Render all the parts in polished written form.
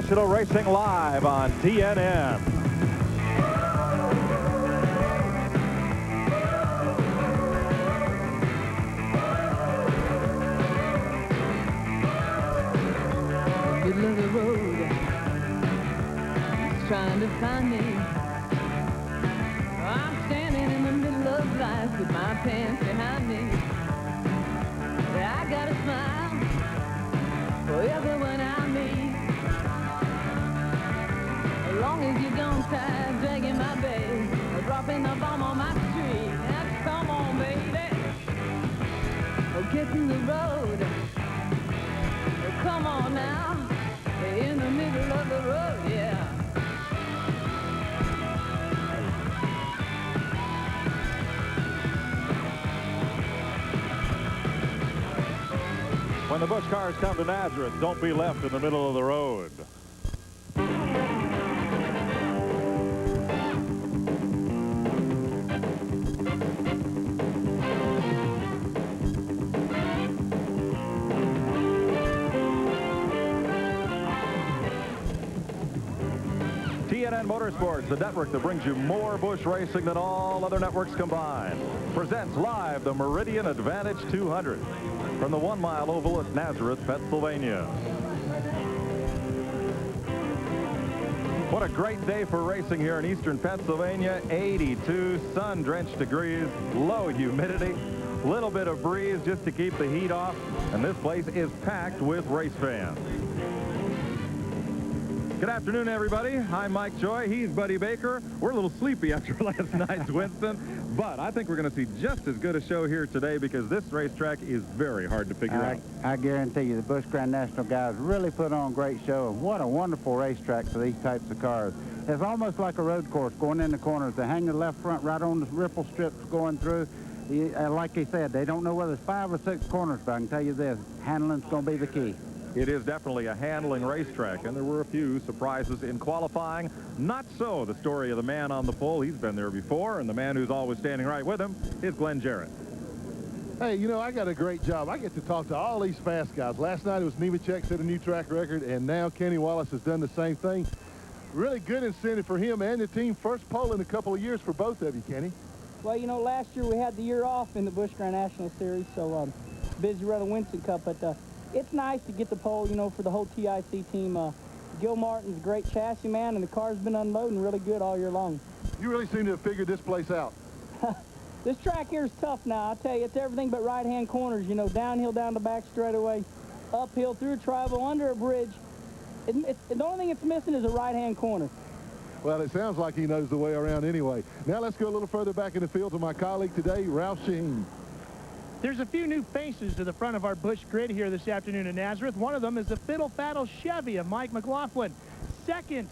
National Racing Live on TNN. Middle of the road, he's trying to find me. I'm standing in the middle of life with my pants behind me. I got a smile for everyone I meet. As long as you don't try dragging my bag or dropping a bomb on my street. Now come on, baby, oh, get in the road. Oh, come on now. In the middle of the road, yeah. When the Busch cars come to Nazareth, don't be left in the middle of the road. TNN Motorsports, the network that brings you more Busch racing than all other networks combined, presents live the Meridian Advantage 200 from the 1 mile oval at Nazareth, Pennsylvania. What a great day for racing here in eastern Pennsylvania. 82 sun-drenched degrees, low humidity, little bit of breeze just to keep the heat off, and this place is packed with race fans. Good afternoon, everybody. I'm Mike Joy. He's Buddy Baker. We're a little sleepy after last night's Winston, but I think we're going to see just as good a show here today because this racetrack is very hard to figure out. I guarantee you the Busch Grand National guys really put on a great show, and what a wonderful racetrack for these types of cars. It's almost like a road course going in the corners. They hang the left front right on the ripple strips going through. Like he said, they don't know whether it's 5 or 6 corners, but I can tell you this, handling's going to be the key. It is definitely a handling racetrack, and there were a few surprises in qualifying. Not so the story of the man on the pole. He's been there before, and the man who's always standing right with him is Glenn Jarrett. Hey, you know, I got a great job. I get to talk to all these fast guys. Last night it was Nemechek set a new track record, and now Kenny Wallace has done the same thing. Really good incentive for him and the team. First pole in a couple of years for both of you, Kenny. Well, you know, last year we had the year off in the Busch Grand National Series, so busy running Winston Cup, but it's nice to get the pole, you know, for the whole TIC team. Gil Martin's a great chassis man, and the car's been unloading really good all year long. You really seem to have figured this place out. This track here is tough now. I tell you, it's everything but right-hand corners, you know, downhill down the back straightaway, uphill through a tribal, under a bridge. The only thing it's missing is a right-hand corner. Well, it sounds like he knows the way around anyway. Now let's go a little further back in the field to my colleague today, Ralph Sheen. There's a few new faces to the front of our Busch grid here this afternoon in Nazareth. One of them is the Fiddle Faddle Chevy of Mike McLaughlin. Second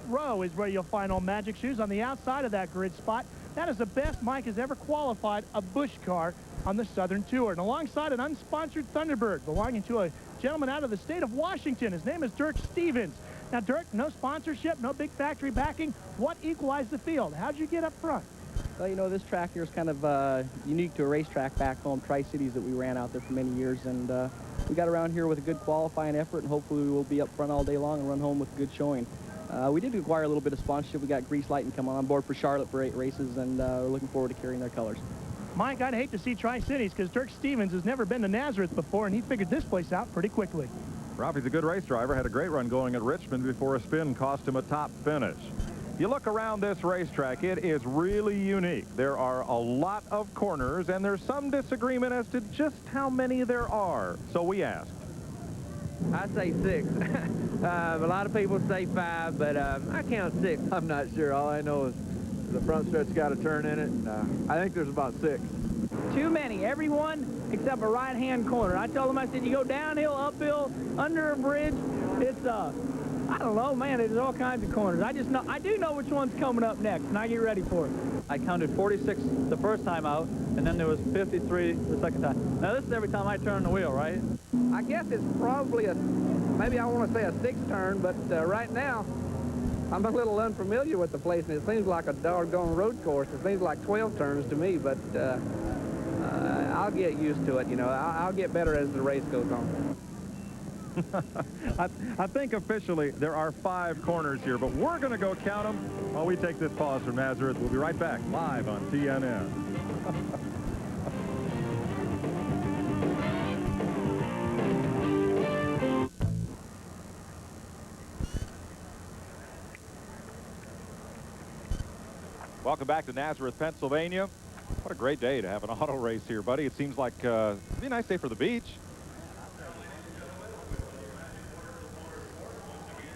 row is where you'll find old Magic Shoes on the outside of that grid spot. That is the best Mike has ever qualified a Busch car on the Southern Tour. And alongside an unsponsored Thunderbird belonging to a gentleman out of the state of Washington. His name is Dirk Stevens. Now, Dirk, no sponsorship, no big factory backing. What equalized the field? How'd you get up front? Well, you know, this track here is kind of unique to a racetrack back home, Tri-Cities, that we ran out there for many years. And we got around here with a good qualifying effort, and hopefully we will be up front all day long and run home with a good showing. We did acquire a little bit of sponsorship. We got Grease Lighting coming on board for Charlotte for 8 races, and we're looking forward to carrying their colors. Mike, I'd hate to see Tri-Cities because Dirk Stevens has never been to Nazareth before, and he figured this place out pretty quickly. Ralphie's a good race driver, had a great run going at Richmond before a spin cost him a top finish. You look around this racetrack, it is really unique. There are a lot of corners, and there's some disagreement as to just how many there are. So we asked. I say 6. A lot of people say 5, but I count 6. I'm not sure. All I know is the front stretch got a turn in it. I think there's about 6. Too many. Everyone except a right-hand corner. I told them, I said, you go downhill, uphill, under a bridge. It's, I don't know, man, there's all kinds of corners. I do know which one's coming up next, and I get ready for it. I counted 46 the first time out, and then there was 53 the second time. Now, this is every time I turn the wheel, right? I guess it's probably maybe I want to say a 6th turn, but right now, I'm a little unfamiliar with the place, and it seems like a doggone road course. It seems like 12 turns to me, but I'll get used to it, you know. I'll get better as the race goes on. I think officially there are 5 corners here, but we're going to go count them while we take this pause from Nazareth. We'll be right back live on TNN. Welcome back to Nazareth, Pennsylvania. What a great day to have an auto race here, buddy. It seems like it'd be a nice day for the beach.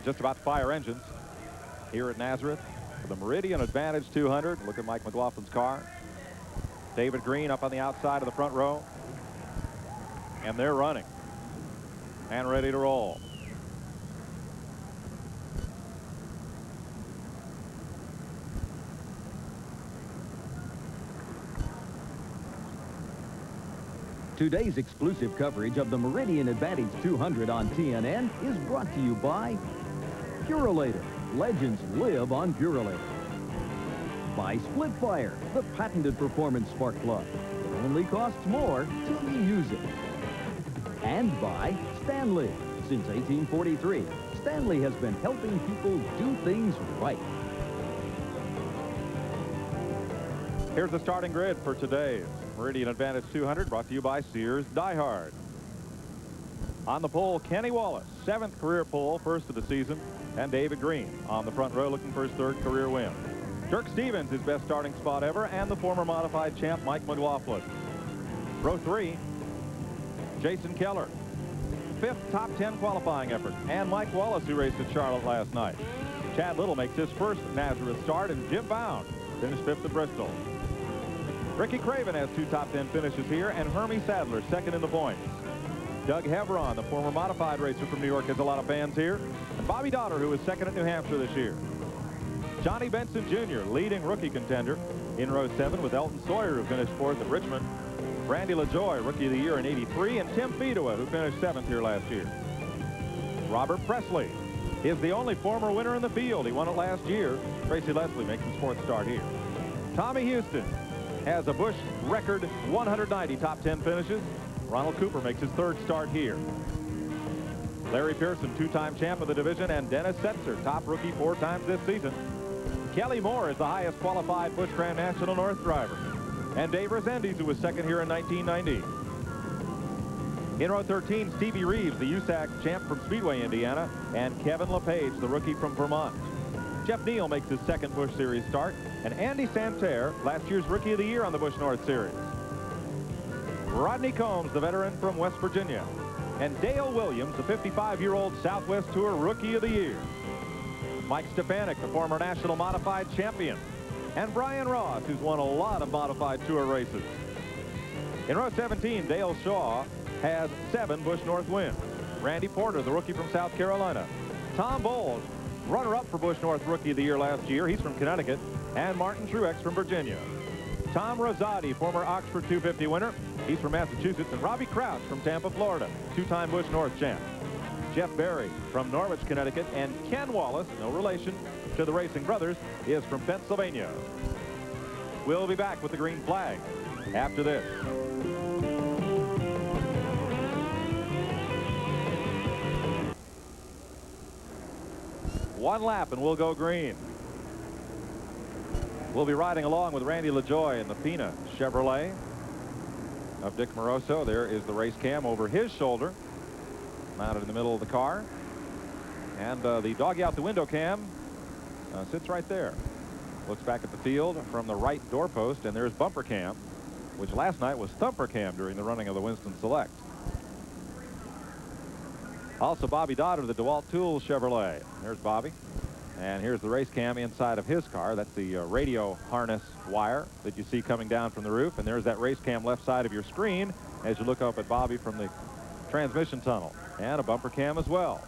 Just about to fire engines here at Nazareth for the Meridian Advantage 200. Look at Mike McLaughlin's car. David Green up on the outside of the front row. And they're running and ready to roll. Today's exclusive coverage of the Meridian Advantage 200 on TNN is brought to you by Purolator. Legends live on Purolator. By Splitfire, the patented performance spark plug. It only costs more till you use it. And by Stanley. Since 1843, Stanley has been helping people do things right. Here's the starting grid for today's Meridian Advantage 200, brought to you by Sears Die Hard. On the pole, Kenny Wallace, 7th career pole, first of the season, and David Green on the front row looking for his 3rd career win. Dirk Stevens, his best starting spot ever, and the former modified champ, Mike McLaughlin. Row 3, Jason Keller, 5th top 10 qualifying effort, and Mike Wallace, who raced at Charlotte last night. Chad Little makes his first Nazareth start, and Jim Bound finished 5th at Bristol. Ricky Craven has 2 top 10 finishes here, and Hermie Sadler 2nd in the points. Doug Hevron, the former modified racer from New York, has a lot of fans here. And Bobby Dotter, who was 2nd at New Hampshire this year. Johnny Benson Jr., leading rookie contender in row 7 with Elton Sawyer, who finished 4th at Richmond. Randy LaJoy, rookie of the year in '83, and Tim Fedewa, who finished 7th here last year. Robert Presley is the only former winner in the field. He won it last year. Tracy Leslie makes his 4th start here. Tommy Houston has a Busch record 190 top 10 finishes. Ronald Cooper makes his 3rd start here. Larry Pearson, 2-time champ of the division, and Dennis Setzer, top rookie 4 times this season. Kelly Moore is the highest qualified Busch Grand National North driver. And Dave Resendiz, who was 2nd here in 1990. In row 13, Stevie Reeves, the USAC champ from Speedway, Indiana, and Kevin LePage, the rookie from Vermont. Jeff Neal makes his 2nd Busch Series start, and Andy Santerre, last year's Rookie of the Year on the Busch North Series. Rodney Combs, the veteran from West Virginia, and Dale Williams, the 55-year-old Southwest Tour Rookie of the Year. Mike Stefanik, the former national modified champion, and Brian Ross, who's won a lot of modified tour races. In row 17, Dale Shaw has 7 Busch North wins. Randy Porter, the rookie from South Carolina. Tom Bowles, runner-up for Busch North Rookie of the Year last year. He's from Connecticut. And Martin Truex from Virginia. Tom Rosati, former Oxford 250 winner. He's from Massachusetts. And Robbie Crouch from Tampa, Florida, 2-time Busch North champ. Jeff Berry from Norwich, Connecticut. And Ken Wallace, no relation to the Racing Brothers, is from Pennsylvania. We'll be back with the green flag after this. One lap and we'll go green. We'll be riding along with Randy LaJoy in the Pina Chevrolet of Dick Moroso. There is the race cam over his shoulder, mounted in the middle of the car. And the doggy out the window cam sits right there. Looks back at the field from the right doorpost, and there's bumper cam, which last night was thumper cam during the running of the Winston Select. Also, Bobby Dodd of the DeWalt Tools Chevrolet. There's Bobby. And here's the race cam inside of his car. That's the radio harness wire that you see coming down from the roof. And there's that race cam left side of your screen as you look up at Bobby from the transmission tunnel. And a bumper cam as well.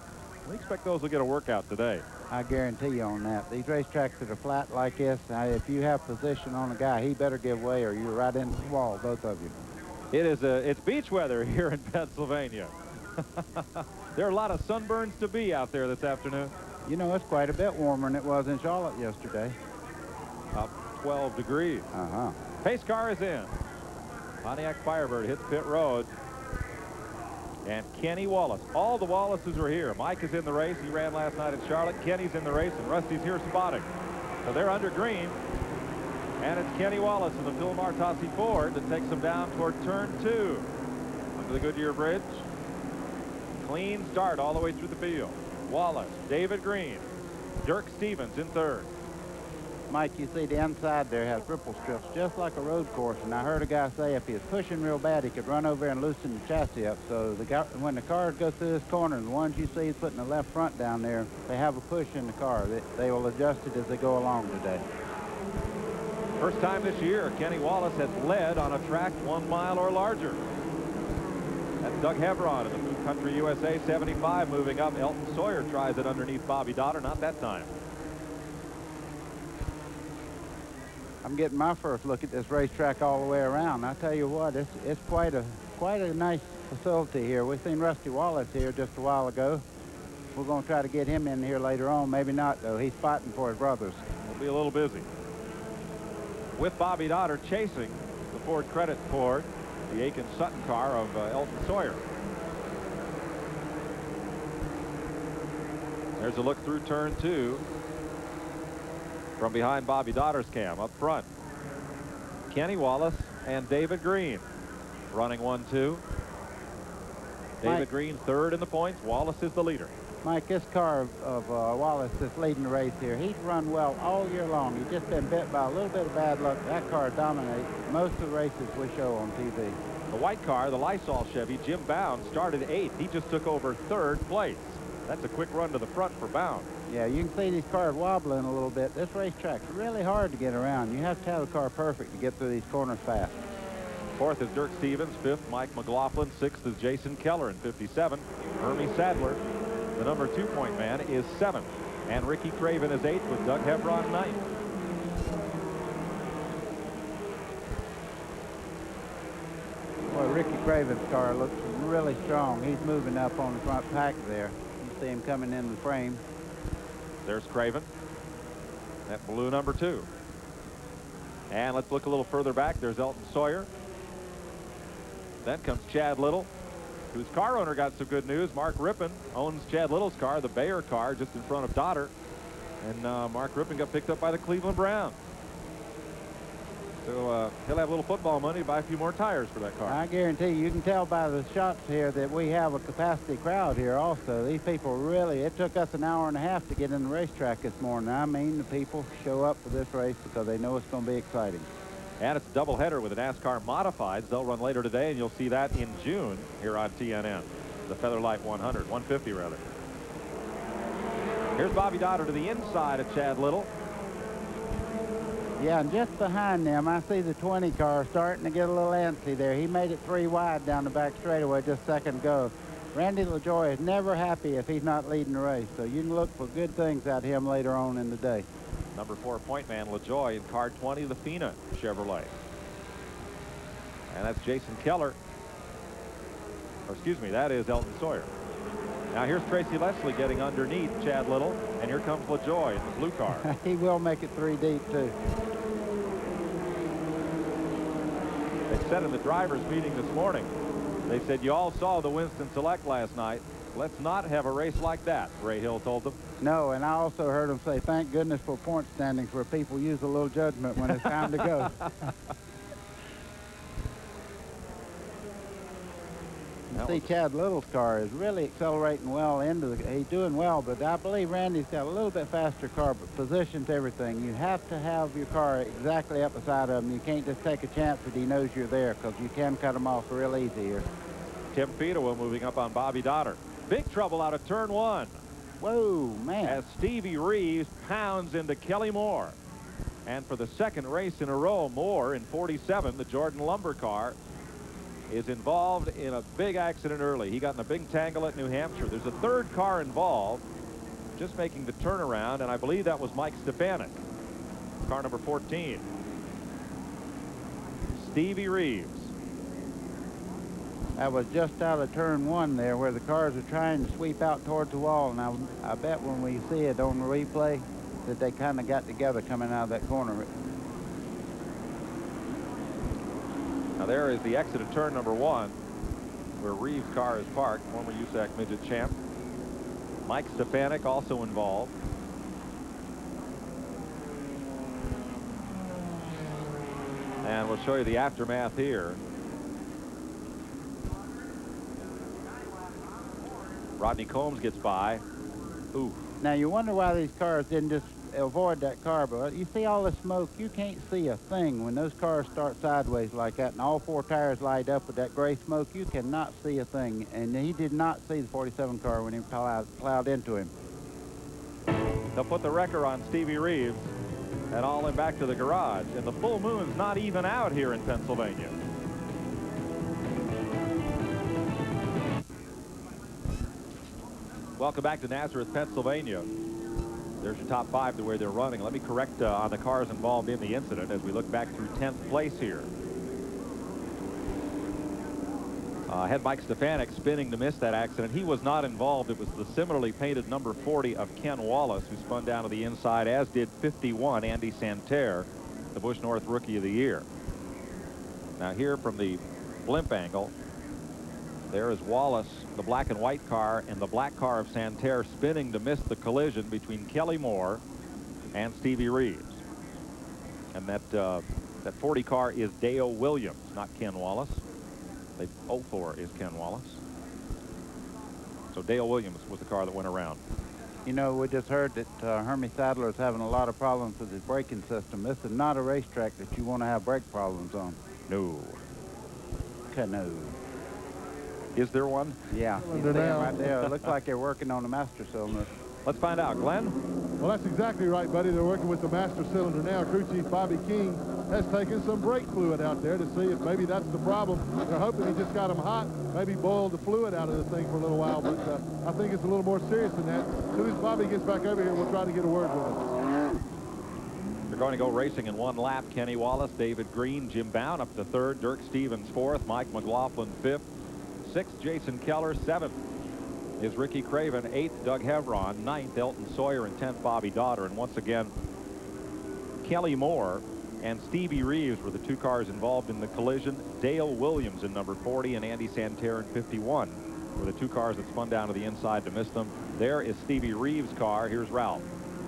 We expect those will get a workout today. I guarantee you on that. These racetracks that are flat like this, if you have position on a guy, he better give way or you're right into the wall, both of you. It's beach weather here in Pennsylvania. There are a lot of sunburns to be out there this afternoon. You know, it's quite a bit warmer than it was in Charlotte yesterday. About 12 degrees. Pace car is in. Pontiac Firebird hits pit road. and Kenny Wallace. All the Wallaces are here. Mike is in the race. He ran last night at Charlotte. Kenny's in the race, and Rusty's here spotting. So they're under green. And it's Kenny Wallace in the Phil Martossi Ford that takes them down toward turn 2. Under the Goodyear Bridge. Clean start all the way through the field. Wallace, David Green, Dirk Stevens in third. Mike, you see the inside there has ripple strips just like a road course, and I heard a guy say if he was pushing real bad he could run over and loosen the chassis up. So when the cars go through this corner, the ones you see putting the left front down there, they have a push in the car. They will adjust it as they go along today. First time this year Kenny Wallace has led on a track 1 mile or larger. That's Doug Hevron in the Food Country USA 75 moving up. Elton Sawyer tries it underneath Bobby Dotter, not that time. I'm getting my first look at this racetrack all the way around. I tell you what, it's quite a nice facility here. We've seen Rusty Wallace here just a while ago. We're going to try to get him in here later on. Maybe not, though. He's fighting for his brothers. We'll be a little busy. With Bobby Dotter chasing the Ford Credit Ford, the Aiken-Sutton car of Elton Sawyer. There's a look through turn 2. From behind Bobby Dotter's cam up front. Kenny Wallace and David Green running 1-2. David Green third in the points. Wallace is the leader. Mike, this car of Wallace that's leading the race here, he's run well all year long. He's just been bit by a little bit of bad luck. That car dominates most of the races we show on TV. The white car, the Lysol Chevy, Jim Bound, started 8th. He just took over 3rd place. That's a quick run to the front for Bound. Yeah, you can see these cars wobbling a little bit. This racetrack's really hard to get around. You have to have the car perfect to get through these corners fast. 4th is Dirk Stevens. 5th, Mike McLaughlin. 6th is Jason Keller in 57. Hermie Sadler, the number 2-point man, is 7th. And Ricky Craven is 8th with Doug Hevron 9th. Boy, Ricky Craven's car looks really strong. He's moving up on the front pack there. You see him coming in the frame. There's Craven. That blue number 2. And let's look a little further back. There's Elton Sawyer. Then comes Chad Little, whose car owner got some good news. Mark Rippon owns Chad Little's car, the Bayer car, just in front of Dotter. And Mark Rippon got picked up by the Cleveland Browns. So he'll have a little football money to buy a few more tires for that car. I guarantee you can tell by the shots here that we have a capacity crowd here also. These people really, it took us an hour and a half to get in the racetrack this morning. I mean, the people show up for this race because they know it's going to be exciting. And it's a doubleheader with the NASCAR Modifieds. They'll run later today, and you'll see that in June here on TNN. The Featherlight 100, 150 rather. Here's Bobby Dotter to the inside of Chad Little. Yeah, and just behind them, I see the 20 car starting to get a little antsy there. He made it 3 wide down the back straightaway just a second ago. Randy LaJoy is never happy if he's not leading the race, so you can look for good things out of him later on in the day. Number 4-point man LaJoy in car 20, the Fina Chevrolet. And that's Jason Keller. Or excuse me, that is Elton Sawyer. Now here's Tracy Leslie getting underneath Chad Little, and here comes LaJoy in the blue car. He will make it 3 deep too. They said in the drivers meeting this morning, they said you all saw the Winston Select last night. Let's not have a race like that, Ray Hill told them. No, and I also heard him say, thank goodness for point standings where people use a little judgment when it's time to go. You see Chad Little's car is really accelerating well into the, he's doing well, but I believe Randy's got a little bit faster car, but positions everything. You have to have your car exactly up beside of him. You can't just take a chance that he knows you're there, because you can cut him off real easy here. Tim Fedewa moving up on Bobby Dotter. Big trouble out of turn 1. Whoa, man. As Stevie Reeves pounds into Kelly Moore. And for the second race in a row, Moore in 47, the Jordan Lumber car, is involved in a big accident early. He got in a big tangle at New Hampshire. There's a third car involved, just making the turnaround, and I believe that was Mike Stefanik, car number 14. Stevie Reeves. I was just out of turn 1 there where the cars are trying to sweep out towards the wall, and I bet when we see it on the replay that they kind of got together coming out of that corner. Now there is the exit of turn number 1 where Reeves' car is parked, former USAC midget champ. Mike Stefanik also involved. And we'll show you the aftermath here. Rodney Combs gets by. Ooh. Now, you wonder why these cars didn't just avoid that car, but you see all the smoke. You can't see a thing when those cars start sideways like that and all four tires light up with that gray smoke. You cannot see a thing, and he did not see the 47 car when he plowed into him. They'll put the wrecker on Stevie Reeves and haul him back to the garage, and the full moon's not even out here in Pennsylvania. Welcome back to Nazareth, Pennsylvania. There's your top 5 to where they're running. Let me correct on the cars involved in the incident as we look back through 10th place here. Had Mike Stefanik spinning to miss that accident. He was not involved. It was the similarly painted number 40 of Ken Wallace who spun down to the inside, as did 51 Andy Santerre, the Busch North Rookie of the Year. Now here from the blimp angle, there is Wallace, the black and white car, and the black car of Santerre spinning to miss the collision between Kelly Moore and Stevie Reeves. And that 40 car is Dale Williams, not Ken Wallace. The 04 is Ken Wallace. So Dale Williams was the car that went around. You know, we just heard that Hermie Sadler is having a lot of problems with his braking system. This is not a racetrack that you want to have brake problems on. No. No. Is there one? Yeah, you see them right there. It looks like they're working on the master cylinder. Let's find out. Glenn? Well, that's exactly right, buddy. They're working with the master cylinder now. Crew Chief Bobby King has taken some brake fluid out there to see if maybe that's the problem. They're hoping he just got them hot, maybe boiled the fluid out of the thing for a little while, but I think it's a little more serious than that. As soon as Bobby gets back over here, we'll try to get a word with him. They're going to go racing in one lap. Kenny Wallace, David Green, Jim Bound up to 3rd, Dirk Stevens 4th, Mike McLaughlin 5th, 6th, Jason Keller 7th. Is Ricky Craven, 8th, Doug Hevron, 9th, Elton Sawyer, and 10th, Bobby Daughter. And once again, Kelly Moore and Stevie Reeves were the 2 cars involved in the collision. Dale Williams in number 40 and Andy Santerre in 51 were the 2 cars that spun down to the inside to miss them. There is Stevie Reeves' car. Here's Ralph.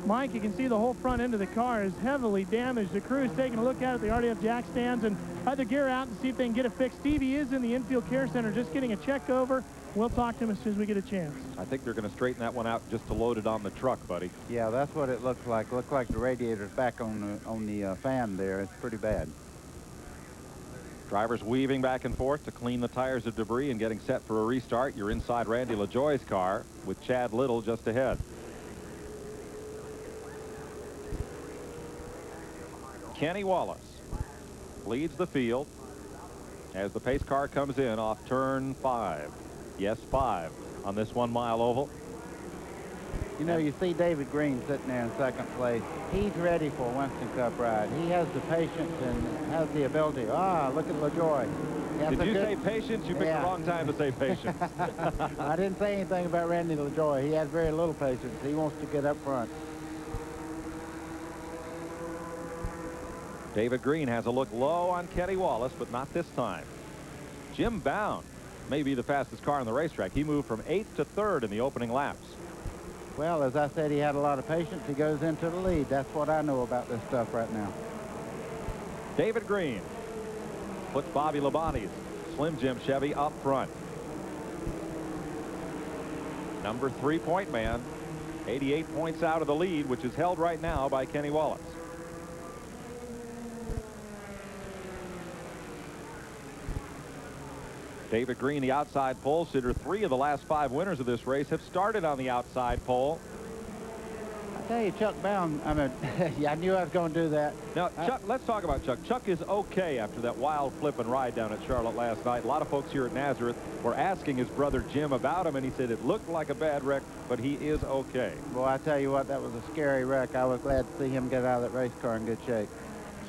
Mike, you can see the whole front end of the car is heavily damaged. The crew is taking a look at it. They already have jack stands and had the gear out and see if they can get it fixed. Stevie is in the infield care center just getting a check over. We'll talk to him as soon as we get a chance. I think they're going to straighten that one out just to load it on the truck, buddy. Yeah, that's what it looks like. Looks like the radiator's back on the fan there. It's pretty bad. Drivers weaving back and forth to clean the tires of debris and getting set for a restart. You're inside Randy LaJoie's car with Chad Little just ahead. Kenny Wallace leads the field as the pace car comes in off turn 5. Yes, 5 on this 1 mile oval. You know, you see David Green sitting there in 2nd place. He's ready for a Winston Cup ride. He has the patience and has the ability. Look at LaJoie. Did you say patience? You picked the wrong time to say patience. I didn't say anything about Randy LaJoie. He has very little patience. He wants to get up front. David Green has a look low on Kenny Wallace, but not this time. Jim Bound may be the fastest car on the racetrack. He moved from 8th to 3rd in the opening laps. Well, as I said, he had a lot of patience. He goes into the lead. That's what I know about this stuff right now. David Green puts Bobby Labonte's Slim Jim Chevy up front. Number 3-point man, 88 points out of the lead, which is held right now by Kenny Wallace. David Green, the outside pole sitter. 3 of the last 5 winners of this race have started on the outside pole. I tell you, Chuck Bound, yeah, I knew I was going to do that. Now, Chuck, let's talk about Chuck. Chuck is okay after that wild flip and ride down at Charlotte last night. A lot of folks here at Nazareth were asking his brother Jim about him, and he said it looked like a bad wreck, but he is okay. Well, I tell you what, that was a scary wreck. I was glad to see him get out of that race car in good shape.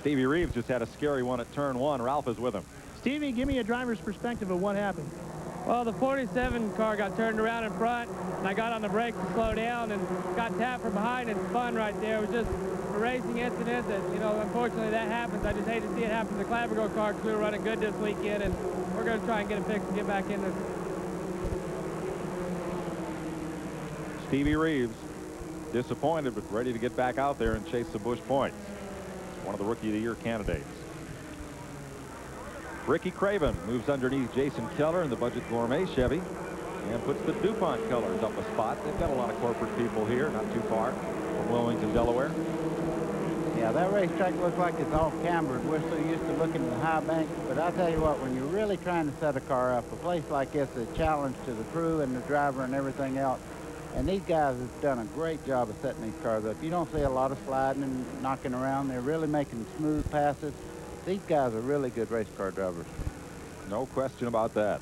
Stevie Reeves just had a scary one at turn 1. Ralph is with him. Stevie, give me a driver's perspective of what happened. Well, the 47 car got turned around in front, and I got on the brakes to slow down and got tapped from behind and spun right there. It was just a racing incident that, you know, unfortunately that happens. I just hate to see it happen to the Clabbergo car because we were running good this weekend, and we're going to try and get it fixed and get back in the Stevie Reeves, disappointed but ready to get back out there and chase the Busch points. One of the Rookie of the Year candidates. Ricky Craven moves underneath Jason Keller in the Budget Gourmet Chevy and puts the DuPont colors up a spot. They've got a lot of corporate people here, not too far from Wilmington, Delaware. Yeah, that racetrack looks like it's all cambered. We're so used to looking at the high banks, but I'll tell you what, when you're really trying to set a car up, a place like this is a challenge to the crew and the driver and everything else. And these guys have done a great job of setting these cars up. You don't see a lot of sliding and knocking around. They're really making smooth passes. These guys are really good race car drivers. No question about that.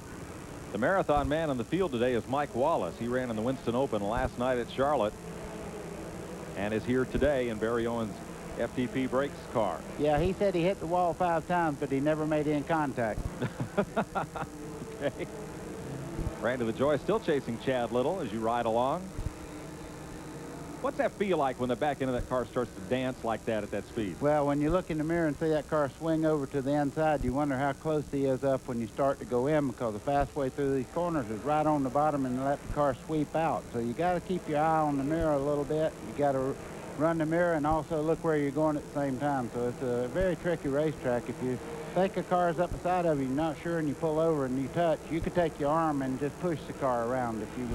The marathon man in the field today is Mike Wallace. He ran in the Winston Open last night at Charlotte and is here today in Barry Owens' FTP Brakes car. Yeah, he said he hit the wall 5 times, but he never made any contact. Okay. Randy LaJoie still chasing Chad Little as you ride along. What's that feel like when the back end of that car starts to dance like that at that speed? Well, when you look in the mirror and see that car swing over to the inside, you wonder how close he is up when you start to go in, because the fast way through these corners is right on the bottom and let the car sweep out. So you got to keep your eye on the mirror a little bit. You got to run the mirror and also look where you're going at the same time. So it's a very tricky racetrack. If you think a car's up beside of you, you're not sure, and you pull over and you touch, you could take your arm and just push the car around if you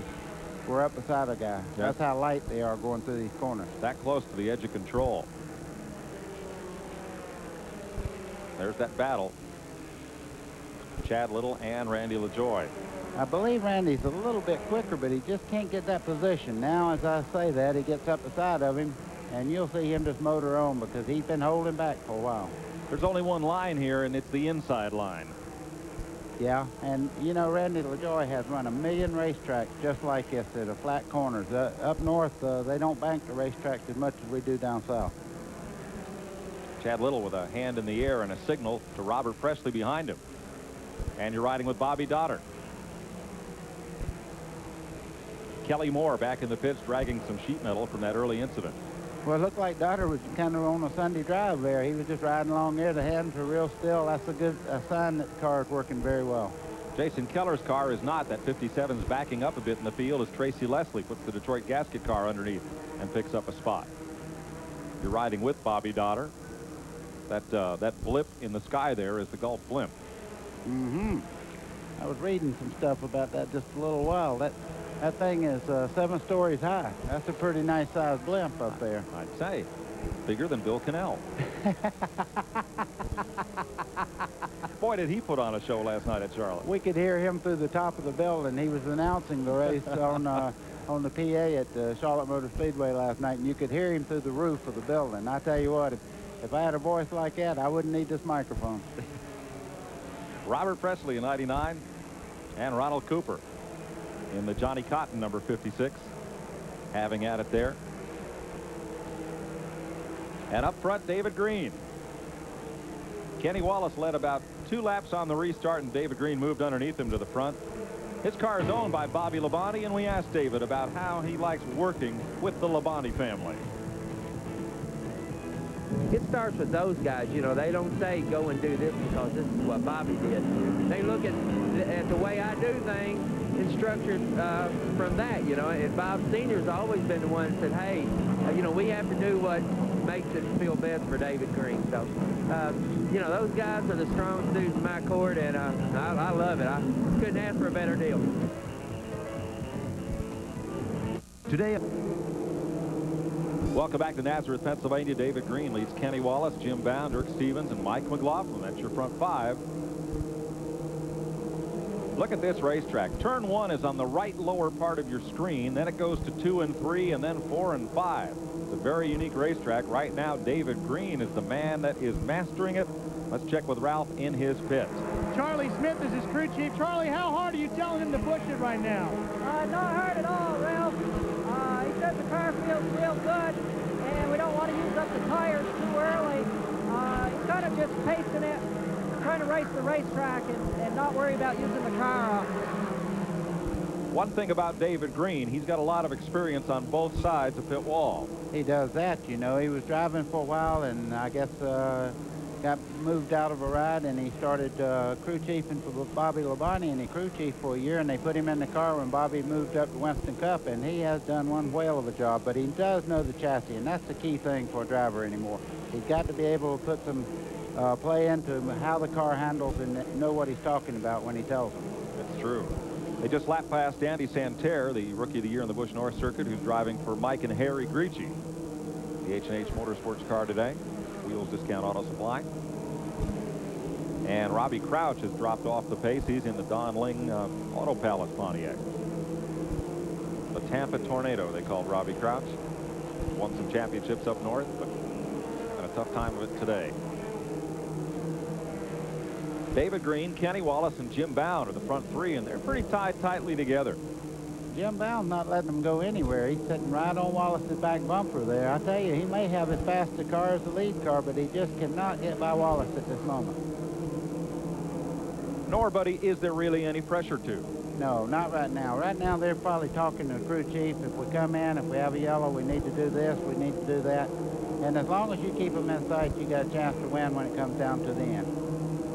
were up beside a guy. That's how light they are going through these corners. That close to the edge of control. There's that battle. Chad Little and Randy LaJoie. I believe Randy's a little bit quicker, but he just can't get that position. Now, as I say that, he gets up beside of him, and you'll see him just motor on because he's been holding back for a while. There's only one line here, and it's the inside line. Yeah, and you know, Randy LaJoie has run a million racetracks just like this at the flat corners. Up north, they don't bank the racetracks as much as we do down south. Chad Little with a hand in the air and a signal to Robert Presley behind him. And you're riding with Bobby Dotter. Kelly Moore back in the pits dragging some sheet metal from that early incident. Well, it looked like Dotter was kind of on a Sunday drive there. He was just riding along there. The hands are real still. That's a sign that the car is working very well. Jason Keller's car is not. That 57's backing up a bit in the field as Tracy Leslie puts the Detroit gasket car underneath and picks up a spot. You're riding with Bobby Dotter. That blip in the sky there is the Gulf blimp. Mm-hmm. I was reading some stuff about that just a little while. That thing is 7 stories high. That's a pretty nice sized blimp up there. I'd say. Bigger than Bill Cannell. Boy, did he put on a show last night at Charlotte. We could hear him through the top of the building. He was announcing the race on the PA at Charlotte Motor Speedway last night, and you could hear him through the roof of the building. I tell you what, if I had a voice like that, I wouldn't need this microphone. Robert Presley in 99 and Ronald Cooper in the Johnny Cotton number 56, having at it there. And up front, David Green. Kenny Wallace led about 2 laps on the restart, and David Green moved underneath him to the front. His car is owned by Bobby Labonte, and we asked David about how he likes working with the Labonte family. It starts with those guys. You know, they don't say go and do this because this is what Bobby did. They look at the way I do things and structured from that, you know. And Bob Sr.'s always been the one that said, hey, you know, we have to do what makes it feel best for David Green. So, you know, those guys are the strong dudes in my court, and I love it. I couldn't ask for a better deal. Today. Welcome back to Nazareth, Pennsylvania. David Green leads Kenny Wallace, Jim Bound, Dirk Stevens, and Mike McLaughlin. That's your front 5. Look at this racetrack. Turn 1 is on the right lower part of your screen. Then it goes to 2 and 3, and then 4 and 5. It's a very unique racetrack. Right now, David Green is the man that is mastering it. Let's check with Ralph in his pits. Charlie Smith is his crew chief. Charlie, how hard are you telling him to push it right now? Not hard at all, Ralph. He says the car feels real good, and we don't want to use up the tires too early. He's kind of just pacing it, trying to race the racetrack and not worry about using the car up. One thing about David Green, he's got a lot of experience on both sides of pit wall. He does that, you know. He was driving for a while, and I guess got moved out of a ride, and he started crew chiefing for Bobby Labonte, and he crew chiefed for a year, and they put him in the car when Bobby moved up to Winston Cup, and he has done one whale of a job, but he does know the chassis, and that's the key thing for a driver anymore. He's got to be able to put some play into how the car handles and know what he's talking about when he tells them. That's true. They just lapped past Andy Santerre, the Rookie of the Year in the Busch North Circuit, who's driving for Mike and Harry Gricci. The H&H Motorsports car today. Wheels Discount Auto Supply. And Robbie Crouch has dropped off the pace. He's in the Don Ling Auto Palace Pontiac. The Tampa Tornado, they called Robbie Crouch. Won some championships up north, but had a tough time of it today. David Green, Kenny Wallace, and Jim Bound are the front three, and they're pretty tied tightly together. Jim Bound's not letting him go anywhere. He's sitting right on Wallace's back bumper there. I tell you, he may have as fast a car as the lead car, but he just cannot get by Wallace at this moment. Nor, buddy, is there really any pressure to? No, not right now. Right now, they're probably talking to the crew chief. If we come in, if we have a yellow, we need to do this, we need to do that. And as long as you keep them in sight, you got a chance to win when it comes down to the end.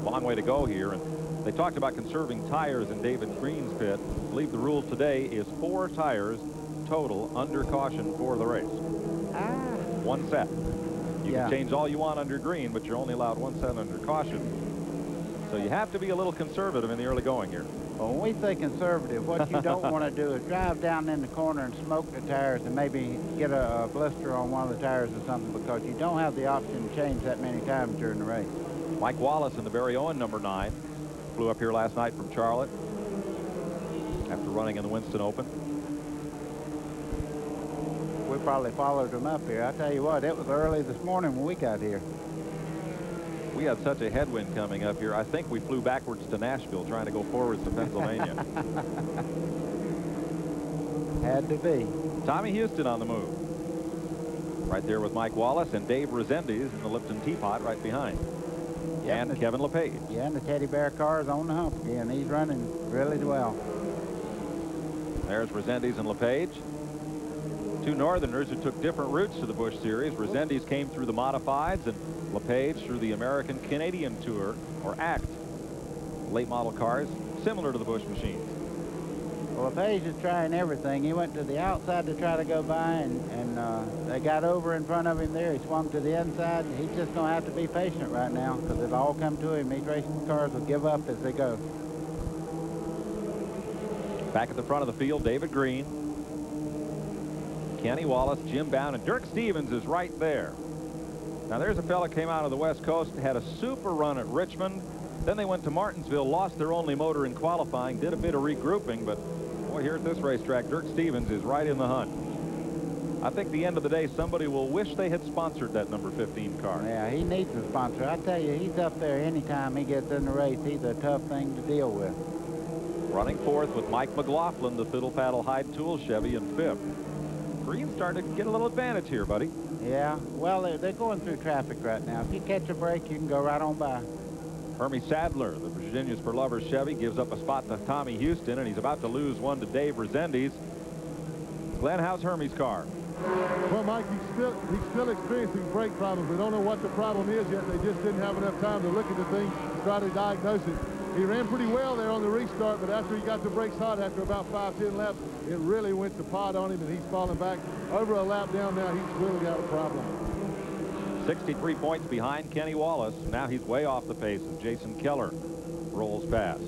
Long way to go here, and they talked about conserving tires in David Green's pit. I believe the rule today is 4 tires total under caution for the race. One set. You can change all you want under green, but you're only allowed 1 set under caution. So you have to be a little conservative in the early going here. Well, when we say conservative, what you don't want to do is drive down in the corner and smoke the tires and maybe get a blister on one of the tires or something, because you don't have the option to change that many times during the race. Mike Wallace in the Barry Owen number 9 flew up here last night from Charlotte after running in the Winston Open. We probably followed him up here. I tell you what, it was early this morning when we got here. We had such a headwind coming up here. I think we flew backwards to Nashville trying to go forwards to Pennsylvania. Had to be. Tommy Houston on the move. Right there with Mike Wallace and Dave Resendiz in the Lipton Teapot right behind. And Kevin LePage. Yeah, and the teddy bear car is on the hump again. He's running really well. There's Resendiz and LePage. 2 Northerners who took different routes to the Busch Series. Resendiz came through the modifieds and LePage through the American Canadian Tour, or ACT. Late model cars, similar to the Busch machines. Well, LePage is trying everything. He went to the outside to try to go by, and they got over in front of him there. He swung to the inside. He's just going to have to be patient right now, because it'll all come to him. These racing cars will give up as they go. Back at the front of the field, David Green, Kenny Wallace, Jim Bound, and Dirk Stevens is right there. Now, there's a fella came out of the West Coast, had a super run at Richmond. Then they went to Martinsville, lost their only motor in qualifying, did a bit of regrouping, but boy, here at this racetrack, Dirk Stevens is right in the hunt. I think at the end of the day, somebody will wish they had sponsored that number 15 car. Yeah, he needs a sponsor. I tell you, he's up there anytime he gets in the race. He's a tough thing to deal with. Running fourth with Mike McLaughlin, the Fiddle Faddle Hyde Tool Chevy, in fifth. Green started to get a little advantage here, buddy. Yeah, well, they're going through traffic right now. If you catch a break, you can go right on by. Hermie Sadler, the Virginia's for Lovers Chevy, gives up a spot to Tommy Houston, and he's about to lose one to Dave Resendiz. Glenn, how's Hermie's car? Well, Mike, he's still experiencing brake problems. We don't know what the problem is yet. They just didn't have enough time to look at the thing and try to diagnose it. He ran pretty well there on the restart, but after he got the brakes hot, after about 5-10 laps, it really went to pot on him, and he's falling back. Over a lap down now, he's really got a problem. 63 points behind Kenny Wallace. Now he's way off the pace as Jason Keller rolls past.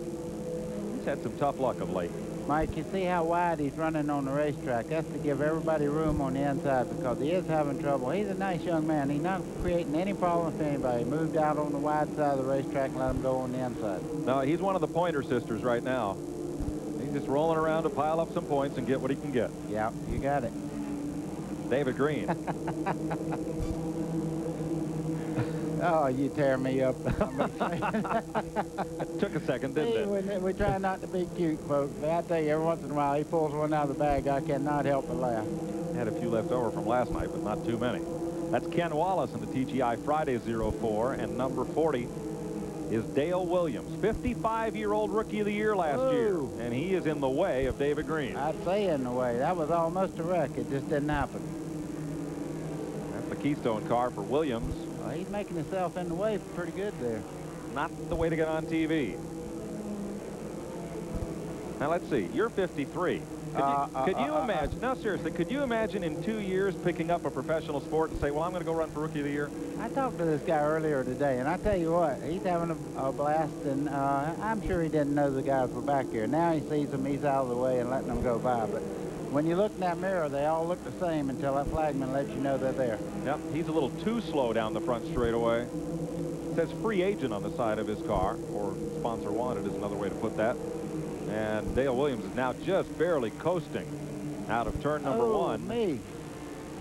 He's had some tough luck of late. Mike, you see how wide he's running on the racetrack. That's to give everybody room on the inside, because he is having trouble. He's a nice young man. He's not creating any problems for anybody. He moved out on the wide side of the racetrack and let him go on the inside. No, he's one of the Pointer sisters right now. He's just rolling around to pile up some points and get what he can get. Yeah, you got it. David Green. Oh, you tear me up. Took a second, didn't it? We try not to be cute, folks. But I tell you, every once in a while, he pulls one out of the bag. I cannot help but laugh. Had a few left over from last night, but not too many. That's Ken Wallace in the TGI Friday 04, and number 40 is Dale Williams, 55-year-old Rookie of the Year last year, and he is in the way of David Green. I'd say in the way. That was almost a wreck. It just didn't happen. That's the Keystone car for Williams. Well, he's making himself in the way pretty good there. Not the way to get on TV. Now, let's see. You're 53. Could you imagine, no, seriously, could you imagine in 2 years picking up a professional sport and say, well, I'm going to go run for Rookie of the Year? I talked to this guy earlier today, and I tell you what, he's having a blast, and I'm sure he didn't know the guys were back here. Now he sees them, he's out of the way and letting them go by. But when you look in that mirror, they all look the same until that flagman lets you know they're there. Yep, he's a little too slow down the front straightaway. It says free agent on the side of his car, or sponsor wanted is another way to put that. And Dale Williams is now just barely coasting out of turn number one. Me.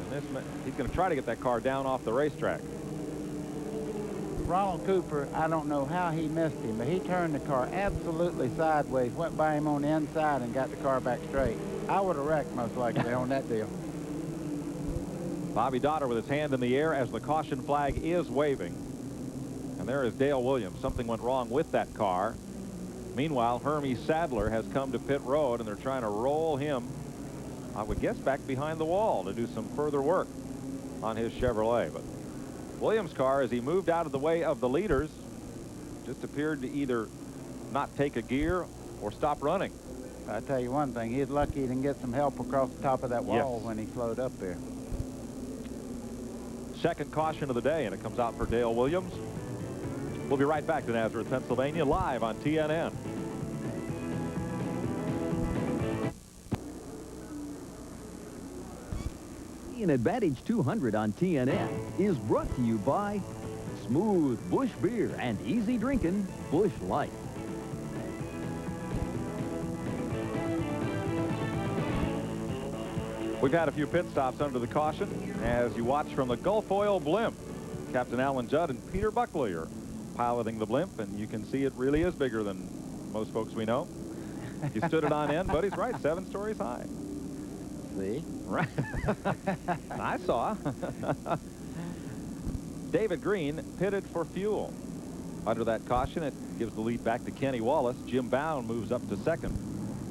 And he's going to try to get that car down off the racetrack. Ronald Cooper, I don't know how he missed him, but he turned the car absolutely sideways, went by him on the inside and got the car back straight. I would have wrecked most likely on that deal. Bobby Dotter with his hand in the air as the caution flag is waving. And there is Dale Williams. Something went wrong with that car. Meanwhile, Hermie Sadler has come to pit road, and they're trying to roll him, I would guess, back behind the wall to do some further work on his Chevrolet. But Williams' car, as he moved out of the way of the leaders, just appeared to either not take a gear or stop running. I tell you one thing, he's lucky he didn't get some help across the top of that wall when he slowed up there. Second caution of the day, and it comes out for Dale Williams. We'll be right back to Nazareth, Pennsylvania, live on TNN. Meridian Advantage 200 on TNN is brought to you by smooth Busch beer and easy drinking Busch Light. We've had a few pit stops under the caution as you watch from the Gulf Oil blimp. Captain Alan Judd and Peter Buckley are piloting the blimp, and you can see it really is bigger than most folks we know. You stood it on end, but he's right, 7 stories high. See? Right. I saw. David Green pitted for fuel. Under that caution, it gives the lead back to Kenny Wallace. Jim Bound moves up to second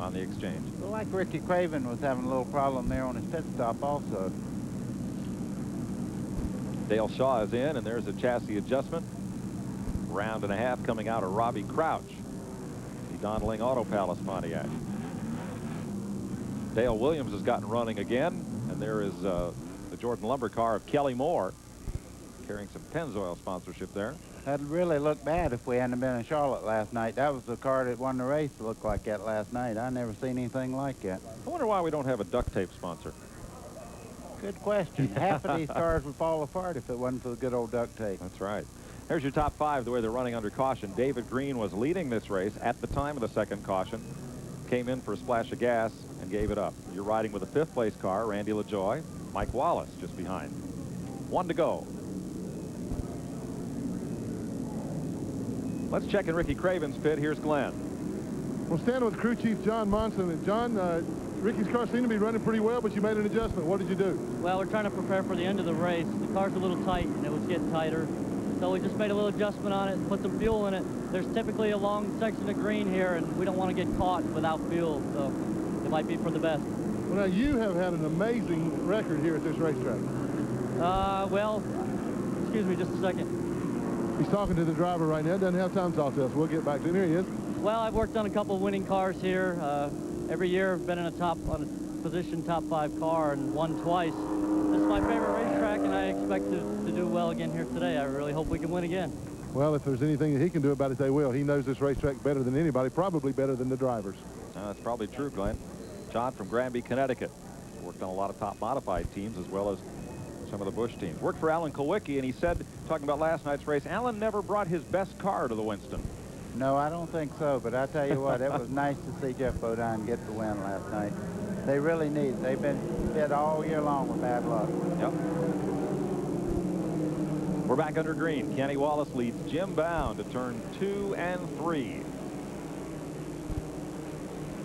on the exchange. Well, like Ricky Craven was having a little problem there on his pit stop also. Dale Shaw is in, and there's a chassis adjustment. Round and a half coming out of Robbie Crouch, the Donling Auto Palace Pontiac. Dale Williams has gotten running again, and there is the Jordan Lumber car of Kelly Moore carrying some Pennzoil sponsorship there. That'd really look bad if we hadn't been in Charlotte last night. That was the car that won the race to look like that last night. I never seen anything like that. I wonder why we don't have a duct tape sponsor. Good question. Half of these cars would fall apart if it wasn't for the good old duct tape. That's right. Here's your top 5, the way they're running under caution. David Green was leading this race at the time of the second caution. Came in for a splash of gas and gave it up. You're riding with a 5th place car, Randy LaJoy. Mike Wallace just behind. 1 to go. Let's check in Ricky Craven's pit. Here's Glenn. Well, standing with crew chief John Monson. And John, Ricky's car seemed to be running pretty well, but you made an adjustment. What did you do? Well, we're trying to prepare for the end of the race. The car's a little tight, and it was getting tighter. So we just made a little adjustment on it, put some fuel in it. There's typically a long section of green here, and we don't want to get caught without fuel, so it might be for the best. Well, now, you have had an amazing record here at this racetrack. Well, excuse me just a second. He's talking to the driver right now. Doesn't have time to talk to us. We'll get back to him. Here he is. Well, I've worked on a couple of winning cars here. Every year I've been in on a position top 5 car and won twice. This is my favorite racetrack, and I expect to do well again here today. I really hope we can win again. Well, if there's anything that he can do about it, they will. He knows this racetrack better than anybody, probably better than the drivers. That's probably true, Glenn. John from Granby, Connecticut. Worked on a lot of top modified teams as well as some of the Busch teams. Worked for Alan Kulwicki, and he said, talking about last night's race, Alan never brought his best car to the Winston. No, I don't think so, but I tell you what, it was nice to see Jeff Bodine get the win last night. They really need it. They've been hit all year long with bad luck. Yep. We're back under green. Kenny Wallace leads Jim Bound to turn 2 and 3.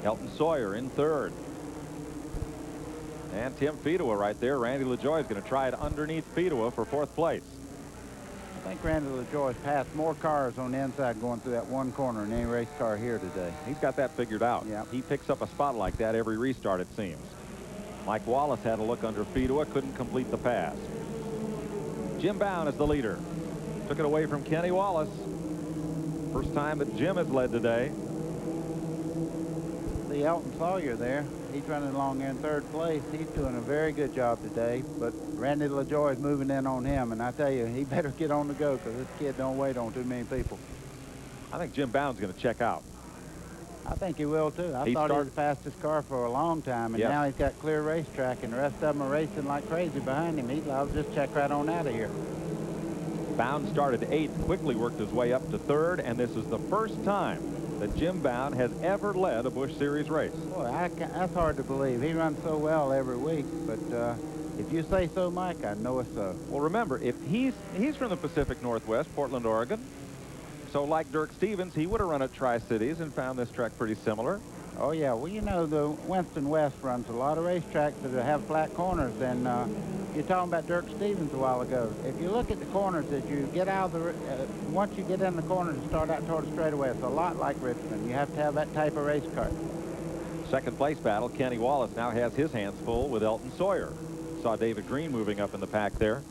Elton Sawyer in 3rd. And Tim Fedewa right there. Randy LaJoy is going to try it underneath Fedewa for 4th place. I think Randy LaJoy's passed more cars on the inside going through that one corner than any race car here today. He's got that figured out. Yep. He picks up a spot like that every restart, it seems. Mike Wallace had a look under Fedewa, couldn't complete the pass. Jim Bound is the leader. Took it away from Kenny Wallace. First time that Jim has led today. See Elton Sawyer there. He's running along there in 3rd place. He's doing a very good job today, but Randy LaJoy is moving in on him, and I tell you, he better get on the go because this kid don't wait on too many people. I think Jim Bound's going to check out. I think he will, too. I thought he was the fastest car for a long time, and now he's got clear racetrack, and the rest of them are racing like crazy behind him. He'd love to just check right on out of here. Bound started 8th, quickly worked his way up to 3rd, and this is the first time that Jim Bound has ever led a Busch Series race. Boy, that's hard to believe. He runs so well every week, but if you say so, Mike, I know it's so. Well, remember, if he's from the Pacific Northwest, Portland, Oregon. So like Dirk Stevens, he would have run at Tri-Cities and found this track pretty similar. Oh, yeah. Well, you know, the Winston West runs a lot of racetracks that have flat corners, and you're talking about Dirk Stevens a while ago. If you look at the corners as you get out of the, once you get in the corners and start out toward the straightaway, it's a lot like Richmond. You have to have that type of race car. 2nd place battle, Kenny Wallace now has his hands full with Elton Sawyer. Saw David Green moving up in the pack there.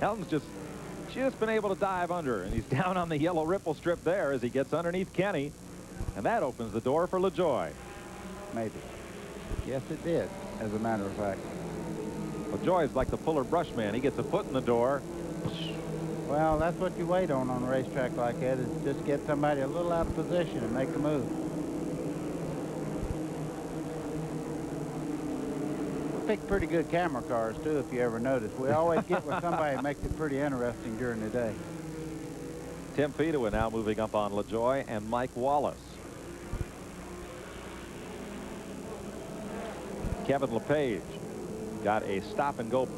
Elton's just been able to dive under, and he's down on the yellow ripple strip there as he gets underneath Kenny, and that opens the door for LaJoy. Maybe. Yes, it did, as a matter of fact. LaJoy's like the Fuller Brush man. He gets a foot in the door. Well, that's what you wait on a racetrack like that, is just get somebody a little out of position and make the move. Pick pretty good camera cars too, if you ever notice. We always get with somebody who makes it pretty interesting during the day. Tim Fedewa now moving up on LaJoy and Mike Wallace. Kevin LePage got a stop-and-go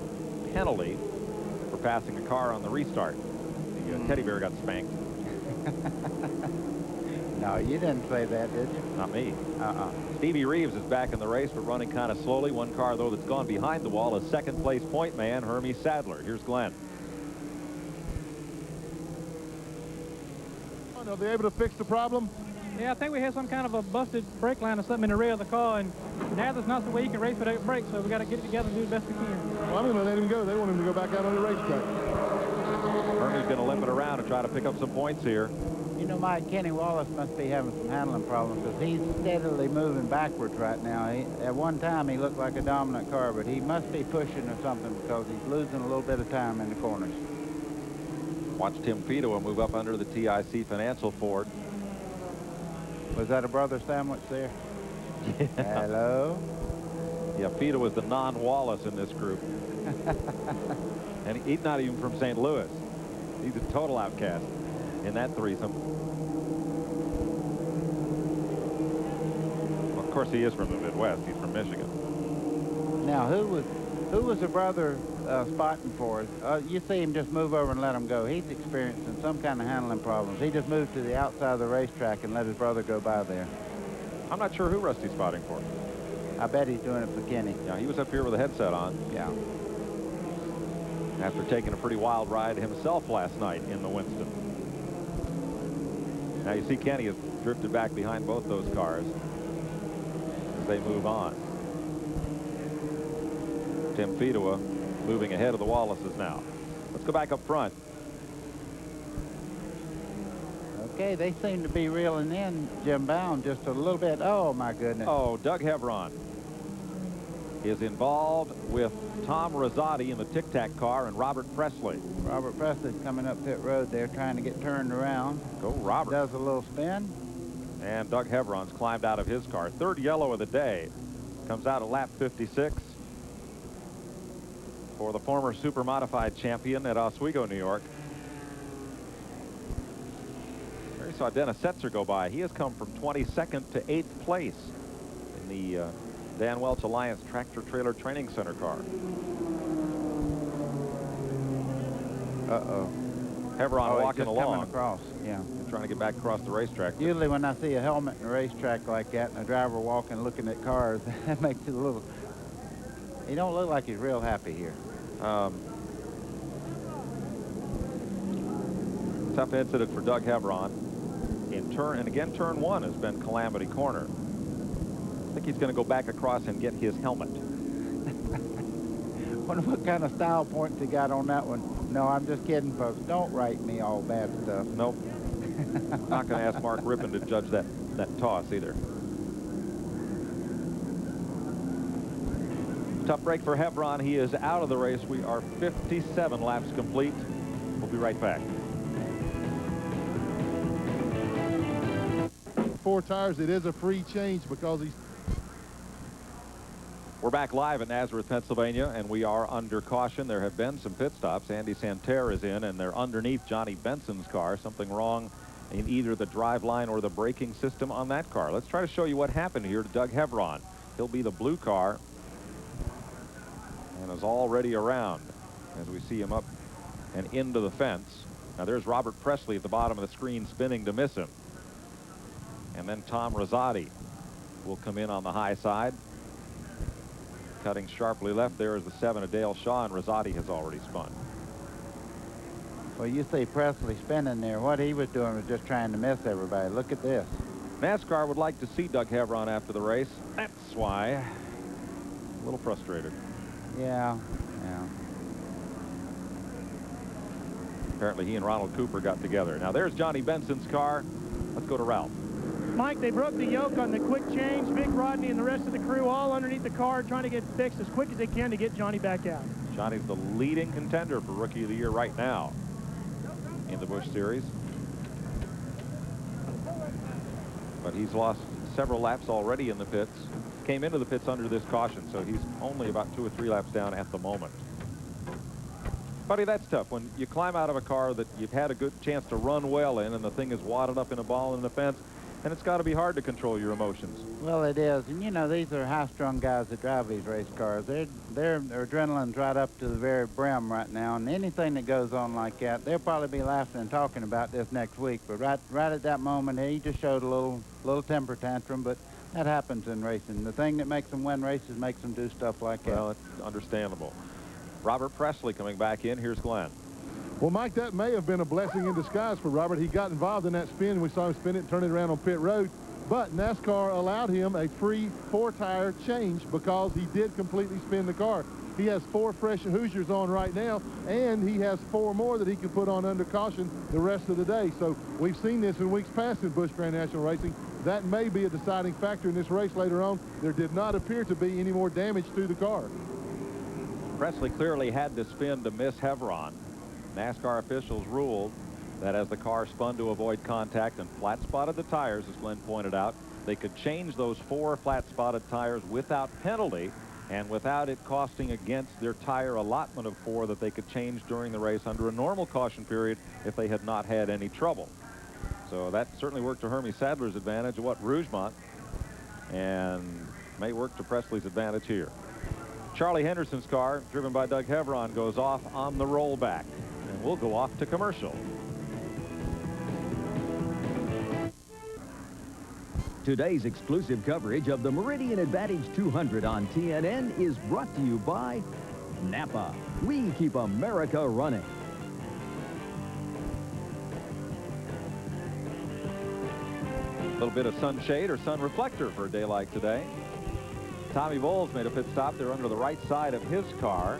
penalty for passing a car on the restart. The teddy bear got spanked. No, you didn't say that, did you? Not me. Stevie Reeves is back in the race, but running kind of slowly. One car, though, that's gone behind the wall is 2nd place point man, Hermie Sadler. Here's Glenn. Are they able to fix the problem? Yeah, I think we had some kind of a busted brake line or something in the rear of the car, and now there's not the way you can race without brakes, so we got to get it together and do the best we can. Well, I'm going to let him go. They want him to go back out on the racetrack. Hermie's going to limp it around and try to pick up some points here. You know, Mike, Kenny Wallace must be having some handling problems because he's steadily moving backwards right now. At one time, he looked like a dominant car, but he must be pushing or something because he's losing a little bit of time in the corners. Watch Tim Fedewa move up under the TIC Financial Ford. Was that a brother sandwich there? Yeah. Hello? Yeah, Fedewa was the non-Wallace in this group. And he's not even from St. Louis. He's a total outcast in that threesome. Well, of course, he is from the Midwest. He's from Michigan. Now, who was the brother spotting for us? You see him just move over and let him go. He's experiencing some kind of handling problems. He just moved to the outside of the racetrack and let his brother go by there. I'm not sure who Rusty's spotting for. I bet he's doing it for Kenny. Yeah, he was up here with a headset on. Yeah. After taking a pretty wild ride himself last night in the Winston. Now you see Kenny has drifted back behind both those cars as they move on. Tim Fedewa moving ahead of the Wallaces now. Let's go back up front. Okay, they seem to be reeling in Jim Bound just a little bit. Oh, my goodness. Oh, Doug Hevron is involved with Tom Rosati in the Tic Tac car and Robert Presley. Robert Presley's coming up pit road there trying to get turned around. Go Robert. Does a little spin. And Doug Hevron's climbed out of his car. 3rd yellow of the day. Comes out at lap 56 for the former super modified champion at Oswego, New York. There you saw Dennis Setzer go by. He has come from 22nd to 8th place in the Dan Welch Alliance Tractor Trailer Training Center car. Uh-oh. Hevron walking just along. Coming across, yeah. Trying to get back across the racetrack. Usually when I see a helmet in a racetrack like that and a driver walking looking at cars, that makes it a little... He don't look like he's real happy here. Tough incident for Doug Hevron. And turn 1 has been Calamity Corner. I think he's going to go back across and get his helmet. Wonder what kind of style points he got on that one. No, I'm just kidding, folks. Don't write me all bad stuff. Nope. Not going to ask Mark Rippon to judge that toss either. Tough break for Hebron. He is out of the race. We are 57 laps complete. We'll be right back. 4 tires. It is a free change because he's... We're back live at Nazareth, Pennsylvania, and we are under caution. There have been some pit stops. Andy Santerre is in, and they're underneath Johnny Benson's car. Something wrong in either the drive line or the braking system on that car. Let's try to show you what happened here to Doug Hebron. He'll be the blue car and is already around as we see him up and into the fence. Now there's Robert Presley at the bottom of the screen spinning to miss him. And then Tom Rosati will come in on the high side. Cutting sharply left there is the 7 of Dale Shaw, and Rosati has already spun. Well, you see Presley spinning there. What he was doing was just trying to miss everybody. Look at this. NASCAR would like to see Doug Hebron after the race. That's why a little frustrated. Yeah. Apparently he and Ronald Cooper got together. Now there's Johnny Benson's car. Let's go to Ralph. Mike, they broke the yoke on the quick change. Vic Rodney and the rest of the crew all underneath the car trying to get fixed as quick as they can to get Johnny back out. Johnny's the leading contender for Rookie of the Year right now in the Busch Series. But he's lost several laps already in the pits. Came into the pits under this caution, so he's only about 2 or 3 laps down at the moment. Buddy, that's tough. When you climb out of a car that you've had a good chance to run well in and the thing is wadded up in a ball in the fence, and it's got to be hard to control your emotions. Well, it is. And, you know, these are high-strung guys that drive these race cars. Their adrenaline's right up to the very brim right now, and anything that goes on like that, they'll probably be laughing and talking about this next week. But right at that moment, he just showed a little temper tantrum, but that happens in racing. The thing that makes them win races makes them do stuff like that. Well, it's understandable. Robert Presley coming back in. Here's Glenn. Well, Mike, that may have been a blessing in disguise for Robert. He got involved in that spin. We saw him spin it and turn it around on pit road. But NASCAR allowed him a free 4-tire change because he did completely spin the car. He has 4 fresh Hoosiers on right now, and he has 4 more that he can put on under caution the rest of the day. So we've seen this in weeks past in Busch Grand National Racing. That may be a deciding factor in this race later on. There did not appear to be any more damage to the car. Presley clearly had to spin to miss Hebron. NASCAR officials ruled that as the car spun to avoid contact and flat-spotted the tires, as Glenn pointed out, they could change those 4 flat-spotted tires without penalty and without it costing against their tire allotment of 4 that they could change during the race under a normal caution period if they had not had any trouble. So that certainly worked to Hermie Sadler's advantage at Rougemont, and may work to Presley's advantage here. Charlie Henderson's car, driven by Doug Hebron, goes off on the rollback, and we'll go off to commercial. Today's exclusive coverage of the Meridian Advantage 200 on TNN is brought to you by Napa. We keep America running. A little bit of sunshade or sun reflector for a day like today. Tommy Bowles made a pit stop. They're under the right side of his car.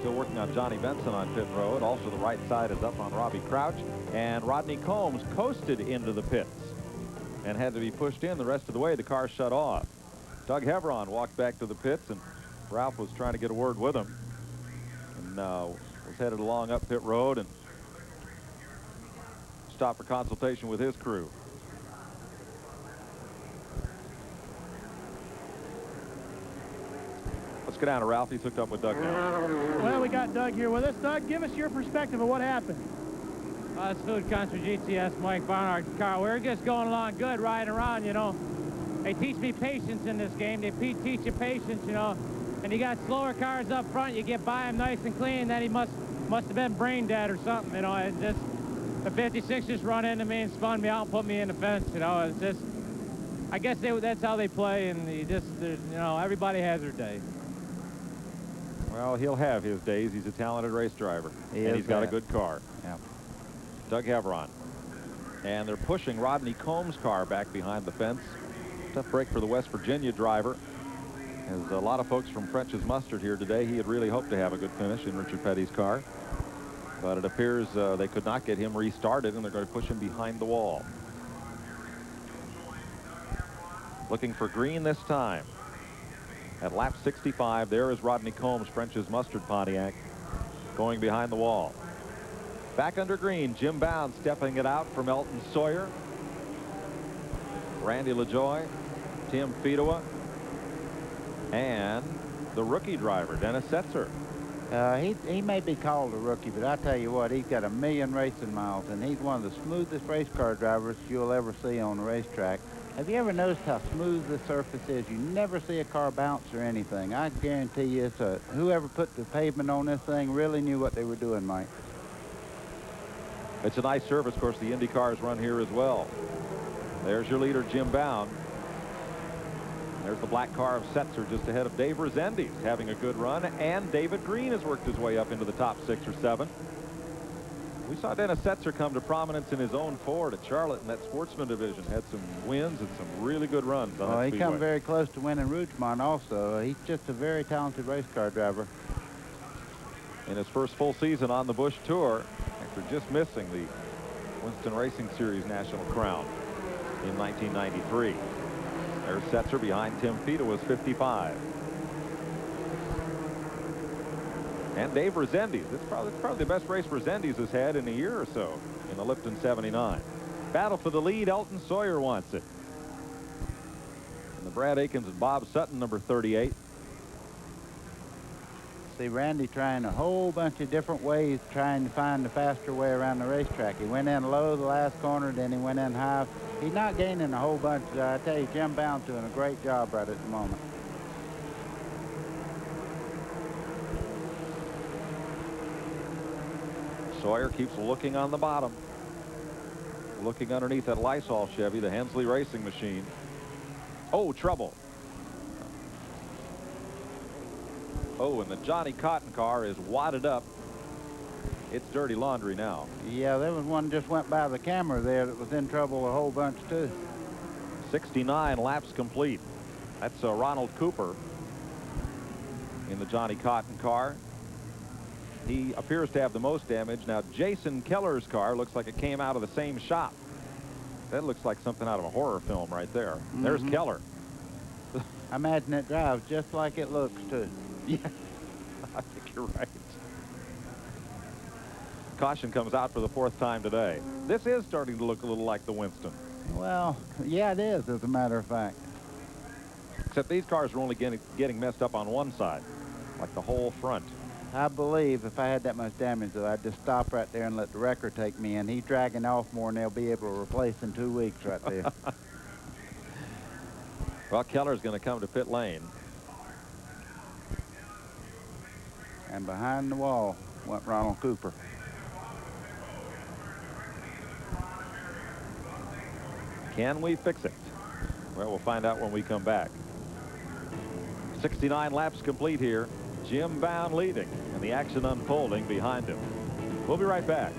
Still working on Johnny Benson on pit road. Also the right side is up on Robbie Crouch. And Rodney Combs coasted into the pits and had to be pushed in the rest of the way. The car shut off. Doug Hebron walked back to the pits, and Ralph was trying to get a word with him. And was headed along up pit road and stopped for consultation with his crew. Let's go down to Ralph. He's hooked up with Doug now. Well, we got Doug here with us. Doug, give us your perspective of what happened. It's Food Country GTS, Mike Barnard's car. We're just going along good, riding around, you know. They teach me patience in this game. They teach you patience, you know. And you got slower cars up front. You get by him nice and clean. Then he must have been brain dead or something, you know. It's just the 56 just run into me and spun me out and put me in the fence, you know. It's just, I guess that's how they play, and you know, everybody has their day. Well, he'll have his days. He's a talented race driver, and he's got a good car. Yeah. Doug Hebron. And they're pushing Rodney Combs' car back behind the fence. Tough break for the West Virginia driver. As a lot of folks from French's Mustard here today, he had really hoped to have a good finish in Richard Petty's car. But it appears they could not get him restarted, and they're going to push him behind the wall. Looking for green this time. At lap 65, there is Rodney Combs, French's Mustard Pontiac, going behind the wall. Back under green, Jim Bound stepping it out from Elton Sawyer. Randy LaJoie, Tim Fedowa, and the rookie driver, Dennis Setzer. He may be called a rookie, but I tell you what, he's got 1,000,000 racing miles, and he's one of the smoothest race car drivers you'll ever see on the racetrack. Have you ever noticed how smooth the surface is? You never see a car bounce or anything. I guarantee you, whoever put the pavement on this thing really knew what they were doing, Mike. It's a nice surface. Of course, the Indy cars run here as well. There's your leader, Jim Bound. There's the black car of Setzer just ahead of Dave Rezendes, having a good run, and David Green has worked his way up into the top 6 or 7. We saw Dennis Setzer come to prominence in his own Ford at Charlotte in that Sportsman division. Had some wins and some really good runs on that he Speedway. come very close to winning Rougemont also. He's just a very talented race car driver. In his first full season on the Busch Tour, after just missing the Winston Racing Series National Crown in 1993. There's Setzer behind Tim Fedowa's 55. And Dave Rezendes. It's probably the best race Rezendes has had in a year or so in the Lipton 79. Battle for the lead. Elton Sawyer wants it. And the Brad Akins and Bob Sutton, number 38. See Randy trying a whole bunch of different ways, trying to find the faster way around the racetrack. He went in low the last corner, then he went in high. He's not gaining a whole bunch. I tell you, Jim Bound's doing a great job right at the moment. Sawyer keeps looking on the bottom. Looking underneath that Lysol Chevy, the Hensley racing machine. Oh, trouble. Oh, and the Johnny Cotton car is wadded up. It's dirty laundry now. Yeah, there was one just went by the camera there that was in trouble a whole bunch, too. 69 laps complete. That's Ronald Cooper in the Johnny Cotton car. He appears to have the most damage. Now, Jason Keller's car looks like it came out of the same shop. That looks like something out of a horror film right there. There's Keller. I imagine it drives just like it looks, too. Yeah, I think you're right. Caution comes out for the 4th time today. This is starting to look a little like the Winston. Well, yeah, it is, as a matter of fact. Except these cars are only getting messed up on one side, like the whole front. I believe if I had that much damage, though, I'd just stop right there and let the wrecker take me in. He's dragging off more than they'll be able to replace in 2 weeks right there. Well, Keller's going to come to pit lane. And behind the wall went Ronald Cooper. Can we fix it? Well, we'll find out when we come back. 69 laps complete here. Jim Bound leading, and the action unfolding behind him. We'll be right back.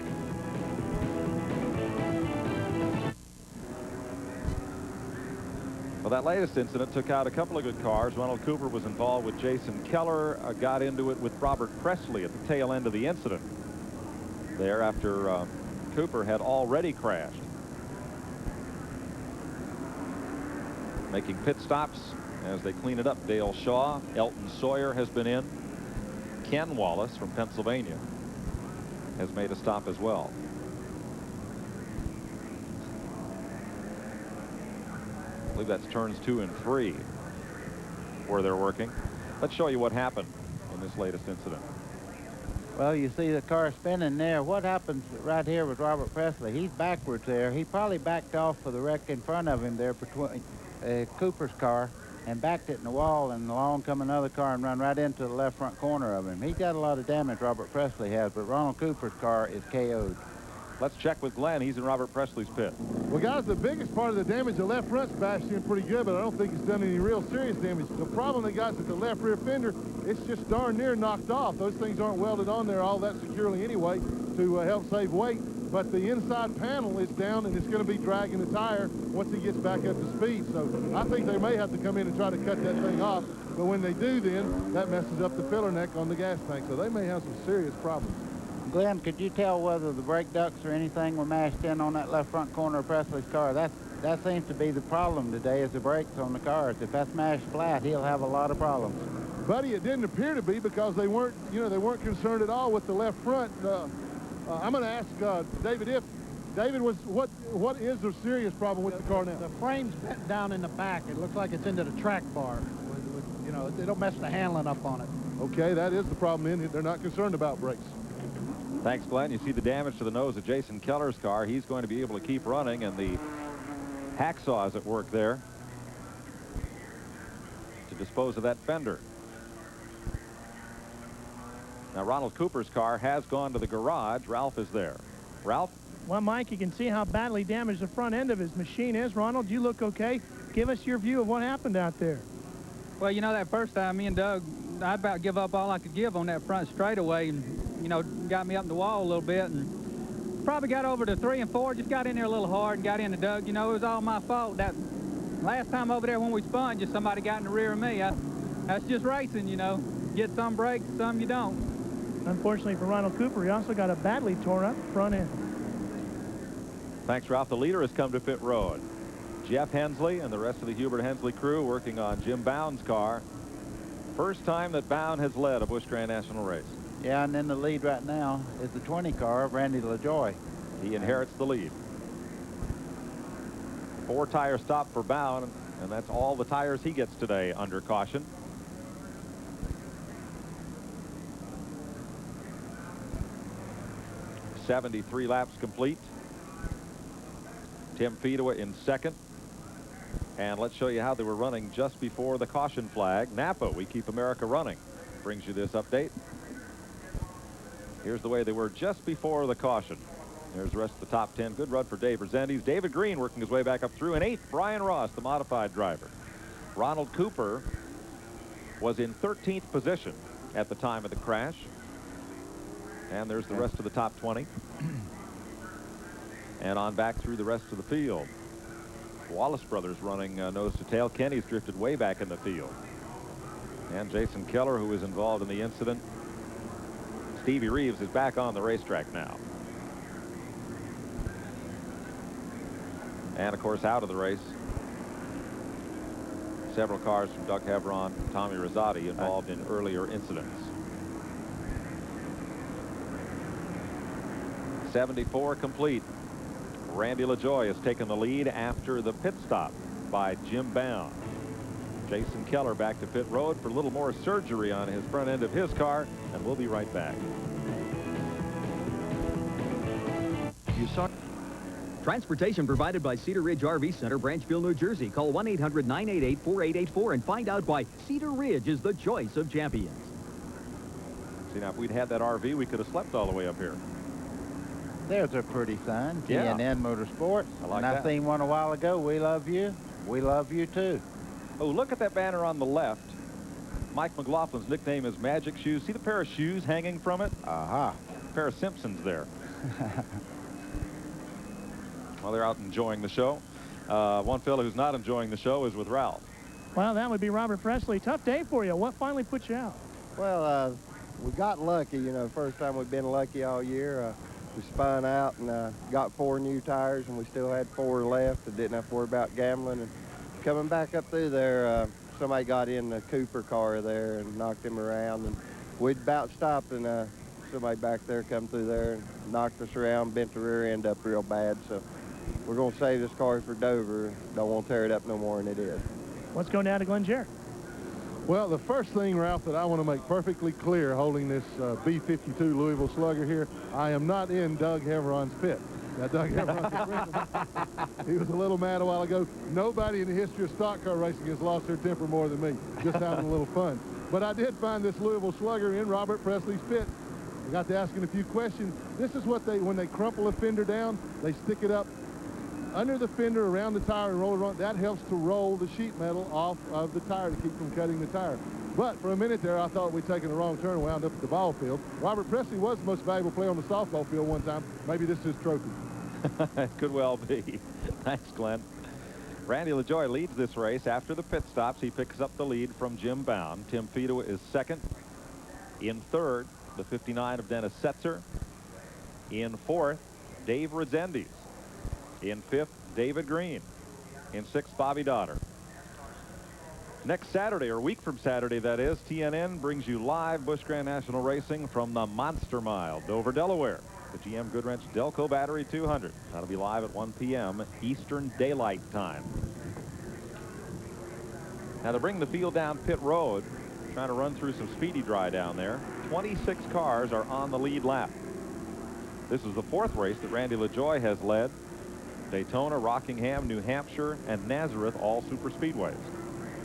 Well, that latest incident took out a couple of good cars. Ronald Cooper was involved with Jason Keller, got into it with Robert Presley at the tail end of the incident there after Cooper had already crashed. Making pit stops as they clean it up. Dale Shaw, Elton Sawyer has been in. Ken Wallace from Pennsylvania has made a stop as well. I believe that's turns 2 and 3 where they're working. Let's show you what happened in this latest incident. Well, you see the car spinning there. What happens right here with Robert Presley? He's backwards there. He probably backed off for the wreck in front of him there between Cooper's car and backed it in the wall, and along come another car and run right into the left front corner of him. He got a lot of damage, Robert Presley has, but Ronald Cooper's car is KO'd. Let's check with Glenn. He's in Robert Presley's pit. Well, guys, the biggest part of the damage, the left front's bashed in pretty good, but I don't think it's done any real serious damage. The problem they got is that the left rear fender, it's just darn near knocked off. Those things aren't welded on there all that securely anyway to help save weight. But the inside panel is down, and it's going to be dragging the tire once it gets back up to speed. So I think they may have to come in and try to cut that thing off. But when they do, then that messes up the filler neck on the gas tank. So they may have some serious problems. Glenn, could you tell whether the brake ducts or anything were mashed in on that left front corner of Presley's car? That seems to be the problem today, is the brakes on the cars. If that's mashed flat, he'll have a lot of problems. Buddy, it didn't appear to be, because they weren't, they weren't concerned at all with the left front. I'm going to ask David David, what is the serious problem with the car now? The frame's bent down in the back. It looks like it's into the track bar. It'll mess the handling up on it. Okay, that is the problem. They're not concerned about brakes. Thanks, Glenn. You see the damage to the nose of Jason Keller's car. He's going to be able to keep running, and the hacksaw is at work there to dispose of that fender. Now, Ronald Cooper's car has gone to the garage. Ralph is there. Ralph? Well, Mike, you can see how badly damaged the front end of his machine is. Ronald, you look okay. Give us your view of what happened out there. Well, that first time, me and Doug, I about give up all I could give on that front straightaway, and, got me up the wall a little bit, and probably got over to 3 and 4, just got in there a little hard and got into Doug. It was all my fault. That last time over there when we spun, just somebody got in the rear of me. That's just racing, Get some brakes, some you don't. Unfortunately for Ronald Cooper, he also got a badly torn up front end. Thanks, Ralph. The leader has come to pit road. Jeff Hensley and the rest of the Hubert Hensley crew working on Jim Bound's car. First time that Bound has led a Busch Grand National race. Yeah, and in the lead right now is the 20 car of Randy LaJoie. He inherits the lead. 4-tire stop for Bound, and that's all the tires he gets today under caution. .73 laps complete. Tim Fedewa in second. And let's show you how they were running just before the caution flag. Napa, we keep America running, brings you this update. Here's the way they were just before the caution. There's the rest of the top 10. Good run for Dave Rezendes. David Green working his way back up through. In 8th, Brian Ross, the modified driver. Ronald Cooper was in 13th position at the time of the crash. And there's the rest of the top 20. And on back through the rest of the field. Wallace brothers running nose to tail. Kenny's drifted way back in the field. And Jason Keller, who was involved in the incident. Stevie Reeves is back on the racetrack now. And, of course, out of the race, several cars from Doug Hevron, Tommy Rosati involved in earlier incidents. 74 complete. Randy LaJoie has taken the lead after the pit stop by Jim Bound. Jason Keller back to pit road for a little more surgery on his front end of his car, and we'll be right back. You saw transportation provided by Cedar Ridge RV Center, Branchville, New Jersey. Call 1-800-988-4884 and find out why Cedar Ridge is the choice of champions. See, now if we'd had that RV, we could have slept all the way up here. There's a pretty sign, Yeah. T&N Motorsports. I like and that. I seen one a while ago. We love you. We love you too. Oh, look at that banner on the left. Mike McLaughlin's nickname is Magic Shoes. See the pair of shoes hanging from it? Aha. A pair of Simpsons there. Well, they're out enjoying the show. One fellow who's not enjoying the show is with Ralph. Well, that would be Robert Presley. Tough day for you. What finally put you out? Well, we got lucky, first time we've been lucky all year. We spun out and got 4 new tires, and we still had 4 left and didn't have to worry about gambling. And coming back up through there, somebody got in the Cooper car there and knocked him around, and we'd about stopped, and somebody back there come through there and knocked us around, bent the rear end up real bad. So we're going to save this car for Dover. Don't want to tear it up no more than it is. Let's go now to Glenn Jarrett. Well, the first thing, Ralph, that I want to make perfectly clear holding this B-52 Louisville Slugger here, I am not in Doug Hevron's pit. Now, Doug Hevron, he was a little mad a while ago. Nobody in the history of stock car racing has lost their temper more than me, just having a little fun. But I did find this Louisville Slugger in Robert Presley's pit. I got to asking a few questions. This is what when they crumple a fender down, they stick it up under the fender around the tire and roll it around. That helps to roll the sheet metal off of the tire to keep from cutting the tire. But for a minute there, I thought we'd taken the wrong turn and wound up at the ball field. Robert Presley was the most valuable player on the softball field one time. Maybe this is his trophy. It could well be. Thanks, Glenn. Randy LaJoie leads this race. After the pit stops, he picks up the lead from Jim Bound. Tim Fedewa is second. In third, the 59 of Dennis Setzer. In fourth, Dave Rezendes. In fifth, David Green. In sixth, Bobby Dotter. Next Saturday, or a week from Saturday, that is, TNN brings you live Busch Grand National Racing from the Monster Mile, Dover, Delaware. The GM Goodwrench Delco Battery 200. That'll be live at 1 p.m. Eastern Daylight Time. Now to bring the field down pit road, trying to run through some speedy dry down there. 26 cars are on the lead lap. This is the fourth race that Randy LaJoie has led. Daytona, Rockingham, New Hampshire, and Nazareth, all super speedways.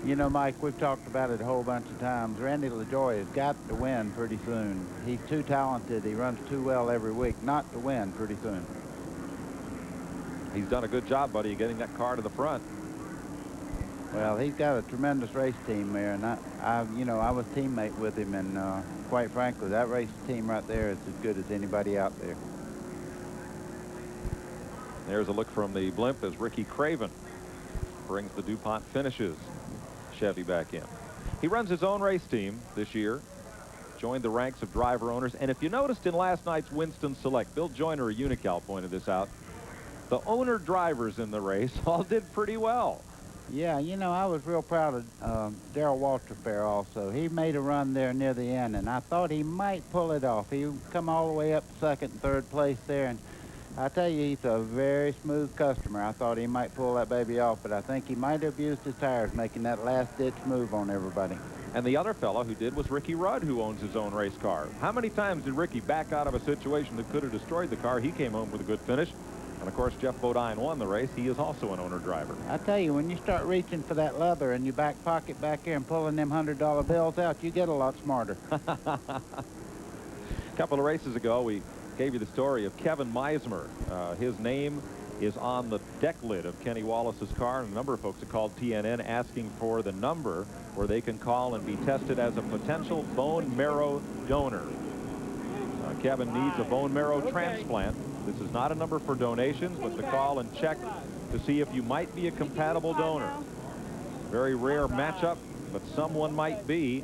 You know, Mike, we've talked about it a whole bunch of times. Randy LaJoie has got to win pretty soon. He's too talented. He runs too well every week not to win pretty soon. He's done a good job, buddy, getting that car to the front. Well, he's got a tremendous race team there, and I was teammate with him, and quite frankly, that race team right there is as good as anybody out there. There's a look from the blimp as Ricky Craven brings the DuPont Finishes Chevy back in. He runs his own race team this year, joined the ranks of driver owners, and if you noticed in last night's Winston Select, Bill Joyner of Unical pointed this out, the owner drivers in the race all did pretty well. Yeah, you know, I was real proud of Darrell Walterfair also. He made a run there near the end, and I thought he might pull it off. He come all the way up to second and third place there, and I tell you, he's a very smooth customer. I thought he might pull that baby off, but I think he might have abused his tires making that last-ditch move on everybody. And the other fellow who did was Ricky Rudd, who owns his own race car. How many times did Ricky back out of a situation that could have destroyed the car? He came home with a good finish. And, of course, Jeff Bodine won the race. He is also an owner driver. I tell you, when you start reaching for that leather in your back pocket back here and pulling them $100 bills out, you get a lot smarter. A couple of races ago, we gave you the story of Kevin Meismer. His name is on the deck lid of Kenny Wallace's car, and a number of folks have called TNN asking for the number where they can call and be tested as a potential bone marrow donor. Kevin needs a bone marrow transplant. This is not a number for donations, but to call and check to see if you might be a compatible donor. Very rare matchup, but someone might be.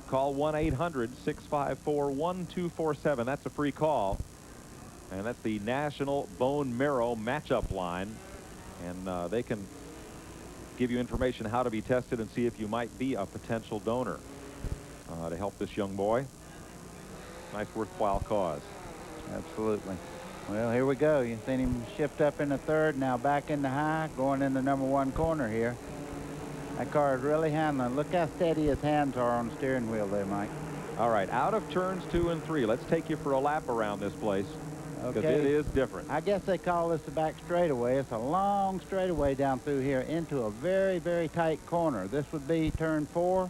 Call 1-800-654-1247. That's a free call. And that's the National Bone Marrow Matchup Line. And they can give you information how to be tested and see if you might be a potential donor to help this young boy. Nice, worthwhile cause. Absolutely. Well, here we go. You've seen him shift up in the third, now back in the high, going in the number one corner here. That car is really handling. Look how steady his hands are on the steering wheel there, Mike. All right, out of turns 2 and 3. Let's take you for a lap around this place, because it is different. I guess they call this the back straightaway. It's a long straightaway down through here into a very, very tight corner. This would be turn 4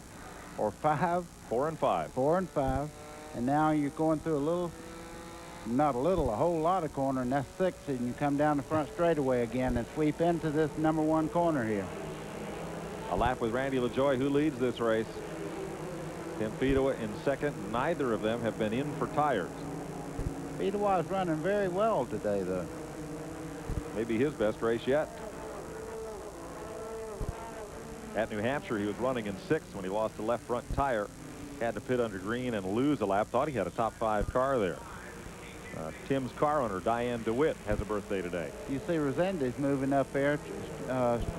or 5. 4 and 5. 4 and 5. And now you're going through a little, not a little, a whole lot of corner, and that's 6, and you come down the front straightaway again and sweep into this number one corner here. A lap with Randy LaJoie, who leads this race. Tim Fedewa in second. Neither of them have been in for tires. Fedewa is running very well today, though. Maybe his best race yet. At New Hampshire, he was running in 6th when he lost the left front tire. Had to pit under green and lose a lap. Thought he had a top 5 car there. Tim's car owner, Diane DeWitt, has a birthday today. You see Rezendes moving up there,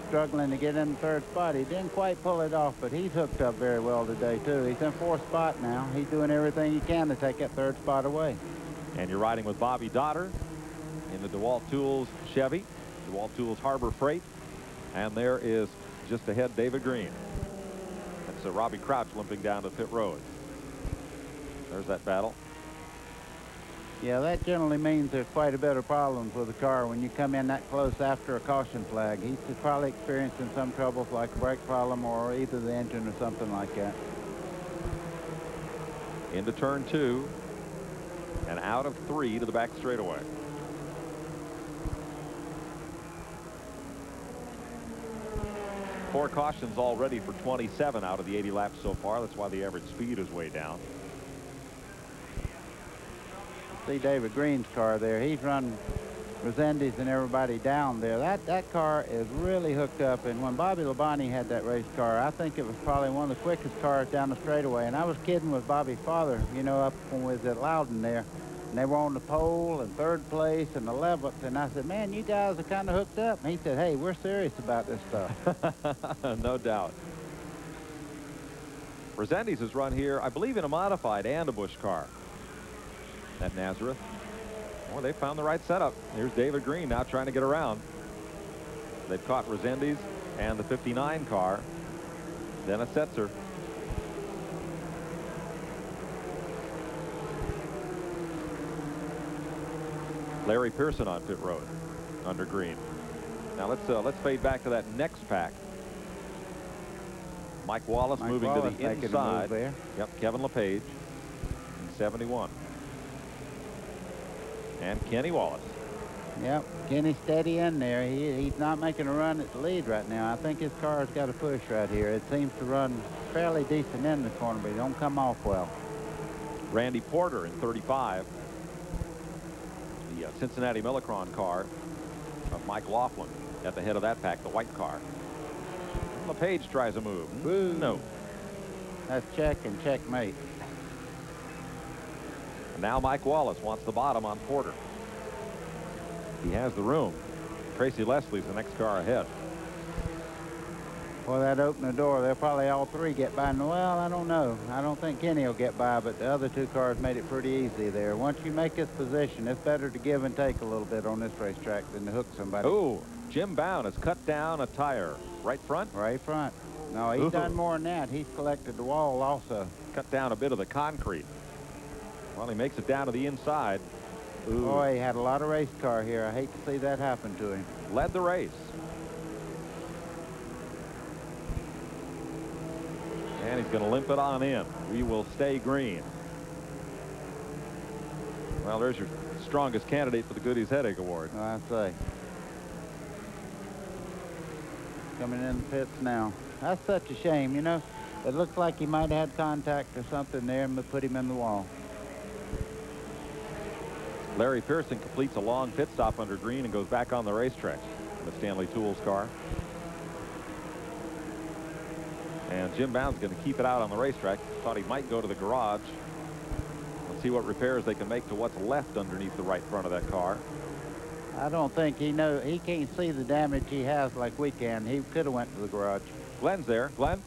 struggling to get in the third spot. He didn't quite pull it off, but he's hooked up very well today, too. He's in 4th spot now. He's doing everything he can to take that 3rd spot away. And you're riding with Bobby Dotter in the DeWalt Tools Chevy, DeWalt Tools Harbor Freight. And there is just ahead David Green. That's Robbie Crouch limping down to pit road. There's that battle. Yeah, that generally means there's quite a bit of problems with the car when you come in that close after a caution flag. He's probably experiencing some troubles like a brake problem or either the engine or something like that. Into turn 2 and out of 3 to the back straightaway. Four cautions already for 27 out of the 80 laps so far. That's why the average speed is way down. See David Green's car there. He's run Rezendes and everybody down there. That car is really hooked up, and when Bobby Labonte had that race car, I think it was probably one of the quickest cars down the straightaway. And I was kidding with Bobby's father, you know, up when we was at Loudon there. And they were on the pole and 3rd place and 11th. And I said, man, you guys are kind of hooked up. And he said, hey, we're serious about this stuff. No doubt. Resendiz has run here, I believe, in a modified and a Busch car at Nazareth. Well, they found the right setup. Here's David Green now trying to get around. They've caught Resendiz and the 59 car. Then a Setzer. Larry Pearson on pit road under Green. Now let's fade back to that next pack. Mike Wallace moving to the inside. Yep, Kevin LePage in 71. And Kenny Wallace. Yep, Kenny's steady in there. He's not making a run at the lead right now. I think his car's got a push right here. It seems to run fairly decent in the corner, but he don't come off well. Randy Porter in 35. The Cincinnati Millicron car of Mike Laughlin at the head of that pack, the white car. LePage tries a move. Woo. No. That's check and checkmate. And now Mike Wallace wants the bottom on Porter. He has the room. Tracy Leslie's the next car ahead. Well, that opened the door. They'll probably all three get by. Well, I don't know. I don't think Kenny will get by, but the other 2 cars made it pretty easy there. Once you make this position, it's better to give and take a little bit on this racetrack than to hook somebody. Oh, Jim Bound has cut down a tire. Right front? Right front. No, he's done more than that. He's collected the wall also. Cut down a bit of the concrete. Well, he makes it down to the inside. Ooh. Boy, he had a lot of race car here. I hate to see that happen to him. Led the race. And he's going to limp it on in. We will stay green. Well, there's your strongest candidate for the Goodies Headache Award. Oh, I say. Coming in the pits now. That's such a shame, you know. It looks like he might have had contact or something there and put him in the wall. Larry Pearson completes a long pit stop under Green and goes back on the racetrack in the Stanley Tools car. And Jim Bound's going to keep it out on the racetrack. Thought he might go to the garage. Let's see what repairs they can make to what's left underneath the right front of that car. I don't think he can't see the damage he has like we can. He could have went to the garage. Glenn's there. Glenn?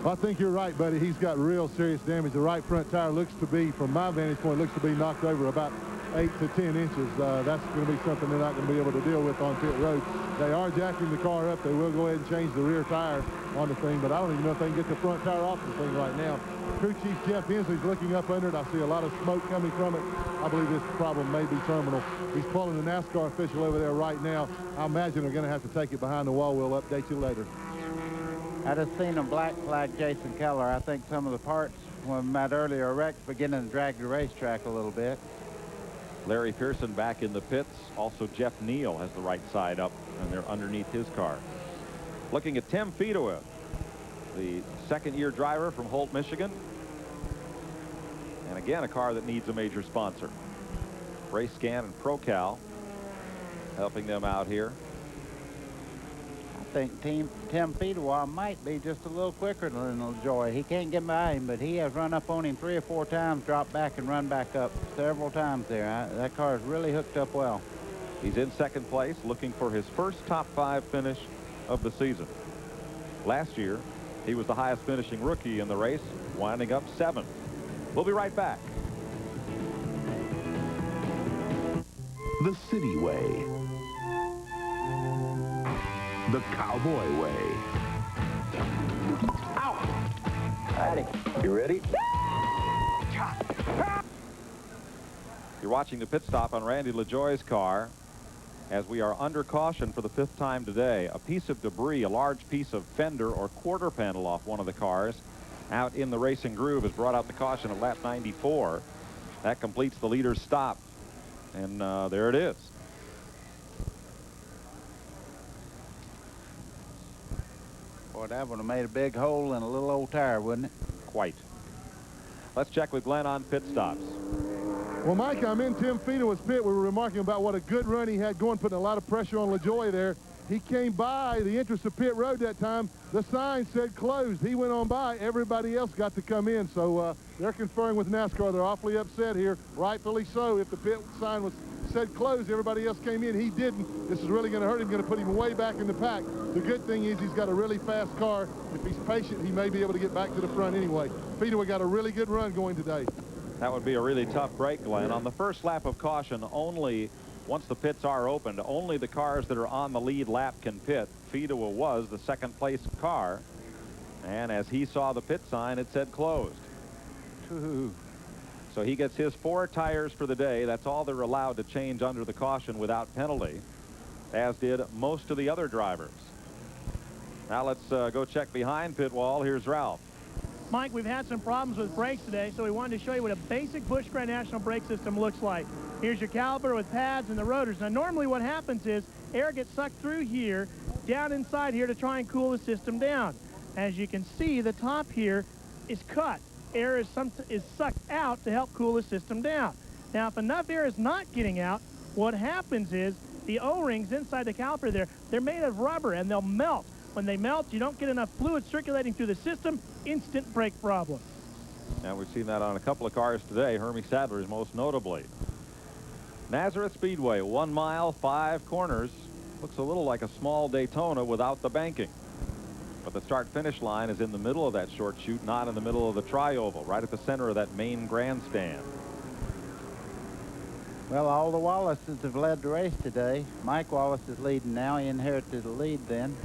I think you're right, buddy. He's got real serious damage. The right front tire looks to be, from my vantage point, looks to be knocked over about 8 to 10 inches. That's going to be something they're not going to be able to deal with on pit road. They are jacking the car up. They will go ahead and change the rear tire on the thing, but I don't even know if they can get the front tire off the thing right now. Crew Chief Jeff Hensley's looking up under it. I see a lot of smoke coming from it. I believe this problem may be terminal. He's pulling the NASCAR official over there right now. I imagine they're going to have to take it behind the wall. We'll update you later. I just seen a black flag Jason Keller. I think some of the parts from that earlier wreck beginning to drag the racetrack a little bit. Larry Pearson back in the pits. Also, Jeff Neal has the right side up, and they're underneath his car. Looking at Tim Fedewa, the second-year driver from Holt, Michigan. And again, a car that needs a major sponsor. Race Scan and ProCal helping them out here. I think Tim Fedewa might be just a little quicker than LaJoy. He can't get by him, but he has run up on him 3 or 4 times, dropped back and run back up several times there. That car is really hooked up well. He's in second place, looking for his first top 5 finish of the season. Last year, he was the highest finishing rookie in the race, winding up 7th. We'll be right back. The city way. The cowboy way. Ow! Howdy. You ready? You're watching the pit stop on Randy LaJoy's car as we are under caution for the 5th time today. A piece of debris, a large piece of fender or quarter panel off one of the cars out in the racing groove has brought out the caution at lap 94. That completes the leader's stop. And there it is. Boy, that would have made a big hole in a little old tire, wouldn't it? Quite. Let's check with Glenn on pit stops. Well, Mike, I'm in Tim Fedewa's pit. We were remarking about what a good run he had going, putting a lot of pressure on LaJoy there. He came by the entrance of pit road that time. The sign said closed. He went on by. Everybody else got to come in. So they're conferring with NASCAR. They're awfully upset here, rightfully so. If the pit sign said closed, everybody else came in. He didn't. This is really going to hurt him, going to put him way back in the pack. The good thing is he's got a really fast car. If he's patient, he may be able to get back to the front anyway. Speedway got a really good run going today. That would be a really tough break, Glenn. On the first lap of caution, once the pits are opened, only the cars that are on the lead lap can pit. Fedewa was the second place car, and as he saw the pit sign, it said closed. So he gets his 4 tires for the day. That's all they're allowed to change under the caution without penalty, as did most of the other drivers. Now let's go check behind pit wall. Here's Ralph. Mike, we've had some problems with brakes today, so we wanted to show you what a basic Busch Grand National brake system looks like. Here's your caliper with pads and the rotors. Now, normally what happens is air gets sucked through here, down inside here to try and cool the system down. As you can see, the top here is cut. Air is sucked out to help cool the system down. Now, if enough air is not getting out, what happens is the O-rings inside the caliper there, they're made of rubber and they'll melt. When they melt, you don't get enough fluid circulating through the system, instant brake problem. Now, we've seen that on a couple of cars today, Hermie Sadler's most notably. Nazareth Speedway, 1 mile, 5 corners. Looks a little like a small Daytona without the banking. But the start-finish line is in the middle of that short chute, not in the middle of the tri-oval, right at the center of that main grandstand. Well, all the Wallaces have led the race today. Mike Wallace is leading now. He inherited the lead then.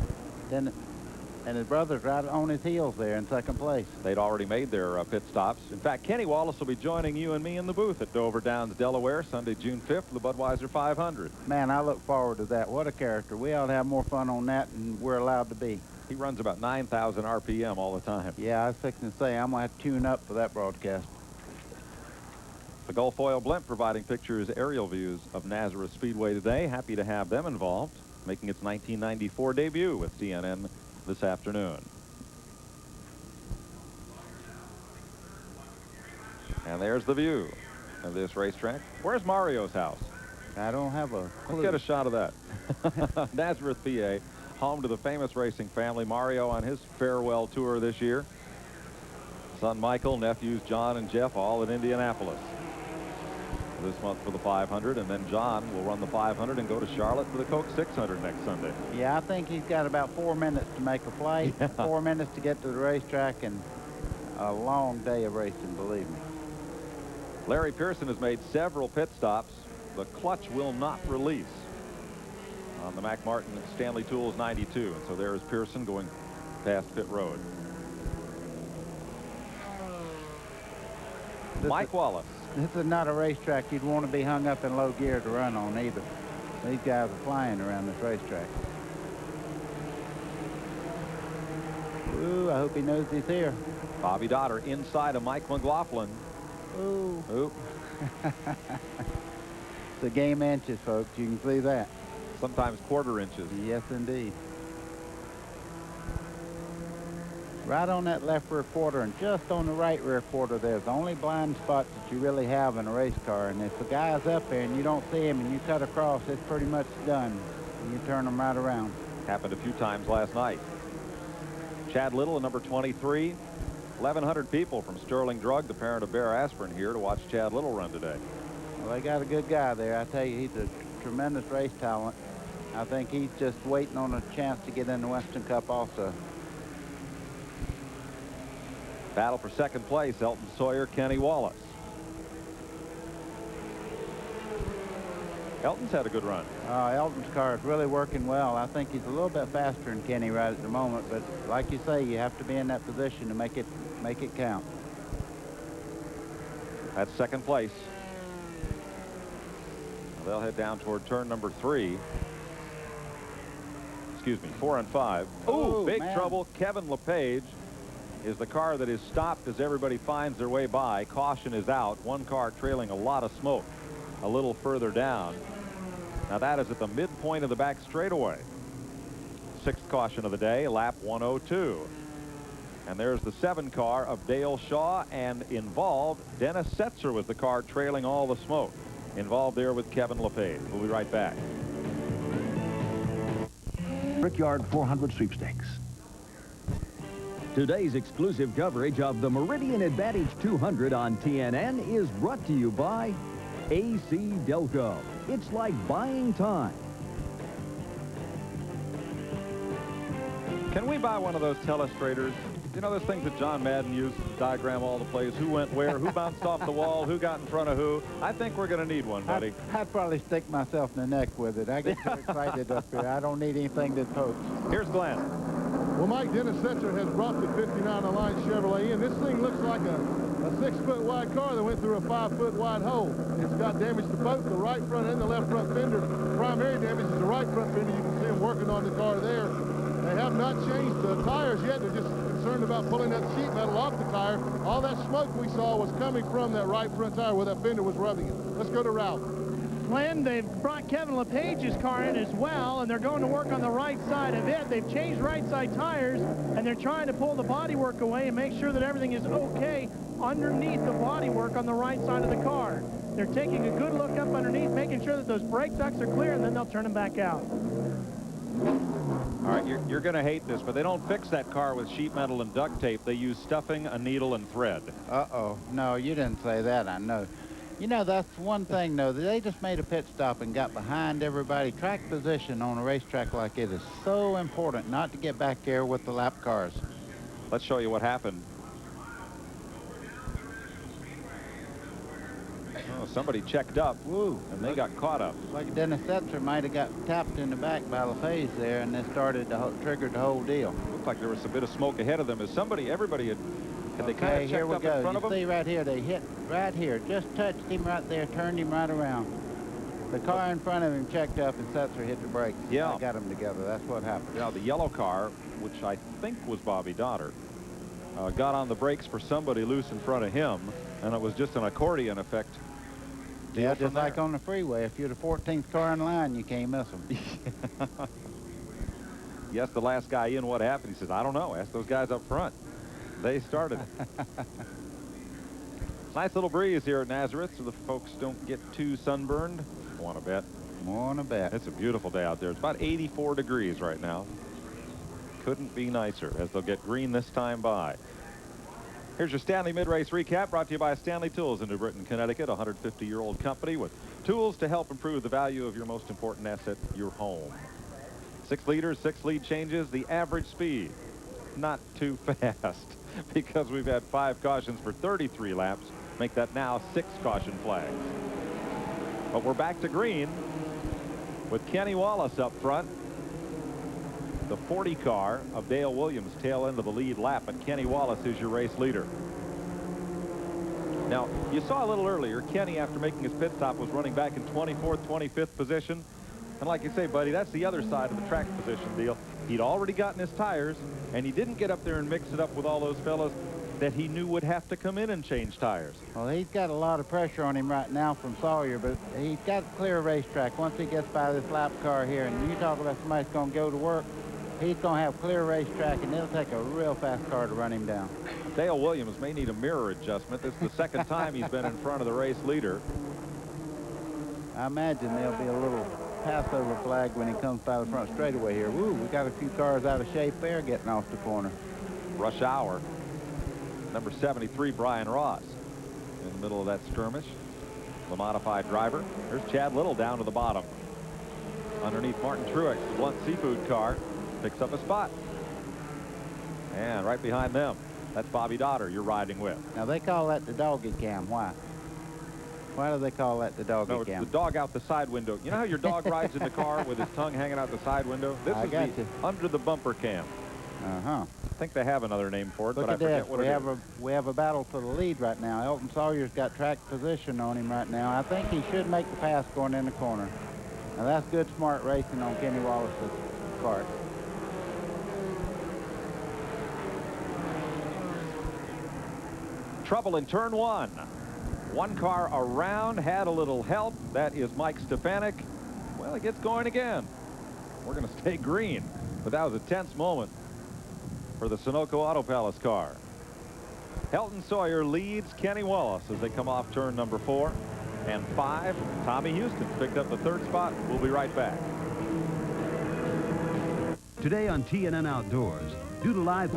And his brother's right on his heels there in second place. They'd already made their pit stops. In fact, Kenny Wallace will be joining you and me in the booth at Dover Downs, Delaware, Sunday, June 5th, the Budweiser 500. Man, I look forward to that. What a character. We ought to have more fun on that than we're allowed to be. He runs about 9,000 RPM all the time. Yeah, I was fixing to say, I'm going to have to tune up for that broadcast. The Gulf Oil Blimp providing pictures, aerial views of Nazareth Speedway today. Happy to have them involved, making its 1994 debut with CNN this afternoon. And there's the view of this racetrack. Where's Mario's house? I don't have a clue. Let's get a shot of that. Nazareth, PA, home to the famous racing family. Mario on his farewell tour this year. Son Michael, nephews John and Jeff, all in Indianapolis this month for the 500, and then John will run the 500 and go to Charlotte for the Coke 600 next Sunday. Yeah, I think he's got about 4 minutes to make a flight, 4 minutes to get to the racetrack, and a long day of racing, believe me. Larry Pearson has made several pit stops. The clutch will not release on the Mac Martin Stanley Tools 92, and so there is Pearson going past pit road. Mike Wallace. This is not a racetrack you'd want to be hung up in low gear to run on either. These guys are flying around this racetrack. Ooh, I hope he knows he's here. Bobby Dotter inside of Mike McLaughlin. Ooh. Oop. It's a game inches, folks. You can see that. Sometimes quarter inches. Yes, indeed. Right on that left rear quarter and just on the right rear quarter, there's the only blind spots that you really have in a race car. And if the guy's up there and you don't see him and you cut across, it's pretty much done. And you turn them right around. Happened a few times last night. Chad Little, number 23. 1,100 people from Sterling Drug, the parent of Bear Aspirin, here to watch Chad Little run today. Well, they got a good guy there. I tell you, he's a tremendous race talent. I think he's just waiting on a chance to get in the Western Cup also. Battle for second place, Elton Sawyer, Kenny Wallace. Elton's had a good run. Elton's car is really working well. I think he's a little bit faster than Kenny right at the moment, but like you say, you have to be in that position to make it count. That's second place. They'll head down toward turn number 3. Excuse me, 4 and 5. Oh, big trouble. Kevin LePage is the car that is stopped as everybody finds their way by. Caution is out. One car trailing a lot of smoke a little further down. Now that is at the midpoint of the back straightaway. 6th caution of the day, lap 102. And there's the 7 car of Dale Shaw, and involved, Dennis Setzer was the car trailing all the smoke. Involved there with Kevin LePage. We'll be right back. Brickyard 400 sweepstakes. Today's exclusive coverage of the Meridian Advantage 200 on TNN is brought to you by AC Delco. It's like buying time. Can we buy one of those telestrators? You know those things that John Madden used to diagram all the plays, who went where, who bounced off the wall, who got in front of who? I think we're going to need one, buddy. I'd probably stick myself in the neck with it. I get too excited up here. I don't need anything that pokes. Here's Glenn. Well, Mike, Dennis Setzer has brought the 59 Alliance Chevrolet in. This thing looks like a 6-foot wide car that went through a 5-foot wide hole. It's got damage to both the right front and the left front fender. Primary damage is the right front fender. You can see them working on the car there. They have not changed the tires yet. They're just concerned about pulling that sheet metal off the tire. All that smoke we saw was coming from that right front tire where that fender was rubbing it. Let's go to Ralph. Glenn, they've brought Kevin LePage's car in as well, and they're going to work on the right side of it. They've changed right side tires, and they're trying to pull the bodywork away and make sure that everything is okay underneath the bodywork on the right side of the car. They're taking a good look up underneath, making sure that those brake ducts are clear, and then they'll turn them back out. All right, you're going to hate this, but they don't fix that car with sheet metal and duct tape. They use stuffing, a needle, and thread. Uh-oh. No, you didn't say that, I know. You know, that's one thing, though. They just made a pit stop and got behind everybody. Track position on a racetrack like it is so important not to get back there with the lap cars. Let's show you what happened. Oh, somebody checked up. Woo. And they got caught up. Like Dennis Setzer might have got tapped in the back by LePage there, and then triggered the whole deal. Looked like there was a bit of smoke ahead of them. Everybody had they kind of checked up in front of them? You see right here, they hit right here, just touched him right there, turned him right around. The car in front of him checked up, and Setzer hit the brakes. Yeah. I got them together. That's what happened. Yeah, the yellow car, which I think was Bobby Dotter, got on the brakes for somebody loose in front of him, and it was just an accordion effect. Yeah, just like on the freeway. If you're the 14th car in line, you can't miss them. Yes, the last guy in, what happened? He says, I don't know. Ask those guys up front. They started it. Nice little breeze here at Nazareth, so the folks don't get too sunburned. Want to bet? Want to bet. It's a beautiful day out there. It's about 84 degrees right now. Couldn't be nicer, as they'll get green this time by. Here's your Stanley mid-race recap, brought to you by Stanley Tools in New Britain, Connecticut, a 150-year-old company with tools to help improve the value of your most important asset, your home. 6 liters, 6 lead changes, the average speed. Not too fast, because we've had 5 cautions for 33 laps, make that now 6 caution flags. But we're back to green with Kenny Wallace up front. The 40 car of Dale Williams tail end of the lead lap, but Kenny Wallace is your race leader. Now, you saw a little earlier, Kenny, after making his pit stop, was running back in 24th, 25th position. And like you say, buddy, that's the other side of the track position deal. He'd already gotten his tires, and he didn't get up there and mix it up with all those fellas that he knew would have to come in and change tires. Well, he's got a lot of pressure on him right now from Sawyer, but he's got a clear racetrack. Once he gets by this lap car here, and you talk about somebody's going to go to work, he's going to have clear racetrack, and it'll take a real fast car to run him down. Dale Williams may need a mirror adjustment. This is the second time he's been in front of the race leader. I imagine there'll be a little passover flag when he comes by the front straightaway here. Woo, we got a few cars out of shape there getting off the corner. Rush hour. Number 73, Brian Ross, in the middle of that skirmish. The modified driver. There's Chad Little down to the bottom. Underneath Martin Truex, the Blunt Seafood car picks up a spot. And right behind them, that's Bobby Dotter you're riding with. Now, they call that the doggy cam. Why? Why do they call that the doggy No, cam? it's the dog out the side window. You know how your dog rides in the car with his tongue hanging out the side window? This is the under the bumper cam. Uh-huh. I think they have another name for it, Look but I at forget this. what We it have is. we have a battle for the lead right now. Elton Sawyer's got track position on him right now. I think he should make the pass going in the corner. Now, that's good, smart racing on Kenny Wallace's part. Trouble in turn 1. One car around, had a little help. That is Mike Stefanik. Well, he gets going again. We're going to stay green, but that was a tense moment for the Sunoco Auto Palace car. Elton Sawyer leads Kenny Wallace as they come off turn number 4 and 5. Tommy Houston's picked up the 3rd spot. We'll be right back. Today on TNN Outdoors, due to live...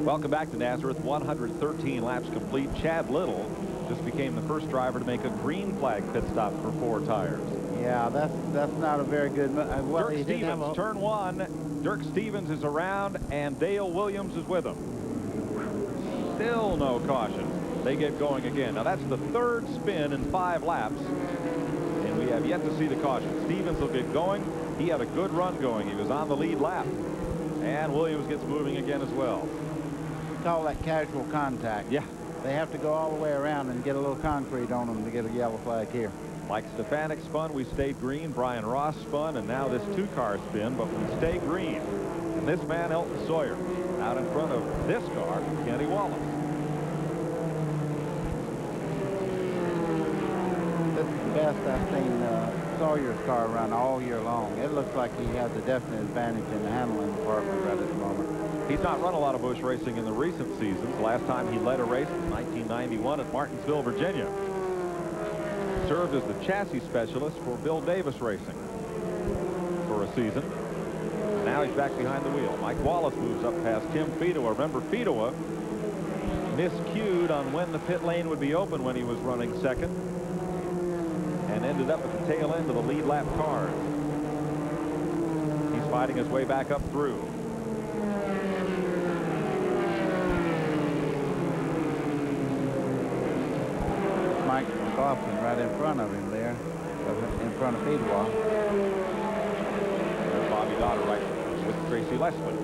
Welcome back to Nazareth. 113 laps complete. Chad Little just became the first driver to make a green flag pit stop for 4 tires. Yeah, that's not a very good... well, Dirk Stevens, turn 1. Dirk Stevens is around, and Dale Williams is with him. Still no caution. They get going again. Now, that's the 3rd spin in 5 laps, and we have yet to see the caution. Stevens will get going. He had a good run going. He was on the lead lap. And Williams gets moving again as well. We call that casual contact. Yeah. They have to go all the way around and get a little concrete on them to get a yellow flag here. Mike Stefanik spun, we stayed green. Brian Ross spun, and now this 2-car spin, but we stay green. And this man, Elton Sawyer, out in front of this car, Kenny Wallace. This is the best I've seen Sawyer's car run all year long. It looks like he has a definite advantage in the handling department right at the moment. He's not run a lot of Busch racing in the recent seasons. Last time he led a race in 1991 at Martinsville, Virginia. Served as the chassis specialist for Bill Davis Racing for a season. Now he's back behind the wheel. Mike Wallace moves up past Tim Fedowa. Remember, Fedowa miscued on when the pit lane would be open when he was running second, and ended up at the tail end of the lead lap cars. He's fighting his way back up through. Mike McLaughlin right in front of him there, in front of Fedowa. There's Bobby Dotter right with Tracy Leslie.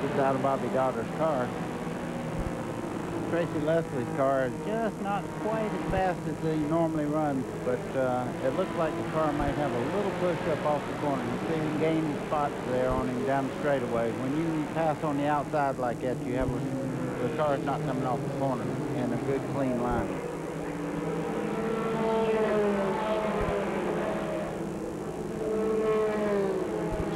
Just out of Bobby Dotter's car. Tracy Leslie's car is just not quite as fast as he normally runs, but it looks like the car might have a little push up off the corner. You see him gaining spots there on him down the straightaway. When you pass on the outside like that, you have the car's not coming off the corner in a good clean line.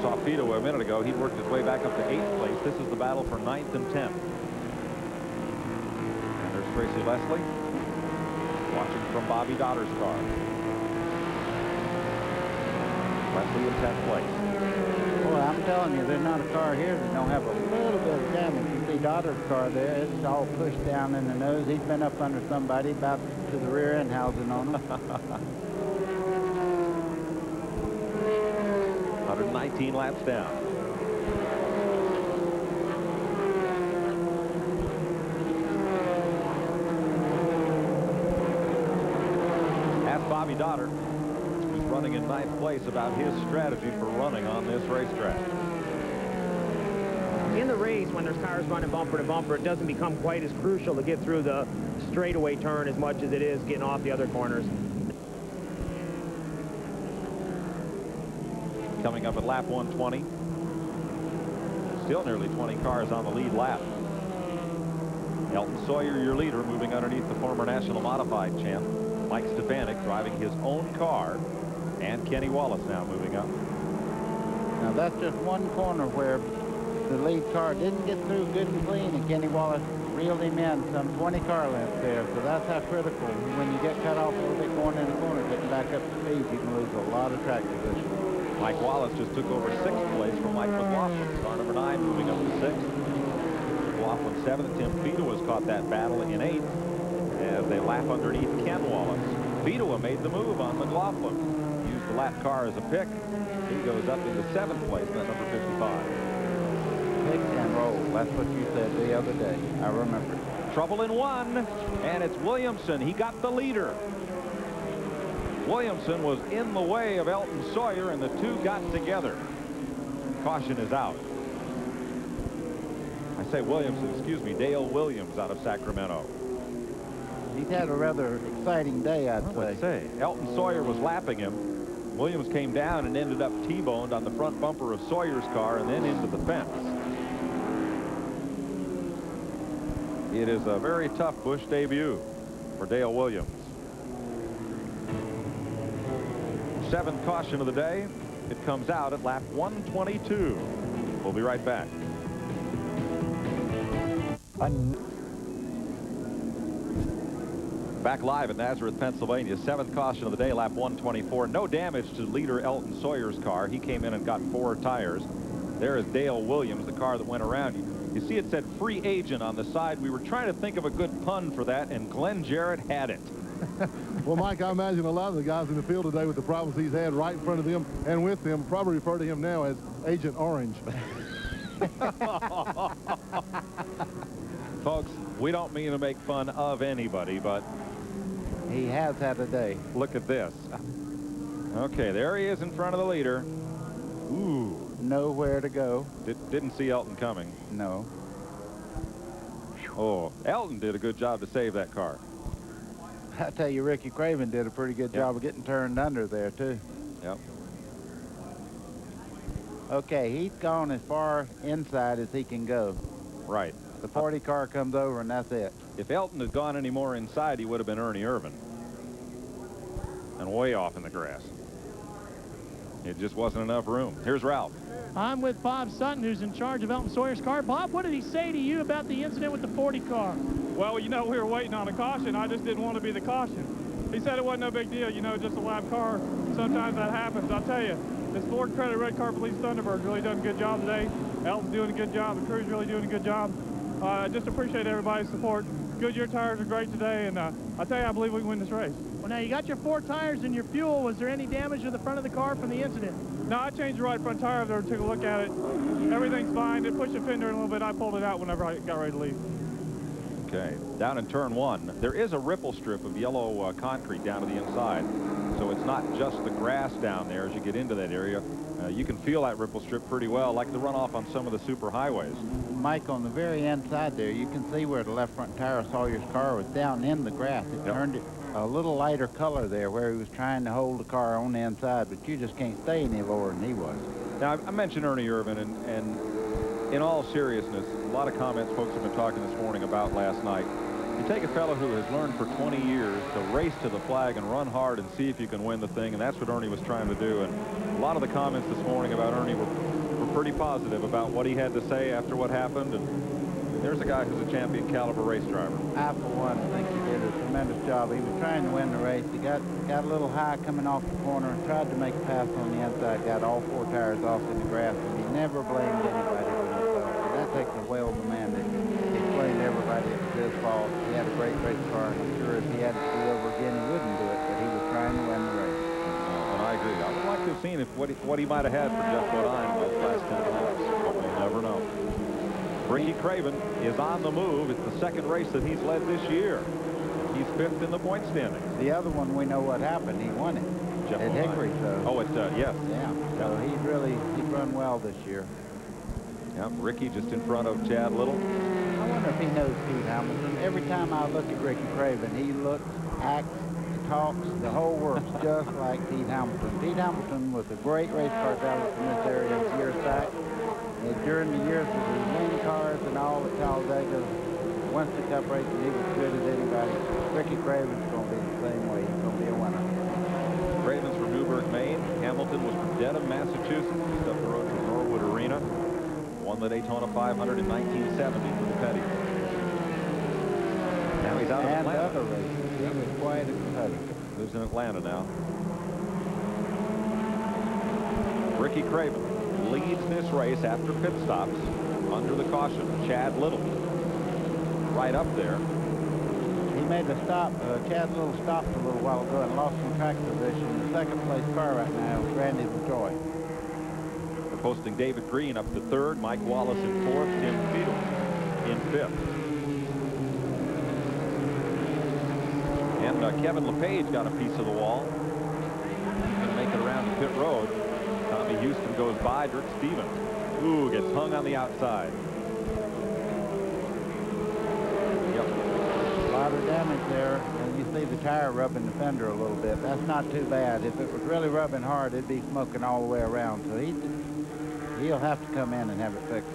Saw Fedowa a minute ago. He worked his way back up to 8th place. This is the battle for 9th and 10th. And there's Tracy Leslie watching from Bobby Dotter's car. Leslie in 10th place. Boy, I'm telling you, there's not a car here that don't have a little bit of damage. You see Dotter's car there, it's all pushed down in the nose. He's been up under somebody about to the rear end housing on him. 119 laps down. Ask Bobby Dotter, who's running in 9th place, about his strategy for running on this racetrack. In the race, when there's cars running bumper to bumper, it doesn't become quite as crucial to get through the straightaway turn as much as it is getting off the other corners. Coming up at lap 120. Still nearly 20 cars on the lead lap. Elton Sawyer, your leader, moving underneath the former National Modified champ. Mike Stefanik driving his own car. And Kenny Wallace now moving up. Now that's just one corner where the lead car didn't get through good and clean, and Kenny Wallace reeled him in some 20 car lengths there. So that's how critical. When you get cut off a little bit going in the corner, getting back up to speed, you can lose a lot of track position. Mike Wallace just took over 6th place from Mike McLaughlin. Car number 9 moving up to 6th. McLaughlin 7th. Tim Fedowa has caught that battle in 8th as they lap underneath Ken Wallace. Fedowa made the move on McLaughlin. Used the lap car as a pick. He goes up into 7th place, that's number 55. Pick and roll. That's what you said the other day. I remember. Trouble in 1, and it's Williamson. He got the leader. Williamson was in the way of Elton Sawyer, and the two got together. Caution is out. I say Williamson, excuse me, Dale Williams out of Sacramento. He's had a rather exciting day, I'd say. Elton Sawyer was lapping him. Williams came down and ended up T-boned on the front bumper of Sawyer's car and then into the fence. It is a very tough Busch debut for Dale Williams. 7th caution of the day. It comes out at lap 122. We'll be right back. Back live in Nazareth, Pennsylvania. 7th caution of the day, lap 124. No damage to leader Elton Sawyer's car. He came in and got 4 tires. There is Dale Williams, the car that went around you. You see it said free agent on the side. We were trying to think of a good pun for that, and Glenn Jarrett had it. Well, Mike, I imagine a lot of the guys in the field today with the problems he's had right in front of them and with them probably refer to him now as Agent Orange. Folks, we don't mean to make fun of anybody, but he has had a day. Look at this. Okay, there he is in front of the leader. Ooh. Nowhere to go. Didn't see Elton coming. No. Oh, Elton did a good job to save that car. I tell you, Ricky Craven did a pretty good job of getting turned under there, too. Yep. Okay, he's gone as far inside as he can go. Right. The 40 car comes over, and that's it. If Elton had gone any more inside, he would have been Ernie Irvin. And way off in the grass. It just wasn't enough room. Here's Ralph. I'm with Bob Sutton, who's in charge of Elton Sawyer's car. Bob, what did he say to you about the incident with the 40 car? Well, you know, we were waiting on a caution. I just didn't want to be the caution. He said it wasn't no big deal, you know, just a lap car. Sometimes that happens. I'll tell you, this Ford Credit Red Car Police Thunderbird really done a good job today. Elton's doing a good job. The crew's really doing a good job. I just appreciate everybody's support. Goodyear tires are great today, and I tell you, I believe we can win this race. Well, now, you got your 4 tires and your fuel. Was there any damage to the front of the car from the incident? No, I changed the right front tire over there and took a look at it. Everything's fine. It pushed the fender in a little bit. I pulled it out whenever I got ready to leave. Okay, down in turn 1, there is a ripple strip of yellow concrete down to the inside. So it's not just the grass down there as you get into that area. You can feel that ripple strip pretty well, like the runoff on some of the super highways. Mike, on the very inside there, you can see where the left front tire of Sawyer's car was down in the grass. It turned it a little lighter color there where he was trying to hold the car on the inside, but you just can't stay any lower than he was. Now, I mentioned Ernie Irvin, and in all seriousness, a lot of comments folks have been talking this morning about last night. You take a fellow who has learned for 20 years to race to the flag and run hard and see if you can win the thing, and that's what Ernie was trying to do. And a lot of the comments this morning about Ernie were pretty positive about what he had to say after what happened. And there's a guy who's a champion caliber race driver. I, for one, think he did a tremendous job. He was trying to win the race. He got a little high coming off the corner and tried to make a pass on the inside, got all 4 tires off in the grass, and he never blamed anybody but himself. And that takes a well-of a man to explain to everybody it was his fault. He had a great race car, and I'm sure if he had to do it over again, he wouldn't do it, but he was trying to win the race. And I agree. I would like to have seen what he might have had for Jeff Bodine in those last 10 laps, but we'll never know. Ricky Craven is on the move. It's the 2nd race that he's led this year. He's 5th in the point standings. The other one, we know what happened. He won it Jeff at Hickory. So. Oh, yes. Yeah. So he's run well this year. Yep, Ricky just in front of Chad Little. I wonder if he knows Pete Hamilton. Every time I look at Ricky Craven, he looks, acts, talks, the whole works just like Pete Hamilton. Pete Hamilton was a great race car driver from this area years back. And during the years of the wing cars and all at Talladega, once the Cup racing, he was good as anybody. Ricky Craven's going to be the same way. He's going to be a winner. Craven's from Newburgh, Maine. Hamilton was from Dedham, Massachusetts. Just up the road from Norwood Arena. Won the Daytona 500 in 1970 for the Petty. Now he's out of Atlanta. Other races. He was quite a competitor. Lives in Atlanta now. Ricky Craven leads this race after pit stops under the caution. Chad Little right up there. He made a stop. Chad Little stopped a little while ago and lost some track position. The 2nd place car right now is Randy LaJoy. We're posting David Green up to 3rd, Mike Wallace in 4th, Tim Field in 5th. And Kevin LePage got a piece of the wall. He's going to make it around the pit road. Tommy Houston goes by. Dirk Stevens. Ooh, gets hung on the outside. Yep. A lot of damage there. And you see the tire rubbing the fender a little bit. That's not too bad. If it was really rubbing hard, it'd be smoking all the way around. So he'll have to come in and have it fixed.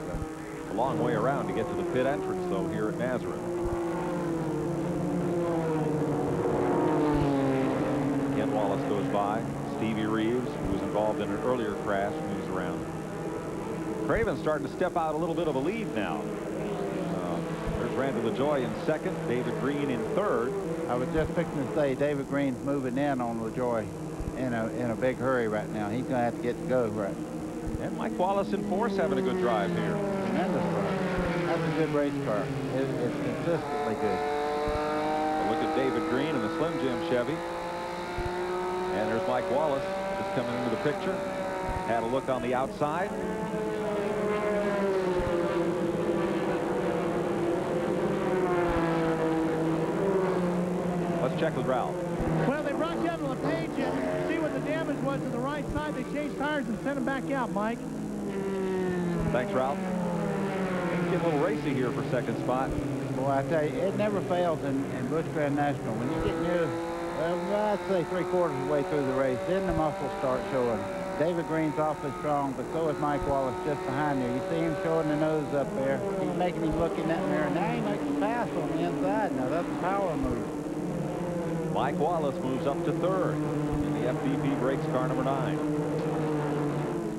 It's a long way around to get to the pit entrance, though, here at Nazareth. Ken Wallace goes by. Stevie Reeves, who was involved in an earlier crash, moves around. Craven's starting to step out a little bit of a lead now. There's There's Randy LaJoy in second, David Green in third. I was just fixing to say David Green's moving in on LaJoy in a big hurry right now. He's going to have to get to go right. And Mike Wallace in fourth, having a good drive here. Tremendous drive. That's a good race car. It's consistently good. But look at David Green in the Slim Jim Chevy. And there's Mike Wallace just coming into the picture. Had a look on the outside. Let's check with Ralph. Well, they brought Kevin LePage in to see what the damage was to the right side. They changed tires and sent him back out, Mike. Thanks, Ralph. Things get a little racy here for second spot. Boy, I tell you, it never fails in Busch Grand National. When you get near, I'd say 3/4 of the way through the race, then the muscles start showing. David Green's awfully strong, but so is Mike Wallace just behind there. You see him showing the nose up there. He's making him look in that mirror. Now he makes a pass on the inside. Now that's a power move. Mike Wallace moves up to third in the FDP Brakes car number 9.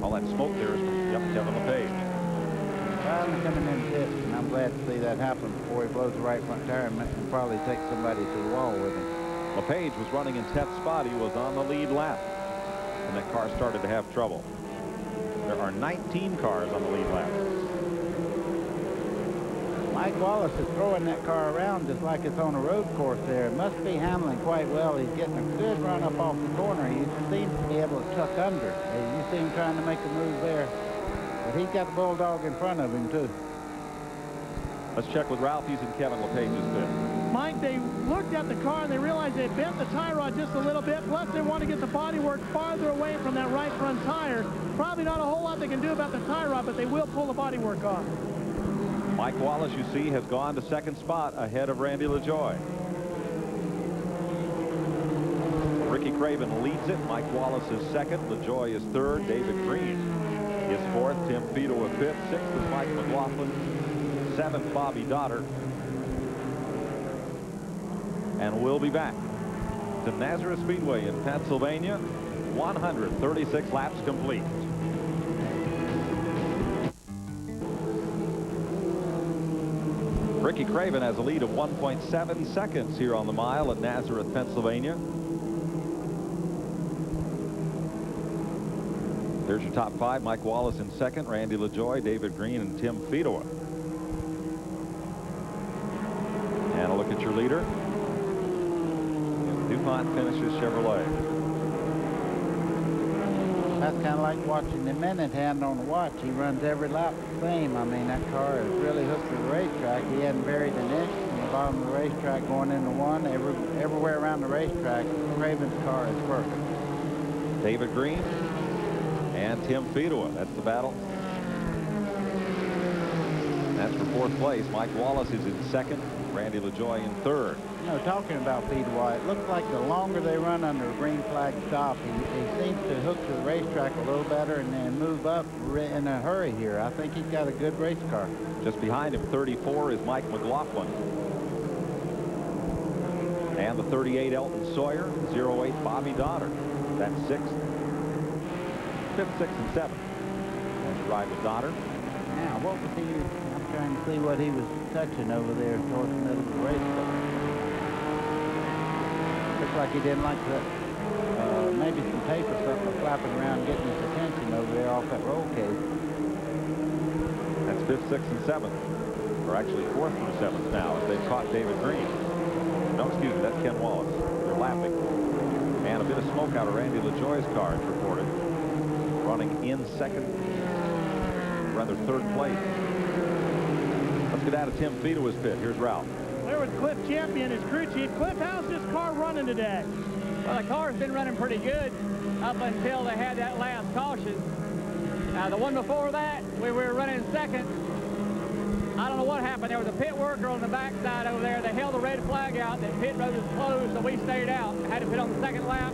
All that smoke there is from Kevin LePage. Finally coming in fifth, and I'm glad to see that happen before he blows the right front tire and probably takes somebody to the wall with him. LePage was running in 10th spot. He was on the lead lap, and that car started to have trouble. There are 19 cars on the lead lap. Mike Wallace is throwing that car around just like it's on a road course there. It must be handling quite well. He's getting a good run up off the corner. He seems to be able to tuck under. You see him trying to make a move there. But he's got the Bulldog in front of him, too. Let's check with Ralph. He's in Kevin LePage's pit. Mike, they looked at the car and they realized they bent the tie rod just a little bit. Plus, they want to get the bodywork farther away from that right front tire. Probably not a whole lot they can do about the tie rod, but they will pull the bodywork off. Mike Wallace, you see, has gone to second spot ahead of Randy LaJoy. Ricky Craven leads it. Mike Wallace is second. LaJoy is third. David Green is fourth. Tim Fido is fifth. Sixth is Mike McLaughlin. Seventh, Bobby Dotter. And we'll be back to Nazareth Speedway in Pennsylvania. 136 laps complete. Ricky Craven has a lead of 1.7 seconds here on the mile at Nazareth, Pennsylvania. There's your top 5. Mike Wallace in second, Randy LaJoy, David Green, and Tim Fido. And a look at your leader. DuPont finishes Chevrolet. That's kind of like watching the minute hand on the watch. He runs every lap the same. I mean, that car is really hooked to the racetrack. He hadn't buried an inch from the bottom of the racetrack going into one. Everywhere around the racetrack, Craven's car is perfect. David Green and Tim Fido. That's the battle. That's for fourth place. Mike Wallace is in second. Randy LaJoy in third. You know, talking about Fido, it looks like the longer they run under a green flag stop, he seems to hook to the racetrack a little better and then move up in a hurry here. I think he's got a good race car. Just behind him, 34, is Mike McLaughlin. And the 38, Elton Sawyer. 08, Bobby Dotter. That's sixth. Fifth, sixth, and seventh. That's the ride with Dotter. Now, what was he? I'm trying to see what he was touching over there towards the middle of the race car. Looks like he didn't like that. Maybe some tape or something flapping around getting his attention over there off that roll cage. That's fifth, sixth, and seventh. Or actually fourth through seventh now as they've caught David Green. No, excuse me, that's Ken Wallace. They're lapping. And a bit of smoke out of Randy LaJoy's car is reported. Running in second, rather third place. Let's get out of Tim Fido's pit. Here's Ralph. There was Cliff Champion, his crew chief. Cliff, how's this car running today? Well, the car's been running pretty good up until they had that last caution. The one before that, we were running second. I don't know what happened. There was a pit worker on the backside over there. They held the red flag out. The pit road was closed, so we stayed out. Had to pit on the second lap.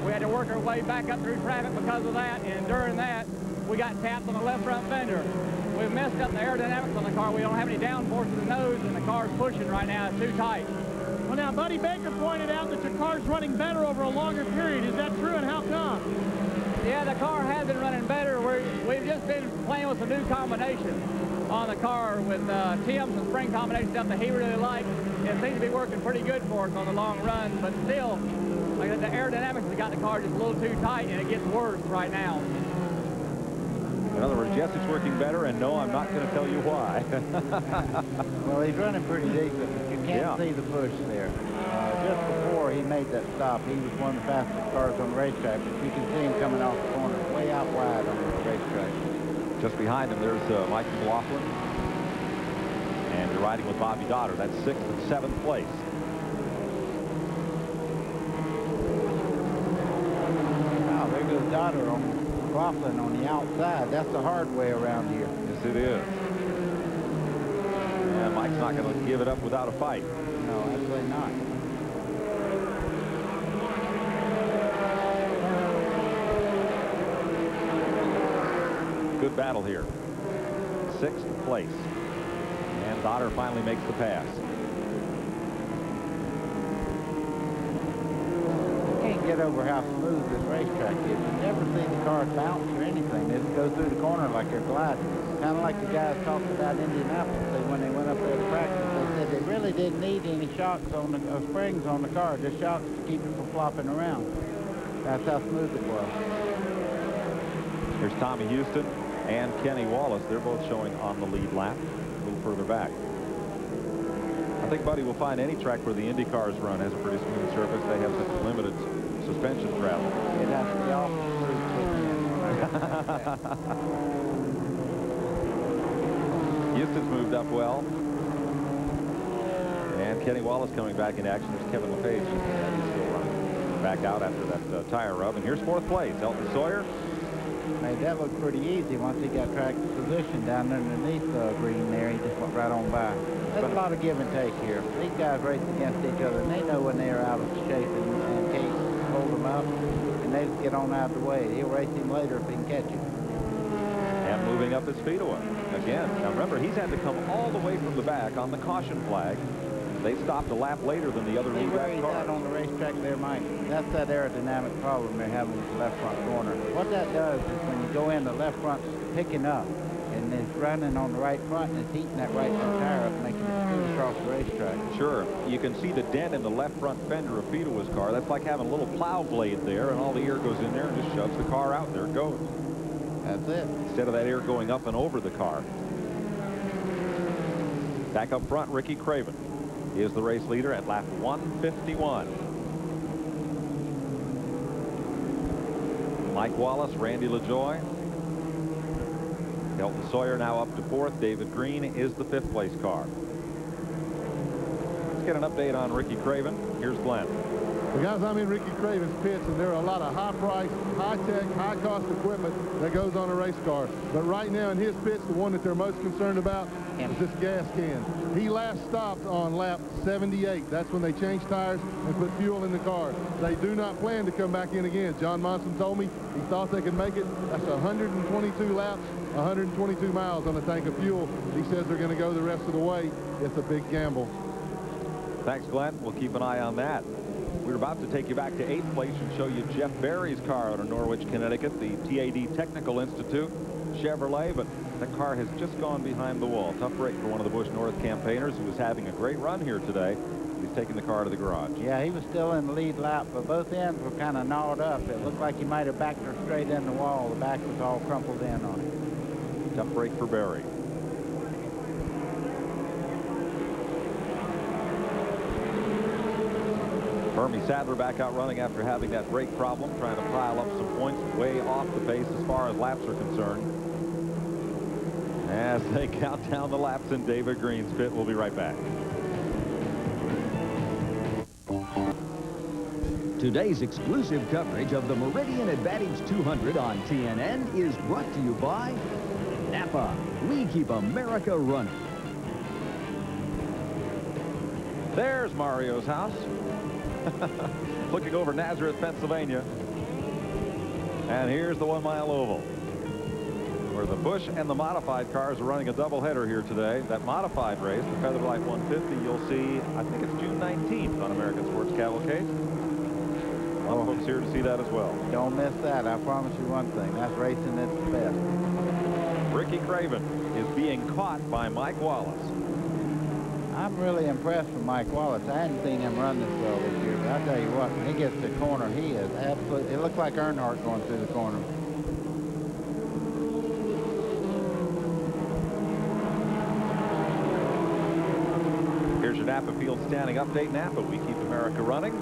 We had to work our way back up through traffic because of that, and during that, we got tapped on the left front fender. We've messed up the aerodynamics on the car. We don't have any downforce in the nose, and the car's pushing right now. It's too tight. Well, now, Buddy Baker pointed out that your car's running better over a longer period. Is that true, and how come? Yeah, the car has been running better. We've just been playing with some new combinations. on the car with Tim's and spring combination stuff that he really likes. It seems to be working pretty good for us on the long run, but still, like I said, the aerodynamics have got the car just a little too tight, and it gets worse right now. In other words, yes, it's working better, and no, I'm not going to tell you why. Well, he's running pretty decent. You can't see the push there. Just before he made that stop, he was one of the fastest cars on the racetrack, but you can see him coming off the corner way out wide on the racetrack. Just behind him, there's Mike McLaughlin. And you're riding with Bobby Dotter. That's 6th and 7th place. Wow, there goes Dotter on McLaughlin on the outside. That's the hard way around here. Yes, it is. Yeah, Mike's not going to give it up without a fight. No, absolutely not. Good battle here. 6th place. And Dotter finally makes the pass. You can't get over how smooth this racetrack is. You never see the cars bounce or anything. They just go through the corner like they're gliding. Kind of like the guys talked about Indianapolis. When they went up there to practice, they said they really didn't need any shocks on the springs on the car, just shocks to keep it from flopping around. That's how smooth it was. Here's Tommy Houston and Kenny Wallace. They're both showing on the lead lap, a little further back. I think Buddy will find any track where the Indy cars run has a pretty smooth surface. They have such limited suspension travel. It has to be awful smooth. Houston's moved up well. And Kenny Wallace coming back in action. There's Kevin LePage. He's still running back out after that tire rub. And here's 4th place. Elton Sawyer. Made that look pretty easy once he got track position down underneath the green there. He just went right on by. There's a lot of give and take here. These guys race against each other, and they know when they're out of shape and can't hold them up, and they just get on out of the way. He'll race him later if he can catch him. And moving up his speedway again. Now remember, he's had to come all the way from the back on the caution flag. They stopped a lap later than the other lead where he's cars. at on the racetrack there, Mike. That's that aerodynamic problem they're having with the left front corner. What that does is when you go in, the left front's picking up, and it's running on the right front, and it's heating that right front tire up, making it smooth across the racetrack. Sure. You can see the dent in the left front fender of Fedewa's car. That's like having a little plow blade there, and all the air goes in there and just shoves the car out. There it goes. That's it. Instead of that air going up and over the car. Back up front, Ricky Craven is the race leader at lap 151. Mike Wallace, Randy LaJoy. Elton Sawyer now up to 4th. David Green is the 5th place car. Let's get an update on Ricky Craven. Here's Glenn. Well, guys, I'm in Ricky Craven's pits, and there are a lot of high-priced, high-tech, high-cost equipment that goes on a race car. But right now in his pits, the one that they're most concerned about is this gas can. He last stopped on lap 78. That's when they changed tires and put fuel in the car. They do not plan to come back in again. John Monson told me he thought they could make it. That's 122 laps, 122 miles on a tank of fuel. He says they're going to go the rest of the way. It's a big gamble. Thanks, Glenn. We'll keep an eye on that. We're about to take you back to 8th place and show you Jeff Berry's car out of Norwich, Connecticut, the TAD Technical Institute Chevrolet, but that car has just gone behind the wall. Tough break for one of the Busch North campaigners who was having a great run here today. He's taking the car to the garage. Yeah, he was still in the lead lap, but both ends were kind of gnawed up. It looked like he might have backed her straight in the wall. The back was all crumpled in on it. Tough break for Berry. Hermie Sadler back out running after having that brake problem, trying to pile up some points way off the pace as far as laps are concerned. As they count down the laps in David Green's pit, we'll be right back. Today's exclusive coverage of the Meridian Advantage 200 on TNN is brought to you by Napa. We keep America running. There's Mario's house. Looking over Nazareth, Pennsylvania. And here's the 1 mile oval, where the Busch and the modified cars are running a doubleheader here today. That modified race, the Featherlight 150, you'll see, I think it's June 19th on American Sports Cavalcade. A lot of folks here to see that as well. Don't miss that. I promise you one thing. That's racing at its best. Ricky Craven is being caught by Mike Wallace. I'm really impressed with Mike Wallace. I hadn't seen him run this well this year, but I tell you what, when he gets to the corner, he is absolutely, it looks like Earnhardt going through the corner. Here's your Napa Field standing update. Napa, we keep America running.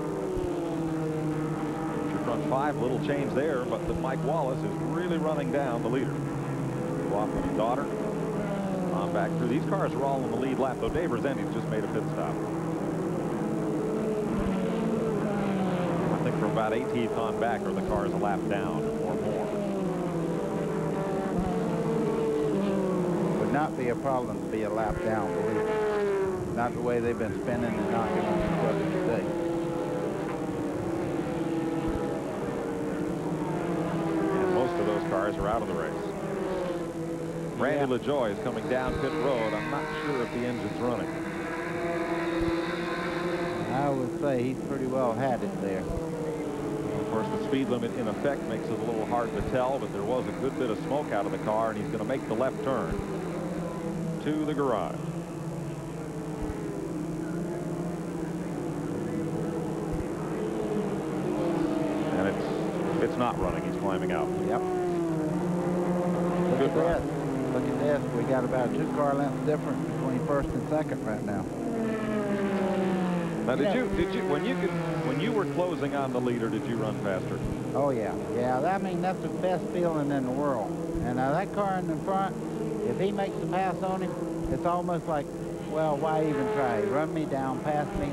Your front 5, little change there, but Mike Wallace is really running down the leader. Laughlin and daughter on back through. These cars are all in the lead lap, though Dave Roseni's just made a pit stop. I think from about 18th on back are the cars a lap down or more. Would not be a problem to be a lap down, believe me. Not the way they've been spinning and knocking on each other today. And most of those cars are out of the race. Randy LaJoie is coming down pit road. I'm not sure if the engine's running. I would say he's pretty well had it there. Of course, the speed limit in effect makes it a little hard to tell, but there was a good bit of smoke out of the car, and he's going to make the left turn to the garage. And it's not running. He's climbing out. Yep. Look at this. Look at this. We got about a 2-car length difference between first and second right now. Now, did you when you were closing on the leader, did you run faster? Oh yeah, I mean that's the best feeling in the world. And that car in the front, if he makes the pass on him, it's almost like, well, why even try? He run me down, pass me.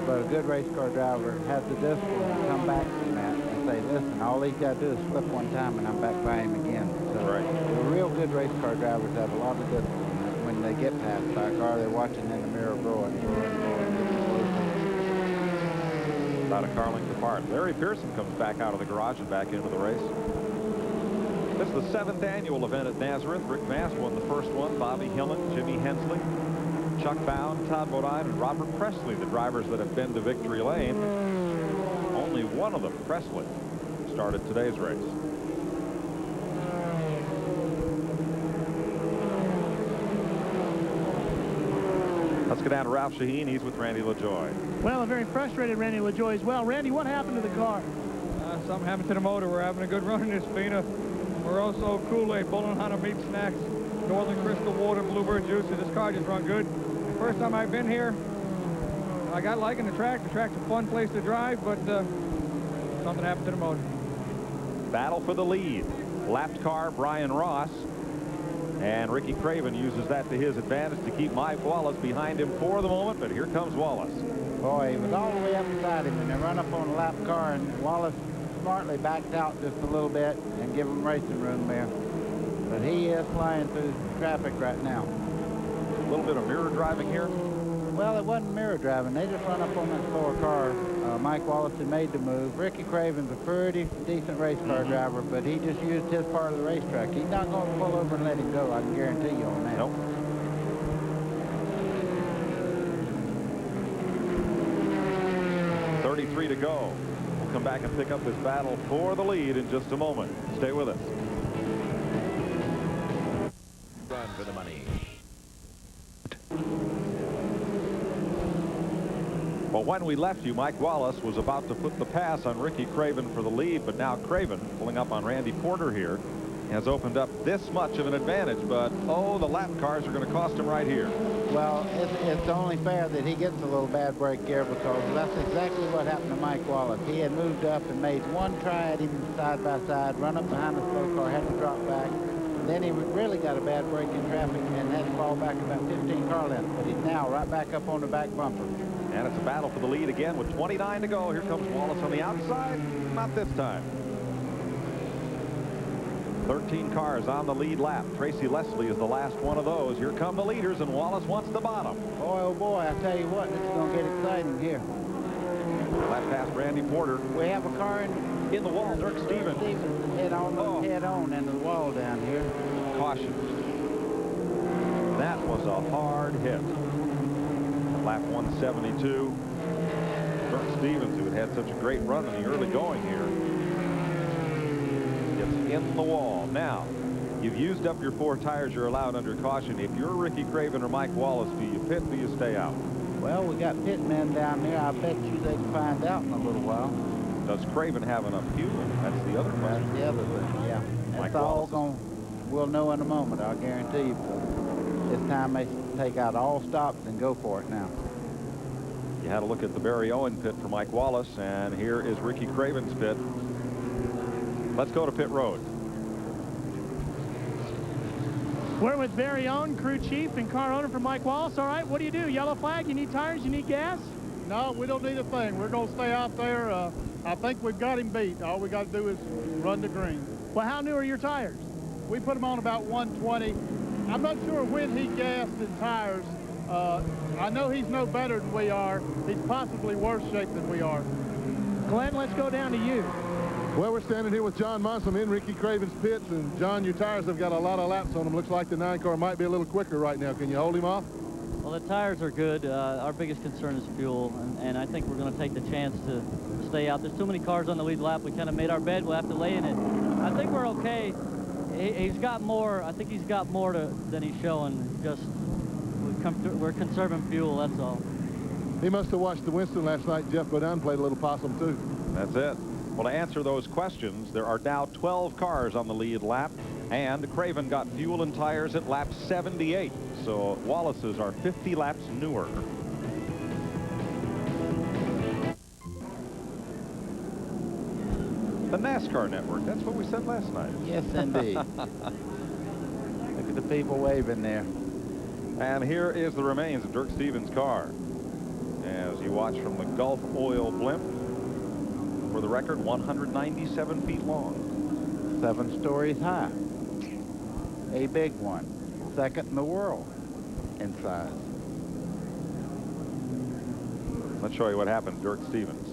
But a good race car driver has the discipline to come back from that and say, listen, all he's got to do is slip one time and I'm back by him again. So the real good race car drivers have a lot of discipline. When they get passed by a car, they're watching in the mirror growing. About a car length apart. Larry Pearson comes back out of the garage and back into the race. This is the 7th annual event at Nazareth. Rick Mast won the first one. Bobby Hillman, Jimmy Hensley, Chuck Bound, Todd Bodine, and Robert Presley, the drivers that have been to Victory Lane. Only one of them, Presley, started today's race. Let's go down to Ralph Shaheen. He's with Randy LaJoie. Well, a very frustrated Randy LaJoie as well. Randy, what happened to the car? Something happened to the motor. We're having a good run in this FINA. We're also Kool-Aid, Bowling Hunter meat snacks, Northern Crystal water, blueberry juice. This car just run good. First time I've been here, I got liking the track. The track's a fun place to drive, but something happened to the motor. Battle for the lead. Lapped car, Brian Ross. And Ricky Craven uses that to his advantage to keep Mike Wallace behind him for the moment, but here comes Wallace. Boy, he was all the way up beside him, and they run up on a lap car, and Wallace smartly backed out just a little bit and give him racing room there. But he is flying through traffic right now. A little bit of mirror driving here? Well, it wasn't mirror driving. They just run up on that slower car. Mike Wallace had made the move. Ricky Craven's a pretty decent race car driver, but he just used his part of the racetrack. He's not going to pull over and let him go, I can guarantee you on that. Nope. .33 to go. We'll come back and pick up this battle for the lead in just a moment. Stay with us. Run for the money. Well, when we left you, Mike Wallace was about to put the pass on Ricky Craven for the lead, but now Craven, pulling up on Randy Porter here, has opened up this much of an advantage, but oh, the lap cars are going to cost him right here. Well, it's only fair that he gets a little bad break here, because that's exactly what happened to Mike Wallace. He had moved up and made one try at him side by side, run up behind the slow car, had to drop back. And then he really got a bad break in traffic and had to fall back about 15 car lengths, but he's now right back up on the back bumper. And it's a battle for the lead again with 29 to go. Here comes Wallace on the outside. Not this time. 13 cars on the lead lap. Tracy Leslie is the last one of those. Here come the leaders, and Wallace wants the bottom. Boy, oh boy, I tell you what, this is going to get exciting here. Lap past Randy Porter. We have a car in the wall. Dirk Stevens. Head on into the wall down here. Caution. That was a hard hit. Lap 172. Dirk Stevens, who had such a great run in the early going here, gets in the wall. Now, You've used up your 4 tires you're allowed under caution. If you're Ricky Craven or Mike Wallace, do you pit, do you stay out? Well, we got pit men down there. I bet you they can find out in a little while. Does Craven have enough fuel? That's the other question. That's the other thing, yeah. Mike That's all Wallace we'll know in a moment, I'll guarantee you. This time they take out all stops and go for it now. You had a look at the Barry Owen pit for Mike Wallace, and here is Ricky Craven's pit. Let's go to pit road. We're with Barry Owen, crew chief and car owner for Mike Wallace. All right, what do you do? Yellow flag, you need tires, you need gas? No, we don't need a thing. We're going to stay out there. I think we've got him beat. All we got to do is run the green. Well, how new are your tires? We put them on about 120. I'm not sure when he gassed his tires. I know he's no better than we are. He's possibly worse shape than we are. Glenn, let's go down to you. Well, we're standing here with John Monson in Ricky Craven's pits, and John, your tires have got a lot of laps on them. Looks like the 9 car might be a little quicker right now. Can you hold him off? Well, the tires are good. Our biggest concern is fuel, and I think we're going to take the chance to stay out. There's too many cars on the lead lap. We kind of made our bed. We'll have to lay in it. I think we're okay. He's got more. I think he's got more than he's showing. Just we're conserving fuel, that's all. He must have watched the Winston last night. Jeff go down and played a little possum, too. That's it. Well, to answer those questions, there are now 12 cars on the lead lap, and Craven got fuel and tires at lap 78. So Wallace's are 50 laps newer. The NASCAR network, that's what we said last night. Yes, indeed. Look at the people waving there. And here is the remains of Dirk Stevens' car. As you watch from the Gulf Oil blimp, for the record, 197 feet long. 7 stories high. A big one. Second in the world in size. Let's show you what happened to Dirk Stevens.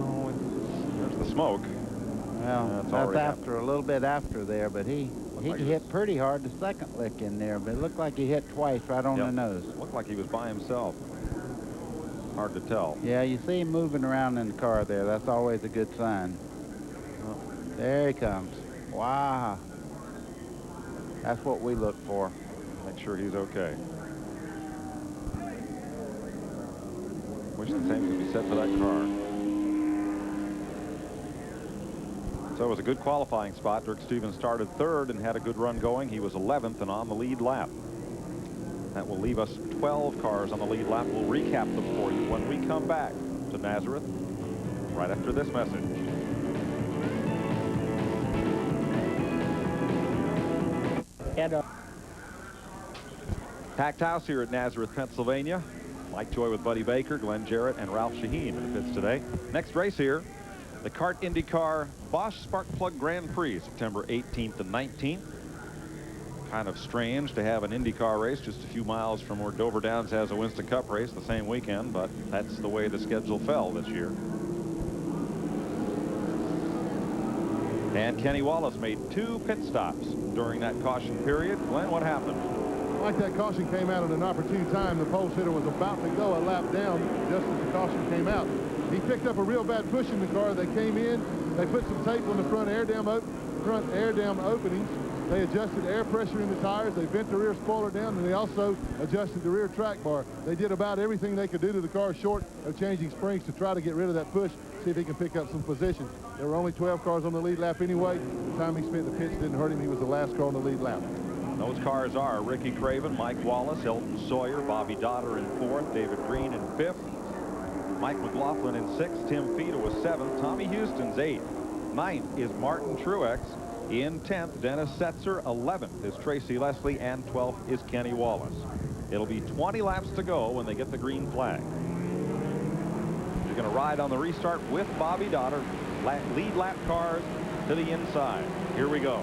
Oh, there's the smoke. Well, that's after a little bit after there, but he hit pretty hard the second lick in there, but it looked like he hit twice right on the nose. Looked like he was by himself. Hard to tell. Yeah, you see him moving around in the car there. That's always a good sign. Oh, there he comes. Wow. That's what we look for. Make sure he's okay. Wish the same could be said for that car. So it was a good qualifying spot. Dirk Stevens started 3rd and had a good run going. He was 11th and on the lead lap. That will leave us 12 cars on the lead lap. We'll recap them for you when we come back to Nazareth right after this message. Packed house here at Nazareth, Pennsylvania. Mike Joy with Buddy Baker, Glenn Jarrett, and Ralph Shaheen in the pits today. Next race here, the Kart IndyCar Bosch Spark Plug Grand Prix, September 18th and 19th. Kind of strange to have an IndyCar race just a few miles from where Dover Downs has a Winston Cup race the same weekend, but that's the way the schedule fell this year. And Kenny Wallace made 2 pit stops during that caution period. Glenn, what happened? Like that caution came out at an opportune time. The pole sitter was about to go a lap down just as the caution came out. He picked up a real bad push in the car. They came in. They put some tape on the front air dam openings. They adjusted air pressure in the tires. They bent the rear spoiler down, and they also adjusted the rear track bar. They did about everything they could do to the car short of changing springs to try to get rid of that push, see if he can pick up some position. There were only 12 cars on the lead lap anyway. The time he spent in the pits didn't hurt him. He was the last car on the lead lap. Those cars are Ricky Craven, Mike Wallace, Elton Sawyer, Bobby Dotter in 4th, David Green in 5th, Mike McLaughlin in 6th, Tim Fita was 7th, Tommy Houston's 8th. 9th is Martin Truex. In 10th, Dennis Setzer. 11th is Tracy Leslie, and 12th is Kenny Wallace. It'll be 20 laps to go when they get the green flag. You're going to ride on the restart with Bobby Dotter. Lead lap cars to the inside. Here we go.